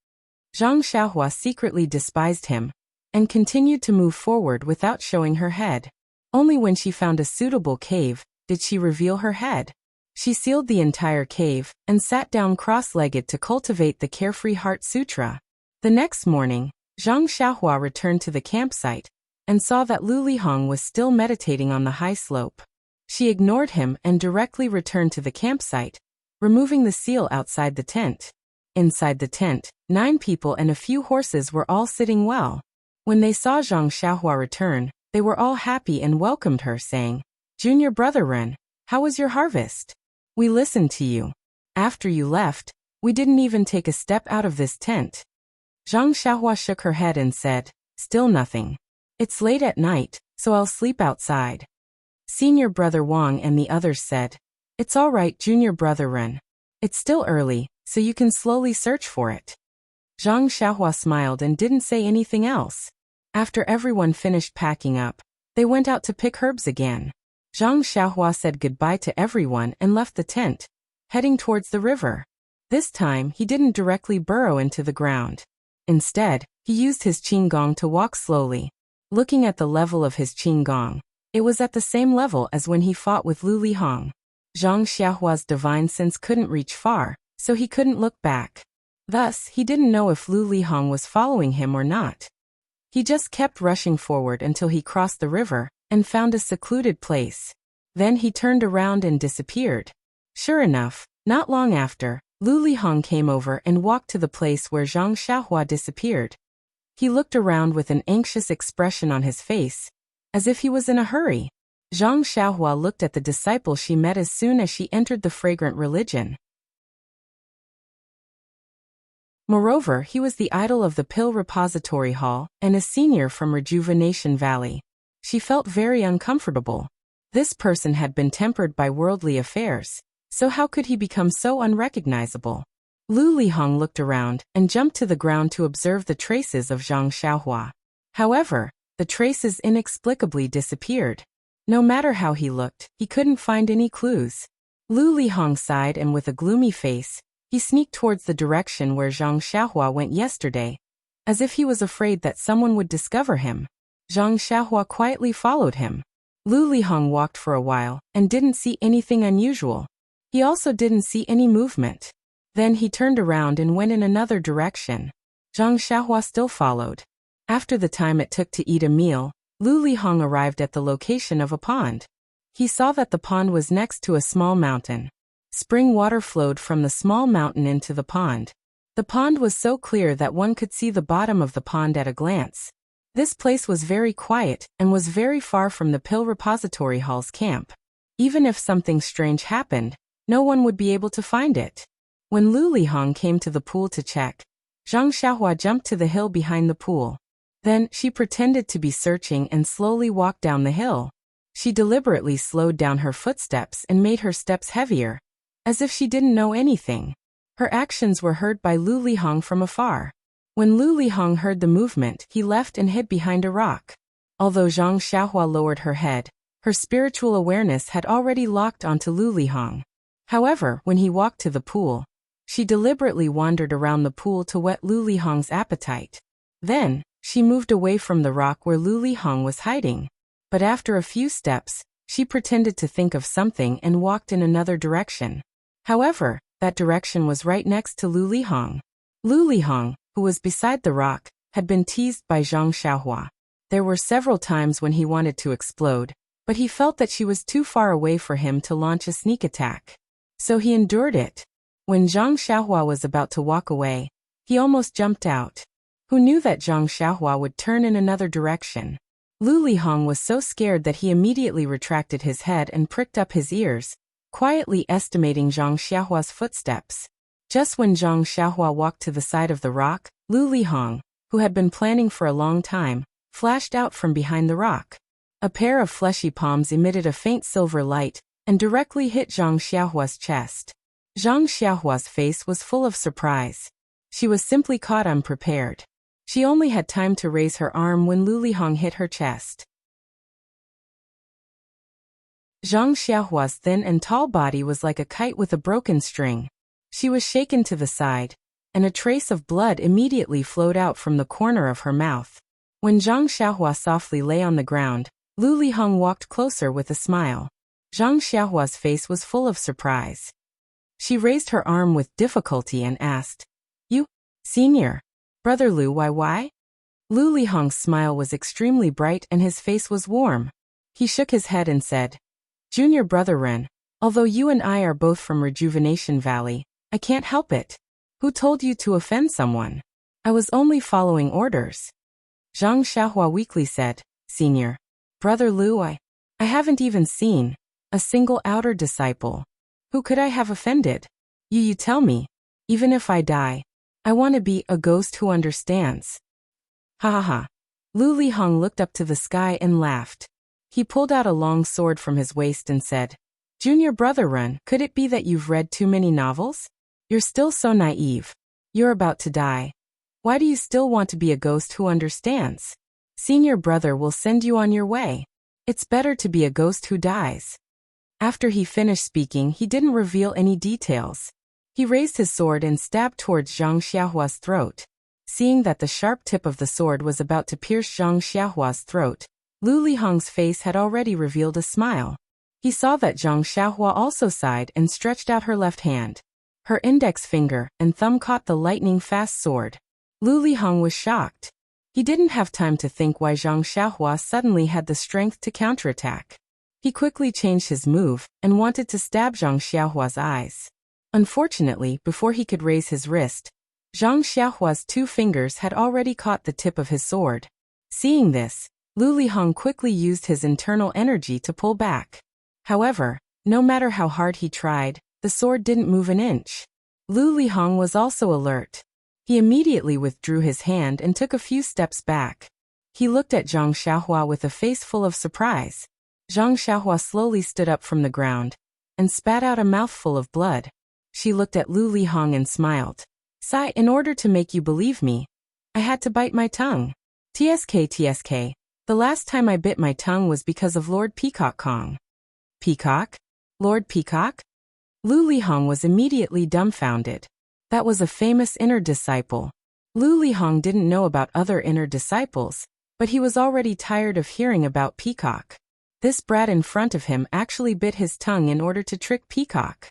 Zhang Xiaohua secretly despised him and continued to move forward without showing her head. Only when she found a suitable cave did she reveal her head. She sealed the entire cave and sat down cross-legged to cultivate the Carefree Heart Sutra. The next morning, Zhang Xiaohua returned to the campsite and saw that Lu Lihong was still meditating on the high slope. She ignored him and directly returned to the campsite, removing the seal outside the tent. Inside the tent, 9 people and a few horses were all sitting well. When they saw Zhang Xiaohua return, they were all happy and welcomed her, saying, "Junior brother Ren, how was your harvest? We listened to you. After you left, we didn't even take a step out of this tent." Zhang Xiaohua shook her head and said, "Still nothing. It's late at night, so I'll sleep outside." Senior brother Wang and the others said, "It's all right, junior brother Ren. It's still early, so you can slowly search for it." Zhang Xiaohua smiled and didn't say anything else. After everyone finished packing up, they went out to pick herbs again. Zhang Xiaohua said goodbye to everyone and left the tent, heading towards the river. This time, he didn't directly burrow into the ground. Instead, he used his qinggong to walk slowly. Looking at the level of his qinggong, it was at the same level as when he fought with Lu Lihong. Zhang Xiaohua's divine sense couldn't reach far, so he couldn't look back. Thus, he didn't know if Lu Lihong was following him or not. He just kept rushing forward until he crossed the river and found a secluded place. Then he turned around and disappeared. Sure enough, not long after, Lu Lihong came over and walked to the place where Zhang Xiaohua disappeared. He looked around with an anxious expression on his face, as if he was in a hurry. Zhang Xiaohua looked at the disciple she met as soon as she entered the fragrant religion. Moreover, he was the idol of the Pill Repository Hall and a senior from Rejuvenation Valley. She felt very uncomfortable. This person had been tempered by worldly affairs, so how could he become so unrecognizable? Lu Lihong looked around and jumped to the ground to observe the traces of Zhang Xiaohua. However, the traces inexplicably disappeared. No matter how he looked, he couldn't find any clues. Lu Lihong sighed and with a gloomy face, he sneaked towards the direction where Zhang Xiaohua went yesterday, as if he was afraid that someone would discover him. Zhang Xiaohua quietly followed him. Lu Lihong walked for a while and didn't see anything unusual. He also didn't see any movement. Then he turned around and went in another direction. Zhang Xiaohua still followed. After the time it took to eat a meal, Lu Lihong arrived at the location of a pond. He saw that the pond was next to a small mountain. Spring water flowed from the small mountain into the pond. The pond was so clear that one could see the bottom of the pond at a glance. This place was very quiet and was very far from the Pill Repository Hall's camp. Even if something strange happened, no one would be able to find it. When Lu Lihong came to the pool to check, Zhang Xiaohua jumped to the hill behind the pool. Then, she pretended to be searching and slowly walked down the hill. She deliberately slowed down her footsteps and made her steps heavier, as if she didn't know anything. Her actions were heard by Lu Lihong from afar. When Lu Lihong heard the movement, he left and hid behind a rock. Although Zhang Xiaohua lowered her head, her spiritual awareness had already locked onto Lu Lihong. However, when he walked to the pool, she deliberately wandered around the pool to whet Lu Lihong's appetite. Then, she moved away from the rock where Lu Lihong was hiding. But after a few steps, she pretended to think of something and walked in another direction. However, that direction was right next to Lu Lihong. Lu Lihong, who was beside the rock, had been teased by Zhang Xiaohua. There were several times when he wanted to explode, but he felt that she was too far away for him to launch a sneak attack. So he endured it. When Zhang Xiaohua was about to walk away, he almost jumped out. Who knew that Zhang Xiaohua would turn in another direction? Lu Lihong was so scared that he immediately retracted his head and pricked up his ears, quietly estimating Zhang Xiaohua's footsteps. Just when Zhang Xiaohua walked to the side of the rock, Lu Lihong, who had been planning for a long time, flashed out from behind the rock. A pair of fleshy palms emitted a faint silver light and directly hit Zhang Xiaohua's chest. Zhang Xiaohua's face was full of surprise. She was simply caught unprepared. She only had time to raise her arm when Lu Lihong hit her chest. Zhang Xiaohua's thin and tall body was like a kite with a broken string. She was shaken to the side, and a trace of blood immediately flowed out from the corner of her mouth. When Zhang Xiaohua softly lay on the ground, Lu Lihong walked closer with a smile. Zhang Xiaohua's face was full of surprise. She raised her arm with difficulty and asked, "You, Senior? Brother Lu, why?" Lu Lihong's smile was extremely bright and his face was warm. He shook his head and said, "Junior Brother Ren, although you and I are both from Rejuvenation Valley, I can't help it. Who told you to offend someone? I was only following orders." Zhang Xiaohua weakly said, "Senior Brother Lu, I haven't even seen a single outer disciple. Who could I have offended? You tell me. Even if I die, I want to be a ghost who understands." Ha ha ha. Lu Lihong looked up to the sky and laughed. He pulled out a long sword from his waist and said, "Junior Brother Ren, could it be that you've read too many novels? You're still so naive. You're about to die. Why do you still want to be a ghost who understands? Senior Brother will send you on your way. It's better to be a ghost who dies." After he finished speaking, he didn't reveal any details. He raised his sword and stabbed towards Zhang Xiaohua's throat. Seeing that the sharp tip of the sword was about to pierce Zhang Xiaohua's throat, Lu Lihong's face had already revealed a smile. He saw that Zhang Xiaohua also sighed and stretched out her left hand. Her index finger and thumb caught the lightning-fast sword. Lu Lihong was shocked. He didn't have time to think why Zhang Xiaohua suddenly had the strength to counterattack. He quickly changed his move and wanted to stab Zhang Xiaohua's eyes. Unfortunately, before he could raise his wrist, Zhang Xiaohua's 2 fingers had already caught the tip of his sword. Seeing this, Lu Lihong quickly used his internal energy to pull back. However, no matter how hard he tried, the sword didn't move an inch. Lu Lihong was also alert. He immediately withdrew his hand and took a few steps back. He looked at Zhang Xiaohua with a face full of surprise. Zhang Xiaohua slowly stood up from the ground and spat out a mouthful of blood. She looked at Lu Lihong and smiled. "Sigh, in order to make you believe me, I had to bite my tongue. TSK. The last time I bit my tongue was because of Lord Peacock Kong." "Peacock? Lord Peacock?" Lu Lihong was immediately dumbfounded. That was a famous inner disciple. Lu Lihong didn't know about other inner disciples, but he was already tired of hearing about Peacock. This brat in front of him actually bit his tongue in order to trick Peacock.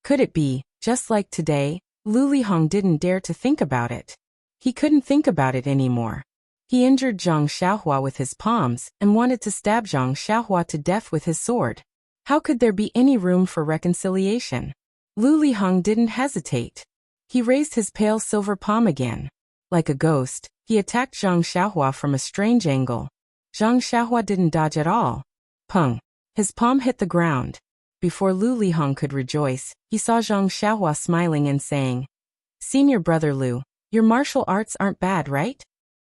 Could it be, just like today, Lu Lihong didn't dare to think about it. He couldn't think about it anymore. He injured Zhang Xiaohua with his palms and wanted to stab Zhang Xiaohua to death with his sword. How could there be any room for reconciliation? Lu Lihong didn't hesitate. He raised his pale silver palm again. Like a ghost, he attacked Zhang Xiaohua from a strange angle. Zhang Xiaohua didn't dodge at all. Pung! His palm hit the ground. Before Lu Lihong could rejoice, he saw Zhang Xiaohua smiling and saying, "Senior brother Lu, your martial arts aren't bad, right?"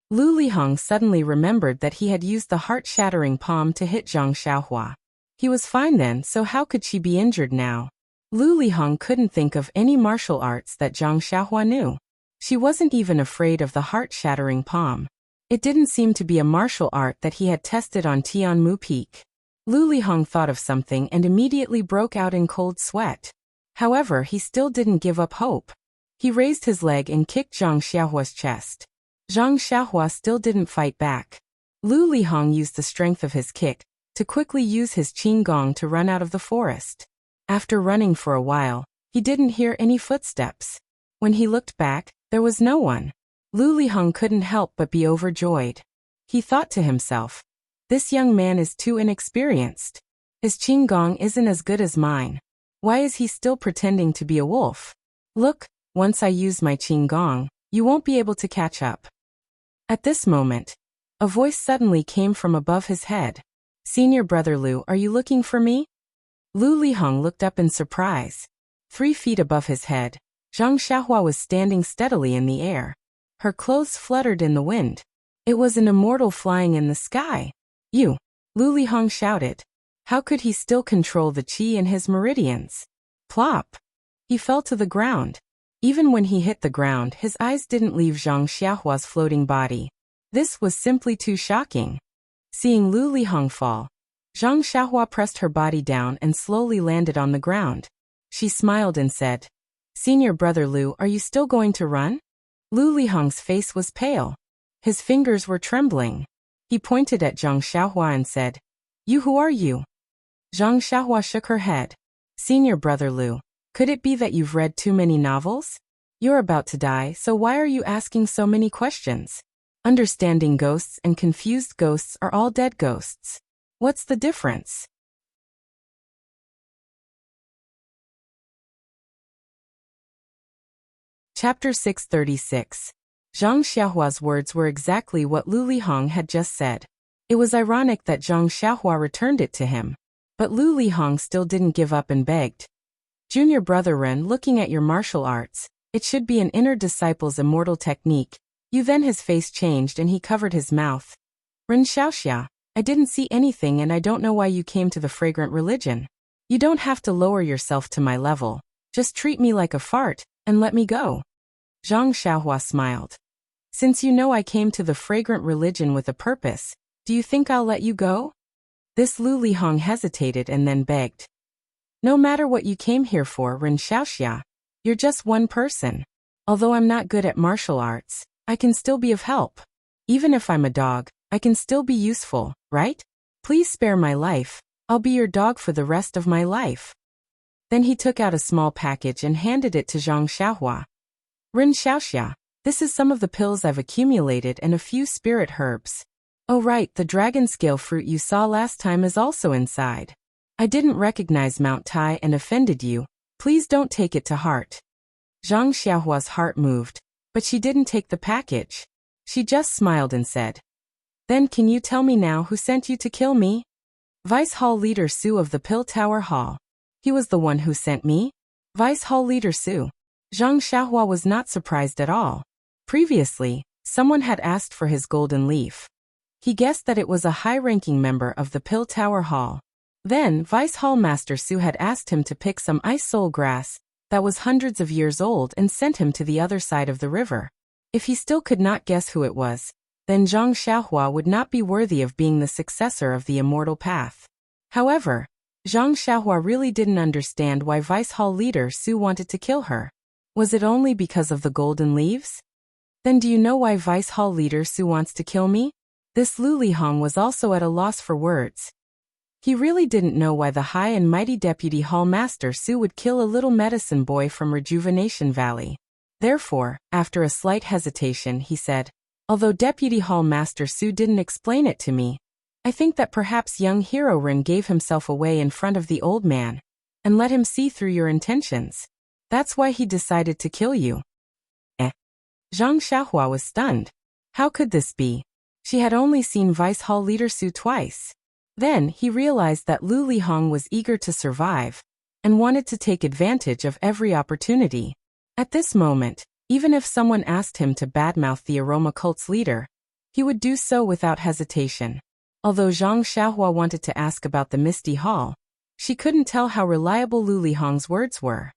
Lu Lihong suddenly remembered that he had used the heart-shattering palm to hit Zhang Xiaohua. He was fine then, so how could she be injured now? Lu Lihong couldn't think of any martial arts that Zhang Xiaohua knew. She wasn't even afraid of the heart-shattering palm. It didn't seem to be a martial art that he had tested on Tianmu Peak. Lu Lihong thought of something and immediately broke out in cold sweat. However, he still didn't give up hope. He raised his leg and kicked Zhang Xiaohua's chest. Zhang Xiaohua still didn't fight back. Lu Lihong used the strength of his kick to quickly use his qinggong to run out of the forest. After running for a while, he didn't hear any footsteps. When he looked back, there was no one. Lu Lihong couldn't help but be overjoyed. He thought to himself, "This young man is too inexperienced. His qinggong isn't as good as mine. Why is he still pretending to be a wolf? Look, once I use my qinggong, you won't be able to catch up." At this moment, a voice suddenly came from above his head. "Senior brother Lu, are you looking for me?" Lu Lihong looked up in surprise. 3 feet above his head, Zhang Xiaohua was standing steadily in the air. Her clothes fluttered in the wind. It was an immortal flying in the sky. "You!" Lu Lihong shouted. How could he still control the qi in his meridians? Plop! He fell to the ground. Even when he hit the ground, his eyes didn't leave Zhang Xiaohua's floating body. This was simply too shocking. Seeing Lu Lihong fall, Zhang Xiaohua pressed her body down and slowly landed on the ground. She smiled and said, "Senior brother Lu, are you still going to run?" Lu Lihong's face was pale. His fingers were trembling. He pointed at Zhang Xiaohua and said, "You, who are you?" Zhang Xiaohua shook her head. "Senior brother Lu, could it be that you've read too many novels? You're about to die, so why are you asking so many questions? Understanding ghosts and confused ghosts are all dead ghosts. What's the difference?" Chapter 636. Zhang Xiaohua's words were exactly what Lu Lihong had just said. It was ironic that Zhang Xiaohua returned it to him. But Lu Lihong still didn't give up and begged. "Junior brother Ren, looking at your martial arts, it should be an inner disciple's immortal technique." Then his face changed and he covered his mouth. "Ren Xiaoxia, I didn't see anything and I don't know why you came to the fragrant religion. You don't have to lower yourself to my level. Just treat me like a fart, and let me go." Zhang Xiaohua smiled. "Since you know I came to the fragrant religion with a purpose, do you think I'll let you go?" This Lu Lihong hesitated and then begged. "No matter what you came here for, Ren Xiaoxia, you're just one person. Although I'm not good at martial arts, I can still be of help. Even if I'm a dog, I can still be useful, right? Please spare my life. I'll be your dog for the rest of my life." Then he took out a small package and handed it to Zhang Xiaohua. "Ren Xiaoxia, this is some of the pills I've accumulated and a few spirit herbs. Oh right, the dragon scale fruit you saw last time is also inside. I didn't recognize Mount Tai and offended you. Please don't take it to heart." Zhang Xiaohua's heart moved, but she didn't take the package. She just smiled and said, "Then can you tell me now who sent you to kill me?" "Vice Hall Leader Su of the Pill Tower Hall. He was the one who sent me." Vice Hall Leader Su. Zhang Xiaohua was not surprised at all. Previously, someone had asked for his golden leaf. He guessed that it was a high-ranking member of the Pill Tower Hall. Then, Vice Hall Master Su had asked him to pick some ice soul grass that was hundreds of years old and sent him to the other side of the river. If he still could not guess who it was, then Zhang Xiaohua would not be worthy of being the successor of the immortal path. However, Zhang Xiaohua really didn't understand why Vice Hall Leader Su wanted to kill her. Was it only because of the golden leaves? Then do you know why Vice Hall Leader Su wants to kill me? This Lu Lihong was also at a loss for words. He really didn't know why the high and mighty Deputy Hall Master Su would kill a little medicine boy from Rejuvenation Valley. Therefore, after a slight hesitation, he said, "Although Deputy Hall Master Su didn't explain it to me, I think that perhaps young hero Rin gave himself away in front of the old man and let him see through your intentions. That's why he decided to kill you." Zhang Xiaohua was stunned. How could this be? She had only seen Vice Hall Leader Su twice. Then he realized that Lu Lihong was eager to survive and wanted to take advantage of every opportunity. At this moment, even if someone asked him to badmouth the aroma cult's leader, he would do so without hesitation. Although Zhang Xiaohua wanted to ask about the Misty Hall, she couldn't tell how reliable Lu Lihong's words were.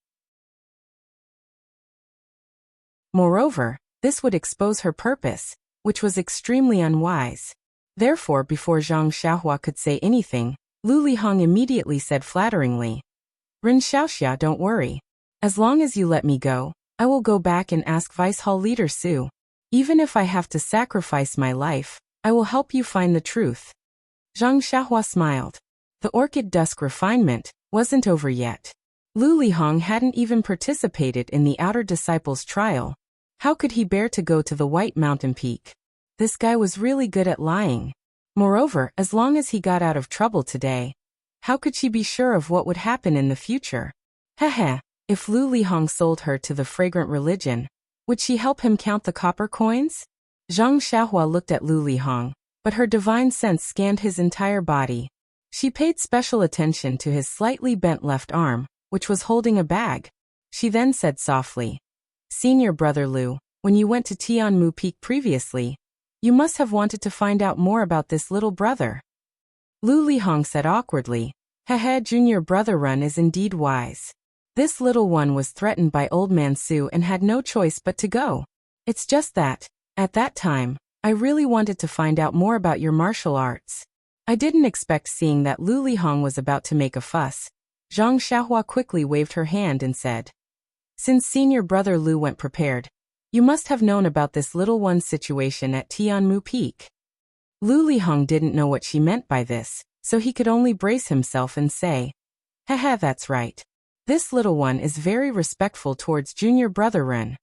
Moreover, this would expose her purpose, which was extremely unwise. Therefore, before Zhang Xiaohua could say anything, Lu Lihong immediately said flatteringly, "Rin Xiaoxia, don't worry. As long as you let me go, I will go back and ask Vice Hall Leader Su. Even if I have to sacrifice my life, I will help you find the truth." Zhang Xiaohua smiled. The Orchid Dusk refinement wasn't over yet. Lu Lihong hadn't even participated in the Outer Disciples trial. How could he bear to go to the White Mountain Peak? This guy was really good at lying. Moreover, as long as he got out of trouble today, how could she be sure of what would happen in the future? Heh. If Lu Lihong sold her to the fragrant religion, would she help him count the copper coins? Zhang Xiaohua looked at Lu Lihong, but her divine sense scanned his entire body. She paid special attention to his slightly bent left arm, which was holding a bag. She then said softly, "Senior brother Lu, when you went to Tianmu Peak previously, you must have wanted to find out more about this little brother." Lu Lihong said awkwardly, Junior brother Run is indeed wise. This little one was threatened by Old Man Su and had no choice but to go. It's just that, at that time, I really wanted to find out more about your martial arts. I didn't expect seeing that Lu Lihong was about to make a fuss. Zhang Xiaohua quickly waved her hand and said, "Since senior brother Lu went prepared, you must have known about this little one's situation at Tianmu Peak." Lu Lihong didn't know what she meant by this, so he could only brace himself and say, That's right. This little one is very respectful towards junior brother Ren.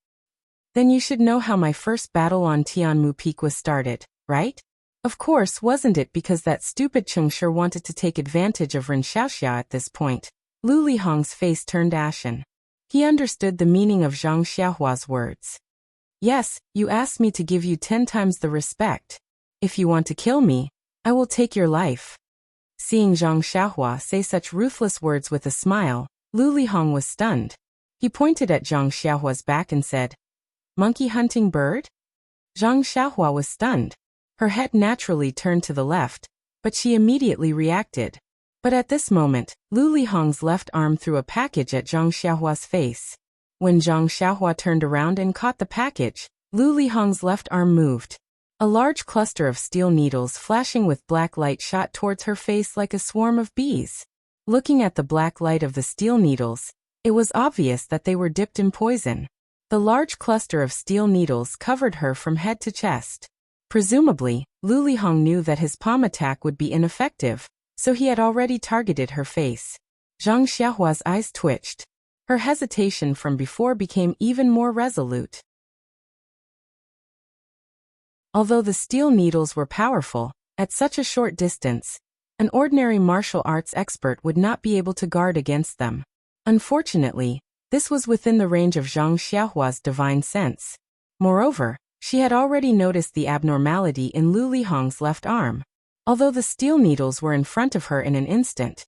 Then you should know how my first battle on Tianmu Peak was started, right? Of course, wasn't it because that stupid Cheng Shi wanted to take advantage of Ren Xiaoxia at this point? Lu Lihong's face turned ashen. He understood the meaning of Zhang Xiaohua's words. "Yes, you asked me to give you 10 times the respect. If you want to kill me, I will take your life." Seeing Zhang Xiaohua say such ruthless words with a smile, Lu Lihong was stunned. He pointed at Zhang Xiaohua's back and said, "Monkey hunting bird?" Zhang Xiaohua was stunned. Her head naturally turned to the left, but she immediately reacted. But at this moment, Lu Lihong's left arm threw a package at Zhang Xiaohua's face. When Zhang Xiaohua turned around and caught the package, Lu Lihong's left arm moved. A large cluster of steel needles flashing with black light shot towards her face like a swarm of bees. Looking at the black light of the steel needles, it was obvious that they were dipped in poison. The large cluster of steel needles covered her from head to chest. Presumably, Lu Lihong knew that his palm attack would be ineffective, so he had already targeted her face. Zhang Xiaohua's eyes twitched. Her hesitation from before became even more resolute. Although the steel needles were powerful, at such a short distance, an ordinary martial arts expert would not be able to guard against them. Unfortunately, this was within the range of Zhang Xiaohua's divine sense. Moreover, she had already noticed the abnormality in Lu Lihong's left arm. Although the steel needles were in front of her in an instant,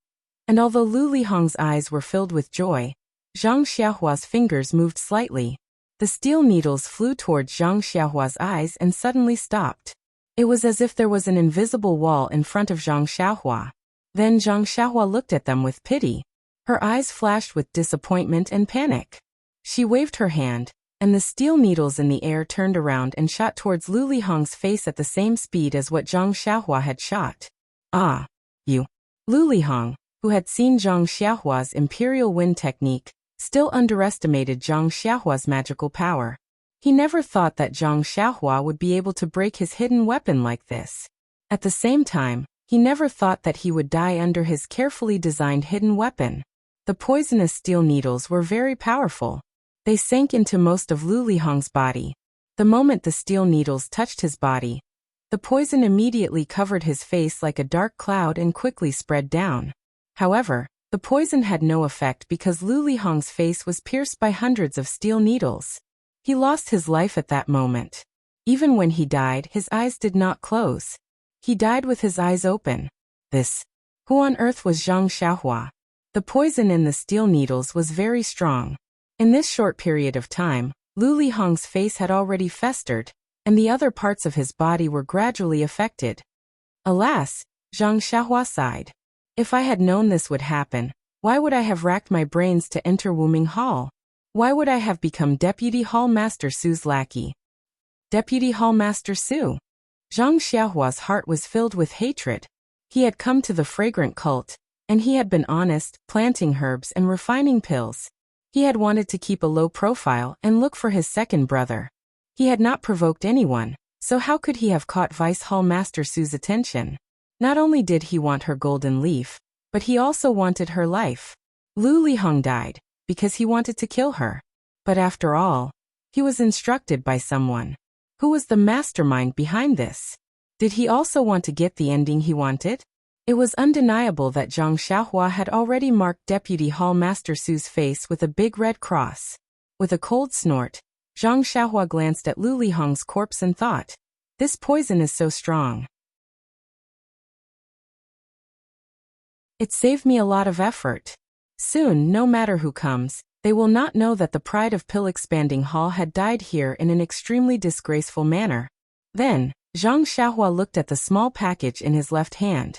and although Lu Lihong's eyes were filled with joy, Zhang Xiaohua's fingers moved slightly. The steel needles flew towards Zhang Xiaohua's eyes and suddenly stopped. It was as if there was an invisible wall in front of Zhang Xiaohua. Then Zhang Xiaohua looked at them with pity. Her eyes flashed with disappointment and panic. She waved her hand, and the steel needles in the air turned around and shot towards Lu Lihong's face at the same speed as what Zhang Xiaohua had shot. "Ah, you." Lu Lihong, who had seen Zhang Xiaohua's imperial wind technique, still underestimated Zhang Xiaohua's magical power. He never thought that Zhang Xiaohua would be able to break his hidden weapon like this. At the same time, he never thought that he would die under his carefully designed hidden weapon. The poisonous steel needles were very powerful. They sank into most of Lu Lihong's body. The moment the steel needles touched his body, the poison immediately covered his face like a dark cloud and quickly spread down. However, the poison had no effect because Lu Lihong's face was pierced by hundreds of steel needles. He lost his life at that moment. Even when he died, his eyes did not close. He died with his eyes open. Who on earth was Zhang Xiaohua? The poison in the steel needles was very strong. In this short period of time, Lu Lihong's face had already festered, and the other parts of his body were gradually affected. Alas, Zhang Xiaohua sighed. If I had known this would happen, why would I have racked my brains to enter Wuming Hall? Why would I have become Deputy Hall Master Su's lackey? Deputy Hall Master Su? Zhang Xiaohua's heart was filled with hatred. He had come to the fragrant cult, and he had been honest, planting herbs and refining pills. He had wanted to keep a low profile and look for his second brother. He had not provoked anyone, so how could he have caught Vice Hall Master Su's attention? Not only did he want her golden leaf, but he also wanted her life. Lu Lihong died because he wanted to kill her. But after all, he was instructed by someone. Who was the mastermind behind this? Did he also want to get the ending he wanted? It was undeniable that Zhang Xiaohua had already marked Deputy Hall Master Su's face with a big red cross. With a cold snort, Zhang Xiaohua glanced at Lu Lihong's corpse and thought, "This poison is so strong. It saved me a lot of effort. Soon, no matter who comes, they will not know that the pride of Pill Expanding Hall had died here in an extremely disgraceful manner." Then, Zhang Xiaohua looked at the small package in his left hand.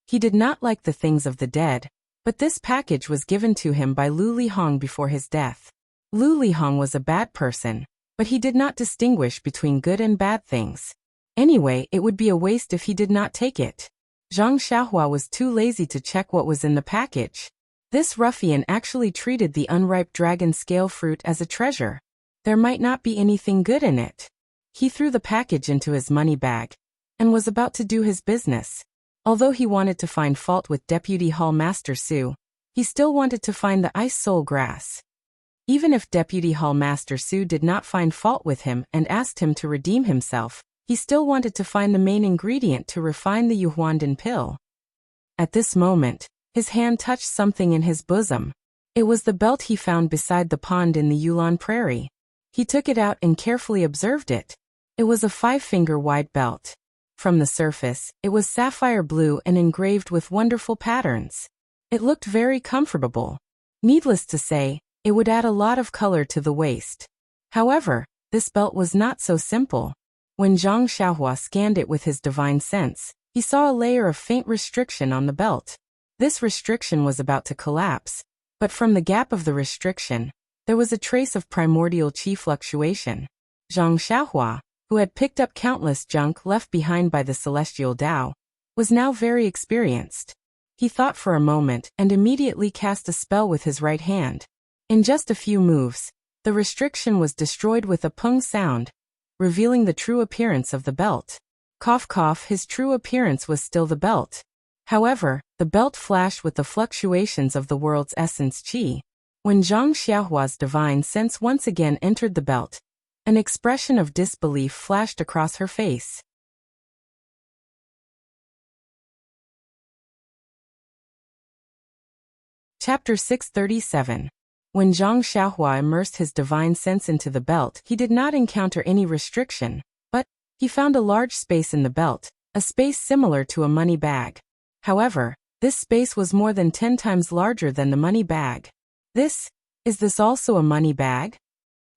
He did not like the things of the dead, but this package was given to him by Lu Lihong before his death. Lu Lihong was a bad person, but he did not distinguish between good and bad things. Anyway, it would be a waste if he did not take it. Zhang Xiaohua was too lazy to check what was in the package. This ruffian actually treated the unripe dragon scale fruit as a treasure. There might not be anything good in it. He threw the package into his money bag and was about to do his business. Although he wanted to find fault with Deputy Hall Master Su, he still wanted to find the ice soul grass. Even if Deputy Hall Master Su did not find fault with him and asked him to redeem himself, he still wanted to find the main ingredient to refine the Yuhuandan pill. At this moment, his hand touched something in his bosom. It was the belt he found beside the pond in the Yulon Prairie. He took it out and carefully observed it. It was a 5-finger-wide belt. From the surface, it was sapphire blue and engraved with wonderful patterns. It looked very comfortable. Needless to say, it would add a lot of color to the waist. However, this belt was not so simple. When Zhang Xiaohua scanned it with his divine sense, he saw a layer of faint restriction on the belt. This restriction was about to collapse, but from the gap of the restriction, there was a trace of primordial chi fluctuation. Zhang Xiaohua, who had picked up countless junk left behind by the celestial Tao, was now very experienced. He thought for a moment and immediately cast a spell with his right hand. In just a few moves, the restriction was destroyed with a pung sound, revealing the true appearance of the belt. Cough cough, his true appearance was still the belt. However, the belt flashed with the fluctuations of the world's essence chi. When Zhang Xiaohua's divine sense once again entered the belt, an expression of disbelief flashed across her face. Chapter 637. When Zhang Xiaohua immersed his divine sense into the belt, he did not encounter any restriction, but he found a large space in the belt, a space similar to a money bag. However, this space was more than 10 times larger than the money bag. Is this also a money bag?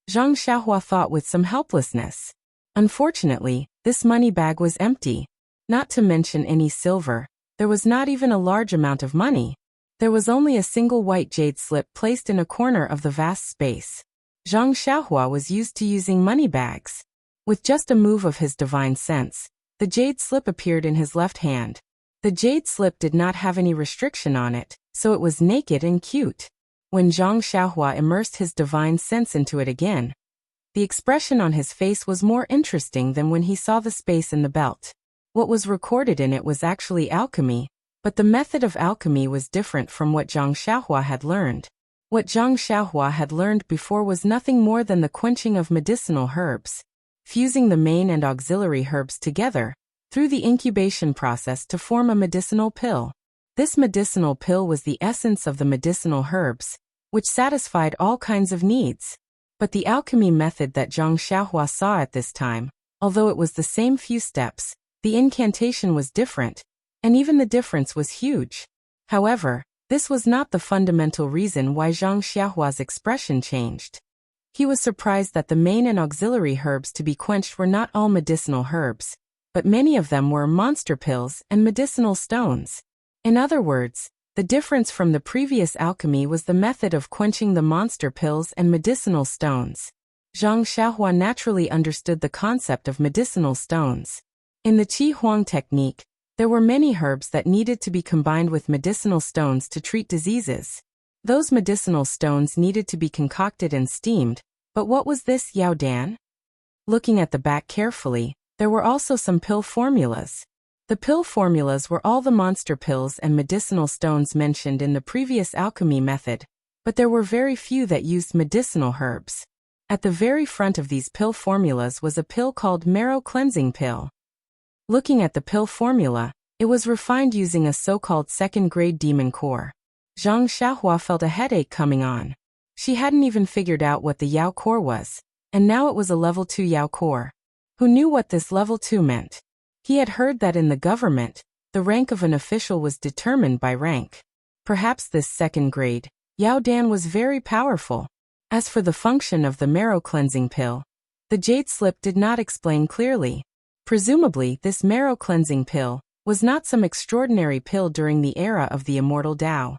Zhang Xiaohua thought with some helplessness. Unfortunately, this money bag was empty. Not to mention any silver, there was not even a large amount of money. There was only a single white jade slip placed in a corner of the vast space. Zhang Xiaohua was used to using money bags. With just a move of his divine sense, the jade slip appeared in his left hand. The jade slip did not have any restriction on it, so it was naked and cute. When Zhang Xiaohua immersed his divine sense into it again, the expression on his face was more interesting than when he saw the space in the belt. What was recorded in it was actually alchemy, but the method of alchemy was different from what Zhang Xiaohua had learned. What Zhang Xiaohua had learned before was nothing more than the quenching of medicinal herbs, fusing the main and auxiliary herbs together through the incubation process to form a medicinal pill. This medicinal pill was the essence of the medicinal herbs, which satisfied all kinds of needs. But the alchemy method that Zhang Xiaohua saw at this time, although it was the same few steps, the incantation was different, and even the difference was huge. However, this was not the fundamental reason why Zhang Xiaohua's expression changed. He was surprised that the main and auxiliary herbs to be quenched were not all medicinal herbs, but many of them were monster pills and medicinal stones. In other words, the difference from the previous alchemy was the method of quenching the monster pills and medicinal stones. Zhang Xiaohua naturally understood the concept of medicinal stones. In the Qi Huang technique, there were many herbs that needed to be combined with medicinal stones to treat diseases. Those medicinal stones needed to be concocted and steamed, but what was this Yao Dan? Looking at the back carefully, there were also some pill formulas. The pill formulas were all the monster pills and medicinal stones mentioned in the previous alchemy method, but there were very few that used medicinal herbs. At the very front of these pill formulas was a pill called marrow cleansing pill. Looking at the pill formula, it was refined using a so-called second-grade demon core. Zhang Xiaohua felt a headache coming on. She hadn't even figured out what the Yao core was, and now it was a level 2 Yao core. Who knew what this level 2 meant? He had heard that in the government, the rank of an official was determined by rank. Perhaps this second grade, Yao Dan was very powerful. As for the function of the marrow cleansing pill, the jade slip did not explain clearly. Presumably, this marrow cleansing pill was not some extraordinary pill during the era of the immortal Tao.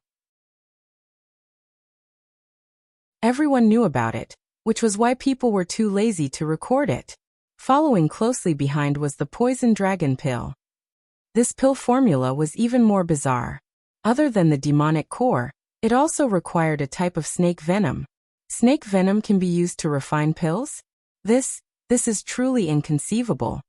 Everyone knew about it, which was why people were too lazy to record it. Following closely behind was the poison dragon pill. This pill formula was even more bizarre. Other than the demonic core, it also required a type of snake venom. Snake venom can be used to refine pills? This is truly inconceivable.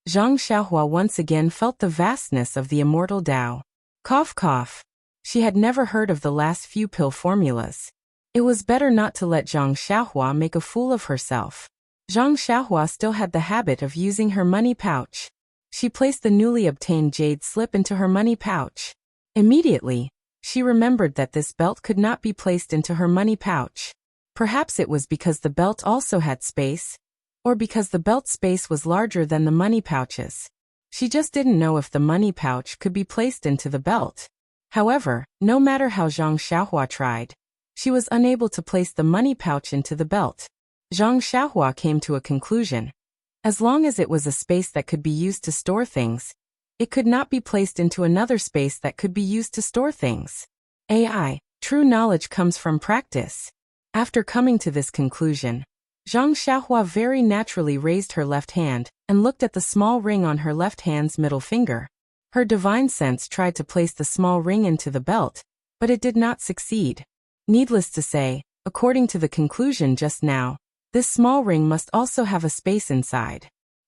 Zhang Xiaohua once again felt the vastness of the immortal Tao. Cough cough. She had never heard of the last few pill formulas. It was better not to let Zhang Xiaohua make a fool of herself. Zhang Xiaohua still had the habit of using her money pouch. She placed the newly obtained jade slip into her money pouch. Immediately, she remembered that this belt could not be placed into her money pouch. Perhaps it was because the belt also had space, or because the belt space was larger than the money pouches. She just didn't know if the money pouch could be placed into the belt. However, no matter how Zhang Xiaohua tried, she was unable to place the money pouch into the belt. Zhang Xiaohua came to a conclusion. As long as it was a space that could be used to store things, it could not be placed into another space that could be used to store things. AI, true knowledge comes from practice. After coming to this conclusion, Zhang Xiaohua very naturally raised her left hand and looked at the small ring on her left hand's middle finger. Her divine sense tried to place the small ring into the belt, but it did not succeed. Needless to say, according to the conclusion just now, this small ring must also have a space inside.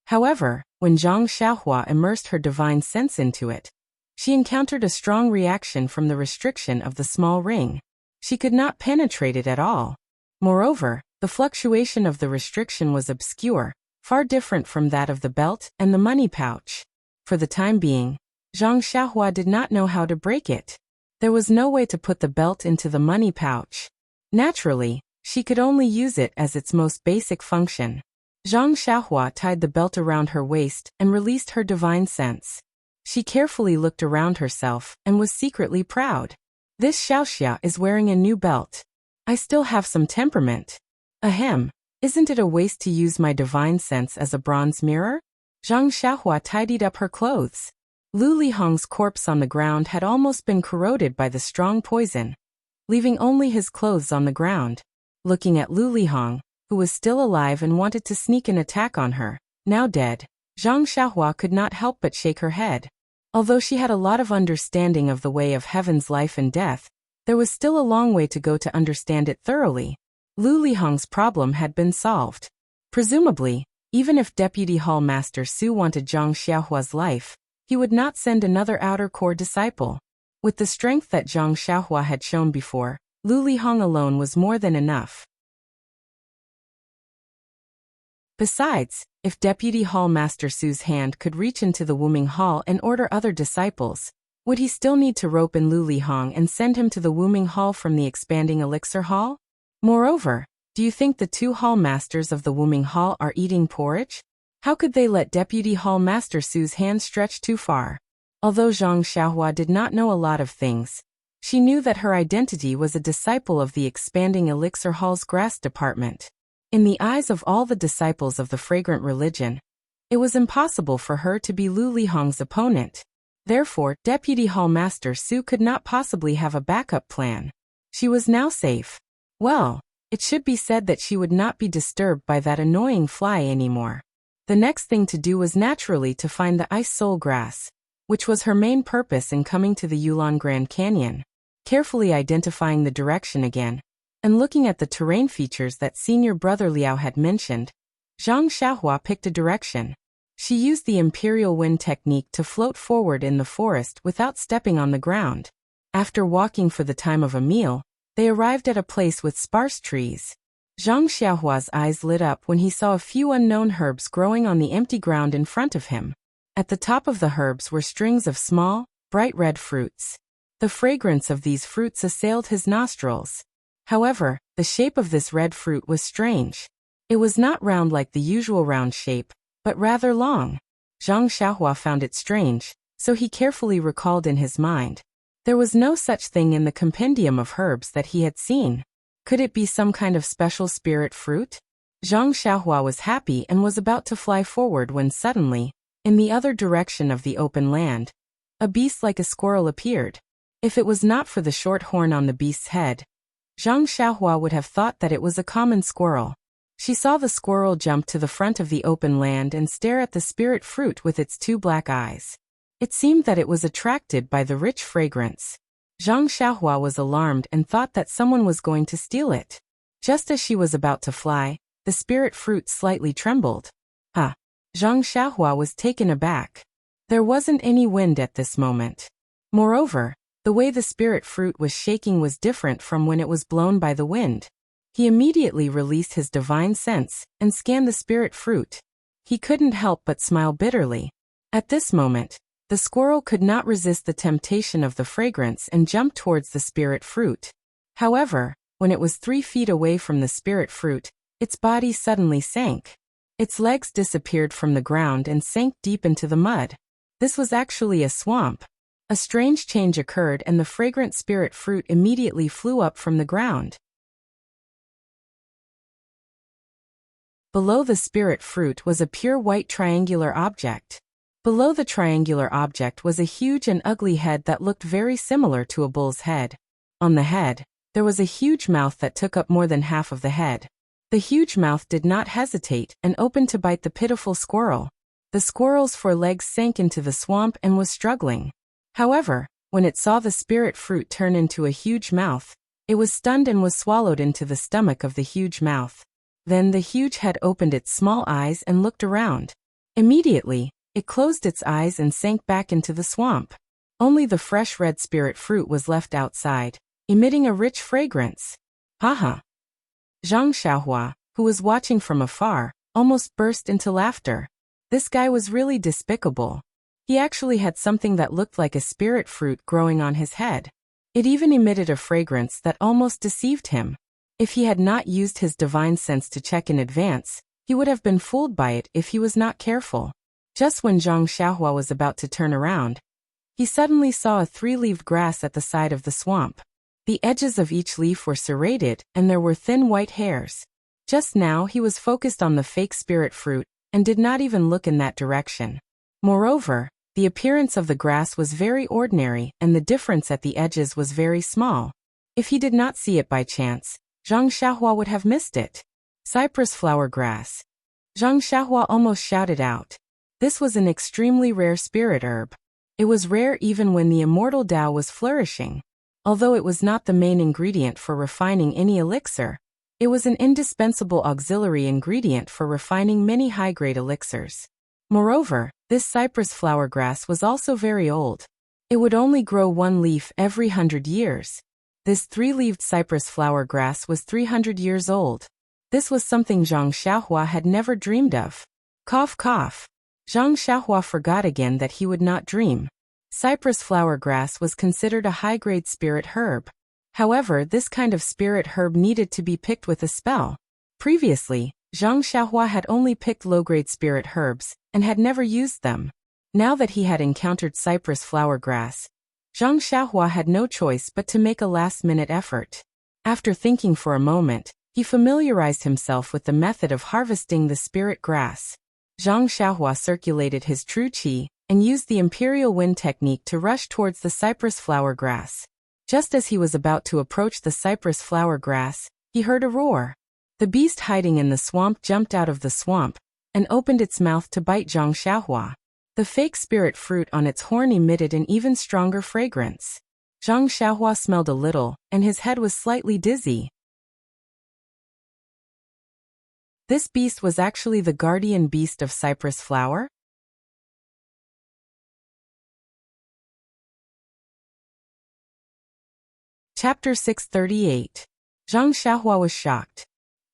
However, when Zhang Xiaohua immersed her divine sense into it, she encountered a strong reaction from the restriction of the small ring. She could not penetrate it at all. Moreover, the fluctuation of the restriction was obscure, far different from that of the belt and the money pouch. For the time being, Zhang Xiaohua did not know how to break it. There was no way to put the belt into the money pouch. Naturally, she could only use it as its most basic function. Zhang Xiaohua tied the belt around her waist and released her divine sense. She carefully looked around herself and was secretly proud. This Xiaoxia is wearing a new belt. I still have some temperament. Ahem, isn't it a waste to use my divine sense as a bronze mirror? Zhang Xiaohua tidied up her clothes. Lu Lihong's corpse on the ground had almost been corroded by the strong poison, leaving only his clothes on the ground. Looking at Lu Lihong, who was still alive and wanted to sneak an attack on her, now dead, Zhang Xiaohua could not help but shake her head. Although she had a lot of understanding of the way of heaven's life and death, there was still a long way to go to understand it thoroughly. Lu Lihong's problem had been solved. Presumably, even if Deputy Hall Master Su wanted Zhang Xiaohua's life, he would not send another outer core disciple. With the strength that Zhang Xiaohua had shown before, Lu Lihong alone was more than enough. Besides, if Deputy Hall Master Su's hand could reach into the Wuming Hall and order other disciples, would he still need to rope in Lu Lihong and send him to the Wuming Hall from the expanding Elixir Hall? Moreover, do you think the two hall masters of the Wuming Hall are eating porridge? How could they let Deputy Hall Master Su's hand stretch too far? Although Zhang Xiaohua did not know a lot of things, she knew that her identity was a disciple of the expanding Elixir Hall's grass department. In the eyes of all the disciples of the fragrant religion, it was impossible for her to be Lu Lihong's opponent. Therefore, Deputy Hall Master Su could not possibly have a backup plan. She was now safe. Well, it should be said that she would not be disturbed by that annoying fly anymore. The next thing to do was naturally to find the Ice Soul Grass, which was her main purpose in coming to the Yulon Grand Canyon. Carefully identifying the direction again, and looking at the terrain features that senior brother Liao had mentioned, Zhang Xiaohua picked a direction. She used the Imperial Wind technique to float forward in the forest without stepping on the ground. After walking for the time of a meal, they arrived at a place with sparse trees. Zhang Xiaohua's eyes lit up when he saw a few unknown herbs growing on the empty ground in front of him. At the top of the herbs were strings of small, bright red fruits. The fragrance of these fruits assailed his nostrils. However, the shape of this red fruit was strange. It was not round like the usual round shape, but rather long. Zhang Xiaohua found it strange, so he carefully recalled in his mind. There was no such thing in the compendium of herbs that he had seen. Could it be some kind of special spirit fruit? Zhang Xiaohua was happy and was about to fly forward when suddenly, in the other direction of the open land, a beast like a squirrel appeared. If it was not for the short horn on the beast's head, Zhang Xiaohua would have thought that it was a common squirrel. She saw the squirrel jump to the front of the open land and stare at the spirit fruit with its two black eyes. It seemed that it was attracted by the rich fragrance. Zhang Xiaohua was alarmed and thought that someone was going to steal it. Just as she was about to fly, the spirit fruit slightly trembled. Zhang Xiaohua was taken aback. There wasn't any wind at this moment. Moreover, the way the spirit fruit was shaking was different from when it was blown by the wind. He immediately released his divine sense and scanned the spirit fruit. He couldn't help but smile bitterly. At this moment, the squirrel could not resist the temptation of the fragrance and jumped towards the spirit fruit. However, when it was 3 feet away from the spirit fruit, its body suddenly sank. Its legs disappeared from the ground and sank deep into the mud. This was actually a swamp. A strange change occurred and the fragrant spirit fruit immediately flew up from the ground. Below the spirit fruit was a pure white triangular object. Below the triangular object was a huge and ugly head that looked very similar to a bull's head. On the head, there was a huge mouth that took up more than half of the head. The huge mouth did not hesitate and opened to bite the pitiful squirrel. The squirrel's 4 legs sank into the swamp and was struggling. However, when it saw the spirit fruit turn into a huge mouth, it was stunned and was swallowed into the stomach of the huge mouth. Then the huge head opened its small eyes and looked around. Immediately, it closed its eyes and sank back into the swamp. Only the fresh red spirit fruit was left outside, emitting a rich fragrance. Haha! Zhang Xiaohua, who was watching from afar, almost burst into laughter. This guy was really despicable. He actually had something that looked like a spirit fruit growing on his head. It even emitted a fragrance that almost deceived him. If he had not used his divine sense to check in advance, he would have been fooled by it if he was not careful. Just when Zhang Xiaohua was about to turn around, he suddenly saw a 3-leaved grass at the side of the swamp. The edges of each leaf were serrated and there were thin white hairs. Just now he was focused on the fake spirit fruit and did not even look in that direction. Moreover, the appearance of the grass was very ordinary and the difference at the edges was very small. If he did not see it by chance, Zhang Xiaohua would have missed it. Cypress flower grass. Zhang Xiaohua almost shouted out. This was an extremely rare spirit herb. It was rare even when the immortal Tao was flourishing. Although it was not the main ingredient for refining any elixir, it was an indispensable auxiliary ingredient for refining many high-grade elixirs. Moreover, this cypress flower grass was also very old. It would only grow one leaf every 100 years. This 3-leaved cypress flower grass was 300 years old. This was something Zhang Xiaohua had never dreamed of. Cough cough. Zhang Xiaohua forgot again that he would not dream. Cypress flower grass was considered a high-grade spirit herb. However, this kind of spirit herb needed to be picked with a spell. Previously, Zhang Xiaohua had only picked low-grade spirit herbs, and had never used them. Now that he had encountered cypress flower grass, Zhang Xiaohua had no choice but to make a last-minute effort. After thinking for a moment, he familiarized himself with the method of harvesting the spirit grass. Zhang Xiaohua circulated his true qi, and used the imperial wind technique to rush towards the cypress flower grass. Just as he was about to approach the cypress flower grass, he heard a roar. The beast hiding in the swamp jumped out of the swamp, and opened its mouth to bite Zhang Xiaohua. The fake spirit fruit on its horn emitted an even stronger fragrance. Zhang Xiaohua smelled a little, and his head was slightly dizzy. This beast was actually the guardian beast of cypress flower? Chapter 638. Zhang Xiaohua was shocked.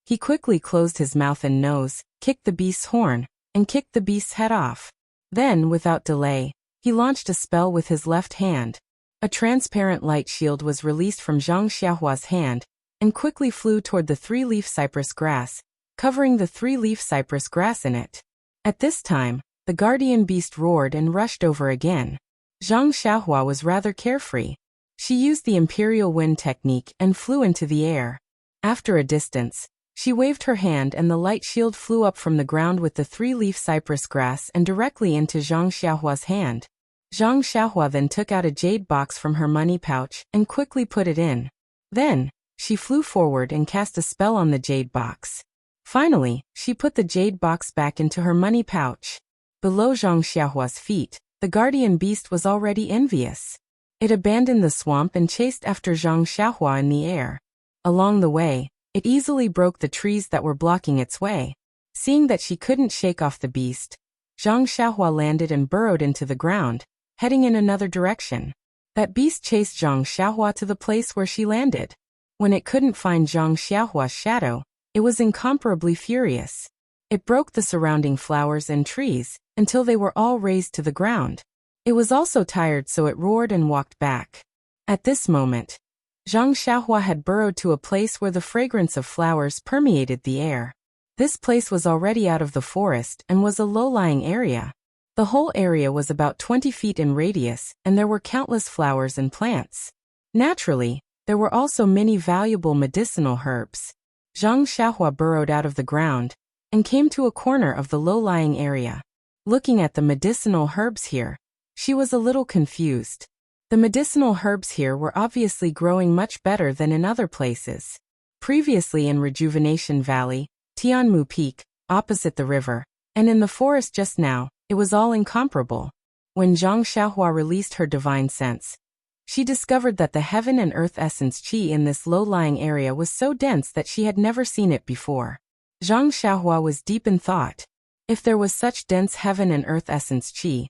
He quickly closed his mouth and nose, kicked the beast's horn, and kicked the beast's head off. Then, without delay, he launched a spell with his left hand. A transparent light shield was released from Zhang Xiaohua's hand, and quickly flew toward the 3-leaf cypress grass, covering the 3-leaf cypress grass in it. At this time, the guardian beast roared and rushed over again. Zhang Xiaohua was rather carefree. She used the imperial wind technique and flew into the air. After a distance, she waved her hand and the light shield flew up from the ground with the 3-leaf cypress grass and directly into Zhang Xiaohua's hand. Zhang Xiaohua then took out a jade box from her money pouch and quickly put it in. Then, she flew forward and cast a spell on the jade box. Finally, she put the jade box back into her money pouch. Below Zhang Xiaohua's feet, the guardian beast was already envious. It abandoned the swamp and chased after Zhang Xiaohua in the air. Along the way, it easily broke the trees that were blocking its way. Seeing that she couldn't shake off the beast, Zhang Xiaohua landed and burrowed into the ground, heading in another direction. That beast chased Zhang Xiaohua to the place where she landed. When it couldn't find Zhang Xiaohua's shadow, it was incomparably furious. It broke the surrounding flowers and trees, until they were all razed to the ground. It was also tired, so it roared and walked back. At this moment, Zhang Xiaohua had burrowed to a place where the fragrance of flowers permeated the air. This place was already out of the forest and was a low-lying area. The whole area was about 20 feet in radius, and there were countless flowers and plants. Naturally, there were also many valuable medicinal herbs. Zhang Xiaohua burrowed out of the ground and came to a corner of the low-lying area. Looking at the medicinal herbs here, she was a little confused. The medicinal herbs here were obviously growing much better than in other places. Previously in Rejuvenation Valley, Tianmu Peak, opposite the river, and in the forest just now, it was all incomparable. When Zhang Xiaohua released her divine sense, she discovered that the heaven and earth essence qi in this low-lying area was so dense that she had never seen it before. Zhang Xiaohua was deep in thought. If there was such dense heaven and earth essence qi,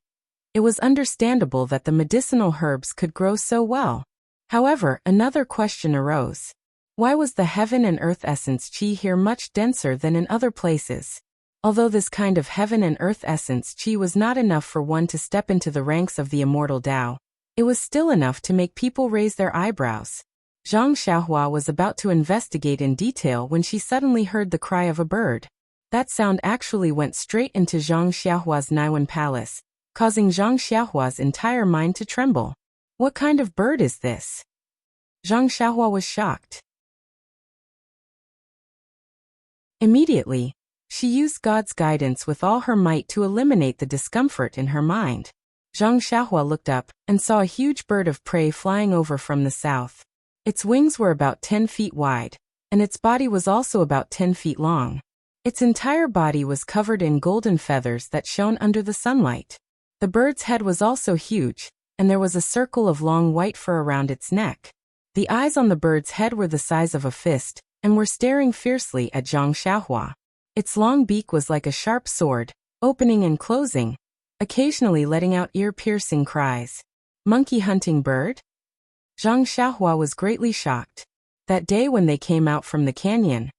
it was understandable that the medicinal herbs could grow so well. However, another question arose. Why was the heaven and earth essence qi here much denser than in other places? Although this kind of heaven and earth essence qi was not enough for one to step into the ranks of the immortal Tao, it was still enough to make people raise their eyebrows. Zhang Xiaohua was about to investigate in detail when she suddenly heard the cry of a bird. That sound actually went straight into Zhang Xiaohua's Naiwan palace, causing Zhang Xiaohua's entire mind to tremble. What kind of bird is this? Zhang Xiaohua was shocked. Immediately, she used God's guidance with all her might to eliminate the discomfort in her mind. Zhang Xiaohua looked up and saw a huge bird of prey flying over from the south. Its wings were about 10 feet wide, and its body was also about 10 feet long. Its entire body was covered in golden feathers that shone under the sunlight. The bird's head was also huge, and there was a circle of long white fur around its neck. The eyes on the bird's head were the size of a fist, and were staring fiercely at Zhang Xiaohua. Its long beak was like a sharp sword, opening and closing, occasionally letting out ear-piercing cries. Monkey hunting bird? Zhang Xiaohua was greatly shocked. That day when they came out from the canyon,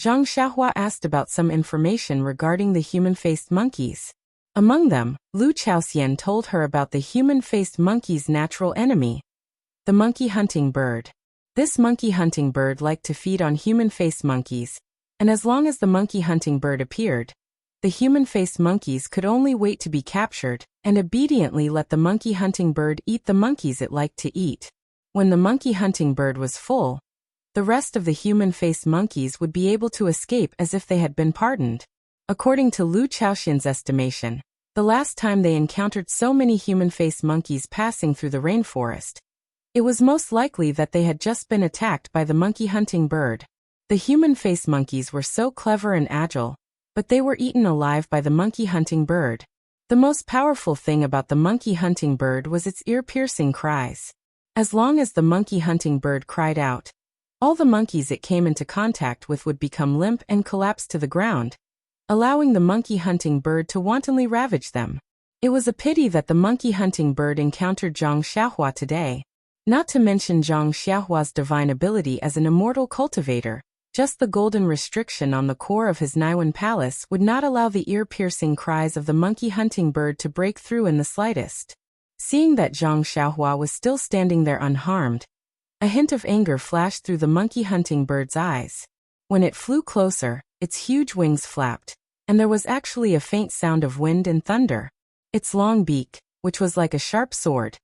Zhang Xiaohua asked about some information regarding the human-faced monkeys. Among them, Lu Chaoxian told her about the human-faced monkey's natural enemy, the monkey-hunting bird. This monkey-hunting bird liked to feed on human-faced monkeys, and as long as the monkey-hunting bird appeared, the human-faced monkeys could only wait to be captured and obediently let the monkey-hunting bird eat the monkeys it liked to eat. When the monkey-hunting bird was full, the rest of the human-faced monkeys would be able to escape as if they had been pardoned. According to Lu Chaoxian's estimation, the last time they encountered so many human-faced monkeys passing through the rainforest, it was most likely that they had just been attacked by the monkey-hunting bird. The human-faced monkeys were so clever and agile, but they were eaten alive by the monkey-hunting bird. The most powerful thing about the monkey-hunting bird was its ear-piercing cries. As long as the monkey-hunting bird cried out, all the monkeys it came into contact with would become limp and collapse to the ground, allowing the monkey-hunting bird to wantonly ravage them. It was a pity that the monkey-hunting bird encountered Zhang Xiaohua today. Not to mention Zhang Xiaohua's divine ability as an immortal cultivator, just the golden restriction on the core of his Naiwan palace would not allow the ear-piercing cries of the monkey-hunting bird to break through in the slightest. Seeing that Zhang Xiaohua was still standing there unharmed, a hint of anger flashed through the monkey-hunting bird's eyes. When it flew closer, its huge wings flapped, and there was actually a faint sound of wind and thunder. Its long beak, which was like a sharp sword,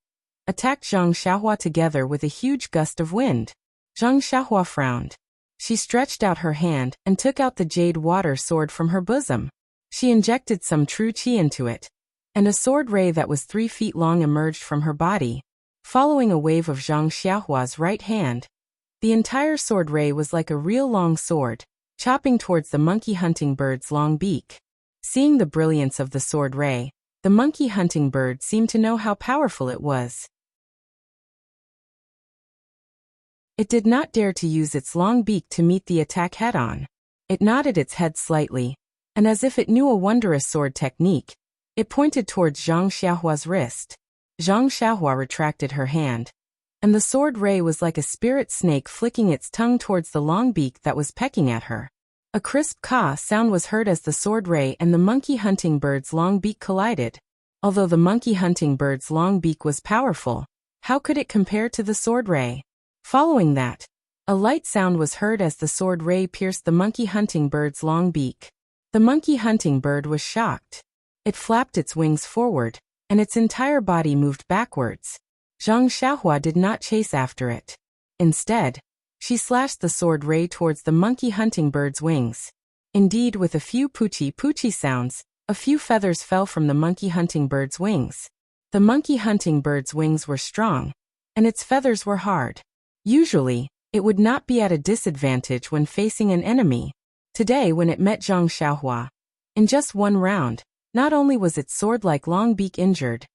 attacked Zhang Xiaohua together with a huge gust of wind. Zhang Xiaohua frowned. She stretched out her hand and took out the jade water sword from her bosom. She injected some true qi into it, and a sword ray that was 3 feet long emerged from her body. Following a wave of Zhang Xiaohua's right hand, the entire sword ray was like a real long sword, chopping towards the monkey-hunting bird's long beak. Seeing the brilliance of the sword ray, the monkey-hunting bird seemed to know how powerful it was. It did not dare to use its long beak to meet the attack head-on. It nodded its head slightly, and as if it knew a wondrous sword technique, it pointed towards Zhang Xiaohua's wrist. Zhang Xiaohua retracted her hand, and the sword ray was like a spirit snake flicking its tongue towards the long beak that was pecking at her. A crisp caw sound was heard as the sword ray and the monkey-hunting bird's long beak collided. Although the monkey-hunting bird's long beak was powerful, how could it compare to the sword ray? Following that, a light sound was heard as the sword ray pierced the monkey-hunting bird's long beak. The monkey-hunting bird was shocked. It flapped its wings forward, and its entire body moved backwards. Zhang Xiaohua did not chase after it. Instead, she slashed the sword ray towards the monkey-hunting bird's wings. Indeed, with a few poochie-poochie sounds, a few feathers fell from the monkey-hunting bird's wings. The monkey-hunting bird's wings were strong, and its feathers were hard. Usually, it would not be at a disadvantage when facing an enemy. Today, when it met Zhang Xiaohua, in just one round, not only was its sword-like long beak injured,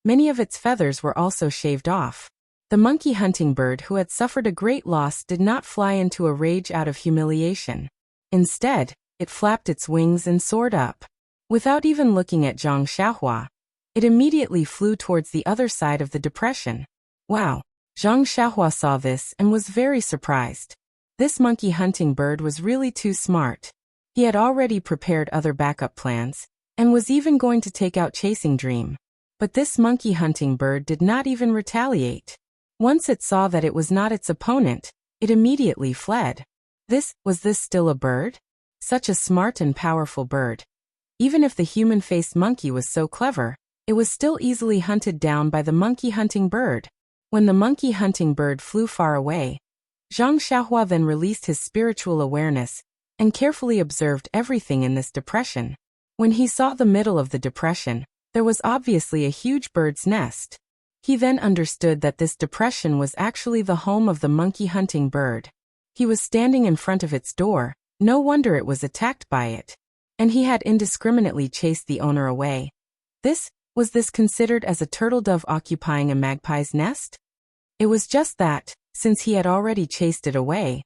many of its feathers were also shaved off. The monkey-hunting bird, who had suffered a great loss, did not fly into a rage out of humiliation. Instead, it flapped its wings and soared up. Without even looking at Zhang Xiaohua, it immediately flew towards the other side of the depression. Wow! Zhang Xiaohua saw this and was very surprised. This monkey-hunting bird was really too smart. He had already prepared other backup plans, and was even going to take out Chasing Dream. But this monkey-hunting bird did not even retaliate. Once it saw that it was not its opponent, it immediately fled. Was this still a bird? Such a smart and powerful bird. Even if the human-faced monkey was so clever, it was still easily hunted down by the monkey-hunting bird. When the monkey-hunting bird flew far away, Zhang Xiaohua then released his spiritual awareness and carefully observed everything in this depression. When he saw the middle of the depression, there was obviously a huge bird's nest. He then understood that this depression was actually the home of the monkey-hunting bird. He was standing in front of its door, no wonder it was attacked by it. And he had indiscriminately chased the owner away. Was this considered as a turtle dove occupying a magpie's nest? It was just that, since he had already chased it away.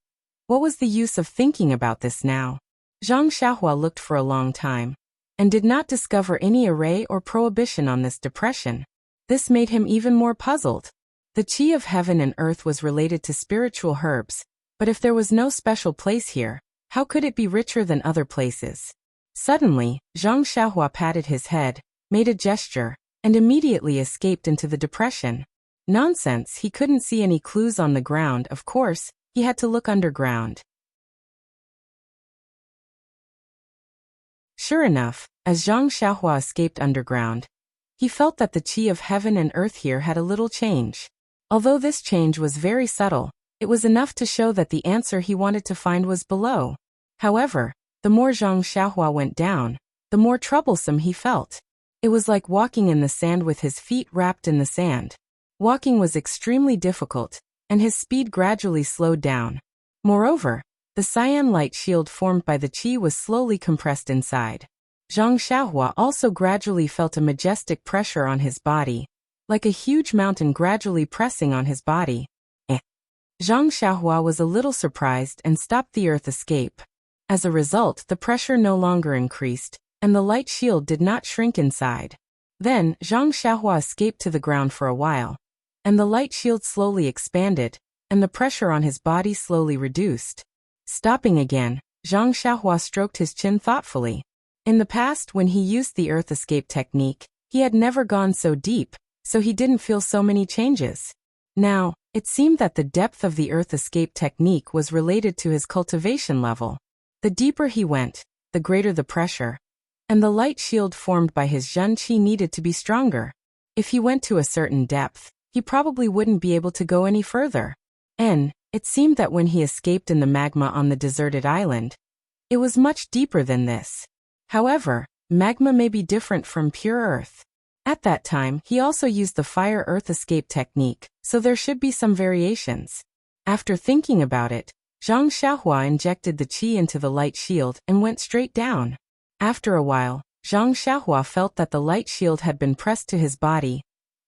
What was the use of thinking about this now? Zhang Xiaohua looked for a long time. and did not discover any array or prohibition on this depression. This made him even more puzzled. The qi of heaven and earth was related to spiritual herbs, but if there was no special place here, how could it be richer than other places? Suddenly, Zhang Xiaohua patted his head, made a gesture, and immediately escaped into the depression. Nonsense, he couldn't see any clues on the ground. Of course, he had to look underground. Sure enough, as Zhang Xiaohua escaped underground, he felt that the qi of heaven and earth here had a little change. Although this change was very subtle, it was enough to show that the answer he wanted to find was below. However, the more Zhang Xiaohua went down, the more troublesome he felt. It was like walking in the sand with his feet wrapped in the sand. Walking was extremely difficult, and his speed gradually slowed down. Moreover, the cyan light shield formed by the qi was slowly compressed inside. Zhang Xiaohua also gradually felt a majestic pressure on his body, like a huge mountain gradually pressing on his body. Zhang Xiaohua was a little surprised and stopped the earth escape. As a result, the pressure no longer increased, and the light shield did not shrink inside. Then, Zhang Xiaohua escaped to the ground for a while, and the light shield slowly expanded, and the pressure on his body slowly reduced. Stopping again, Zhang Xiaohua stroked his chin thoughtfully. In the past, when he used the earth escape technique, he had never gone so deep, so he didn't feel so many changes. Now, it seemed that the depth of the earth escape technique was related to his cultivation level. The deeper he went, the greater the pressure, and the light shield formed by his Zhen Qi needed to be stronger. If he went to a certain depth, he probably wouldn't be able to go any further. It seemed that when he escaped in the magma on the deserted island, it was much deeper than this. However, magma may be different from pure earth. At that time, he also used the fire-earth escape technique, so there should be some variations. After thinking about it, Zhang Xiaohua injected the qi into the light shield and went straight down. After a while, Zhang Xiaohua felt that the light shield had been pressed to his body,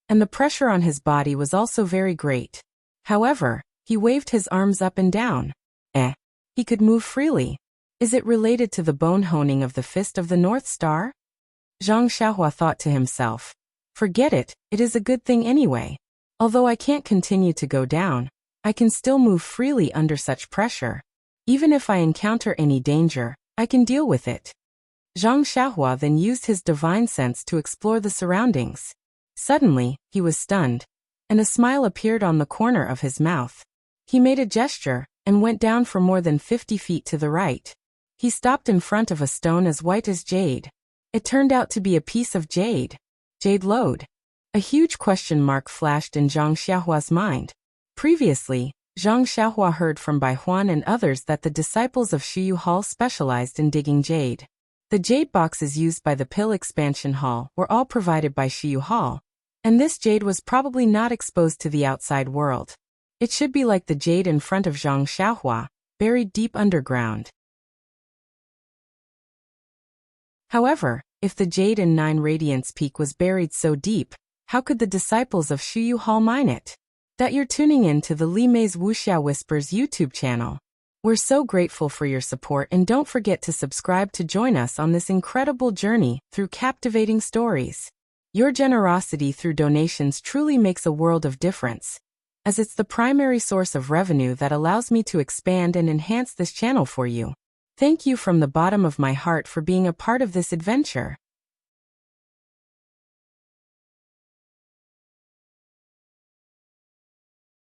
and the pressure on his body was also very great. However, he waved his arms up and down. He could move freely. Is it related to the bone honing of the fist of the North Star? Zhang Xiaohua thought to himself. Forget it, it is a good thing anyway. Although I can't continue to go down, I can still move freely under such pressure. Even if I encounter any danger, I can deal with it. Zhang Xiaohua then used his divine sense to explore the surroundings. Suddenly, he was stunned, and a smile appeared on the corner of his mouth. He made a gesture, and went down for more than 50 feet to the right. He stopped in front of a stone as white as jade. It turned out to be a piece of jade. Jade lode. A huge question mark flashed in Zhang Xiaohua's mind. Previously, Zhang Xiaohua heard from Bai Huan and others that the disciples of Shiyu Hall specialized in digging jade. The jade boxes used by the Pill Expansion Hall were all provided by Shiyu Hall, and this jade was probably not exposed to the outside world. It should be like the jade in front of Zhang Xiaohua, buried deep underground. However, if the jade in 9 Radiance Peak was buried so deep, how could the disciples of Shiyu Hall mine it? That you're tuning in to the Li Mei's Wuxia Whispers YouTube channel. We're so grateful for your support, and don't forget to subscribe to join us on this incredible journey through captivating stories. Your generosity through donations truly makes a world of difference, as it's the primary source of revenue that allows me to expand and enhance this channel for you. Thank you from the bottom of my heart for being a part of this adventure.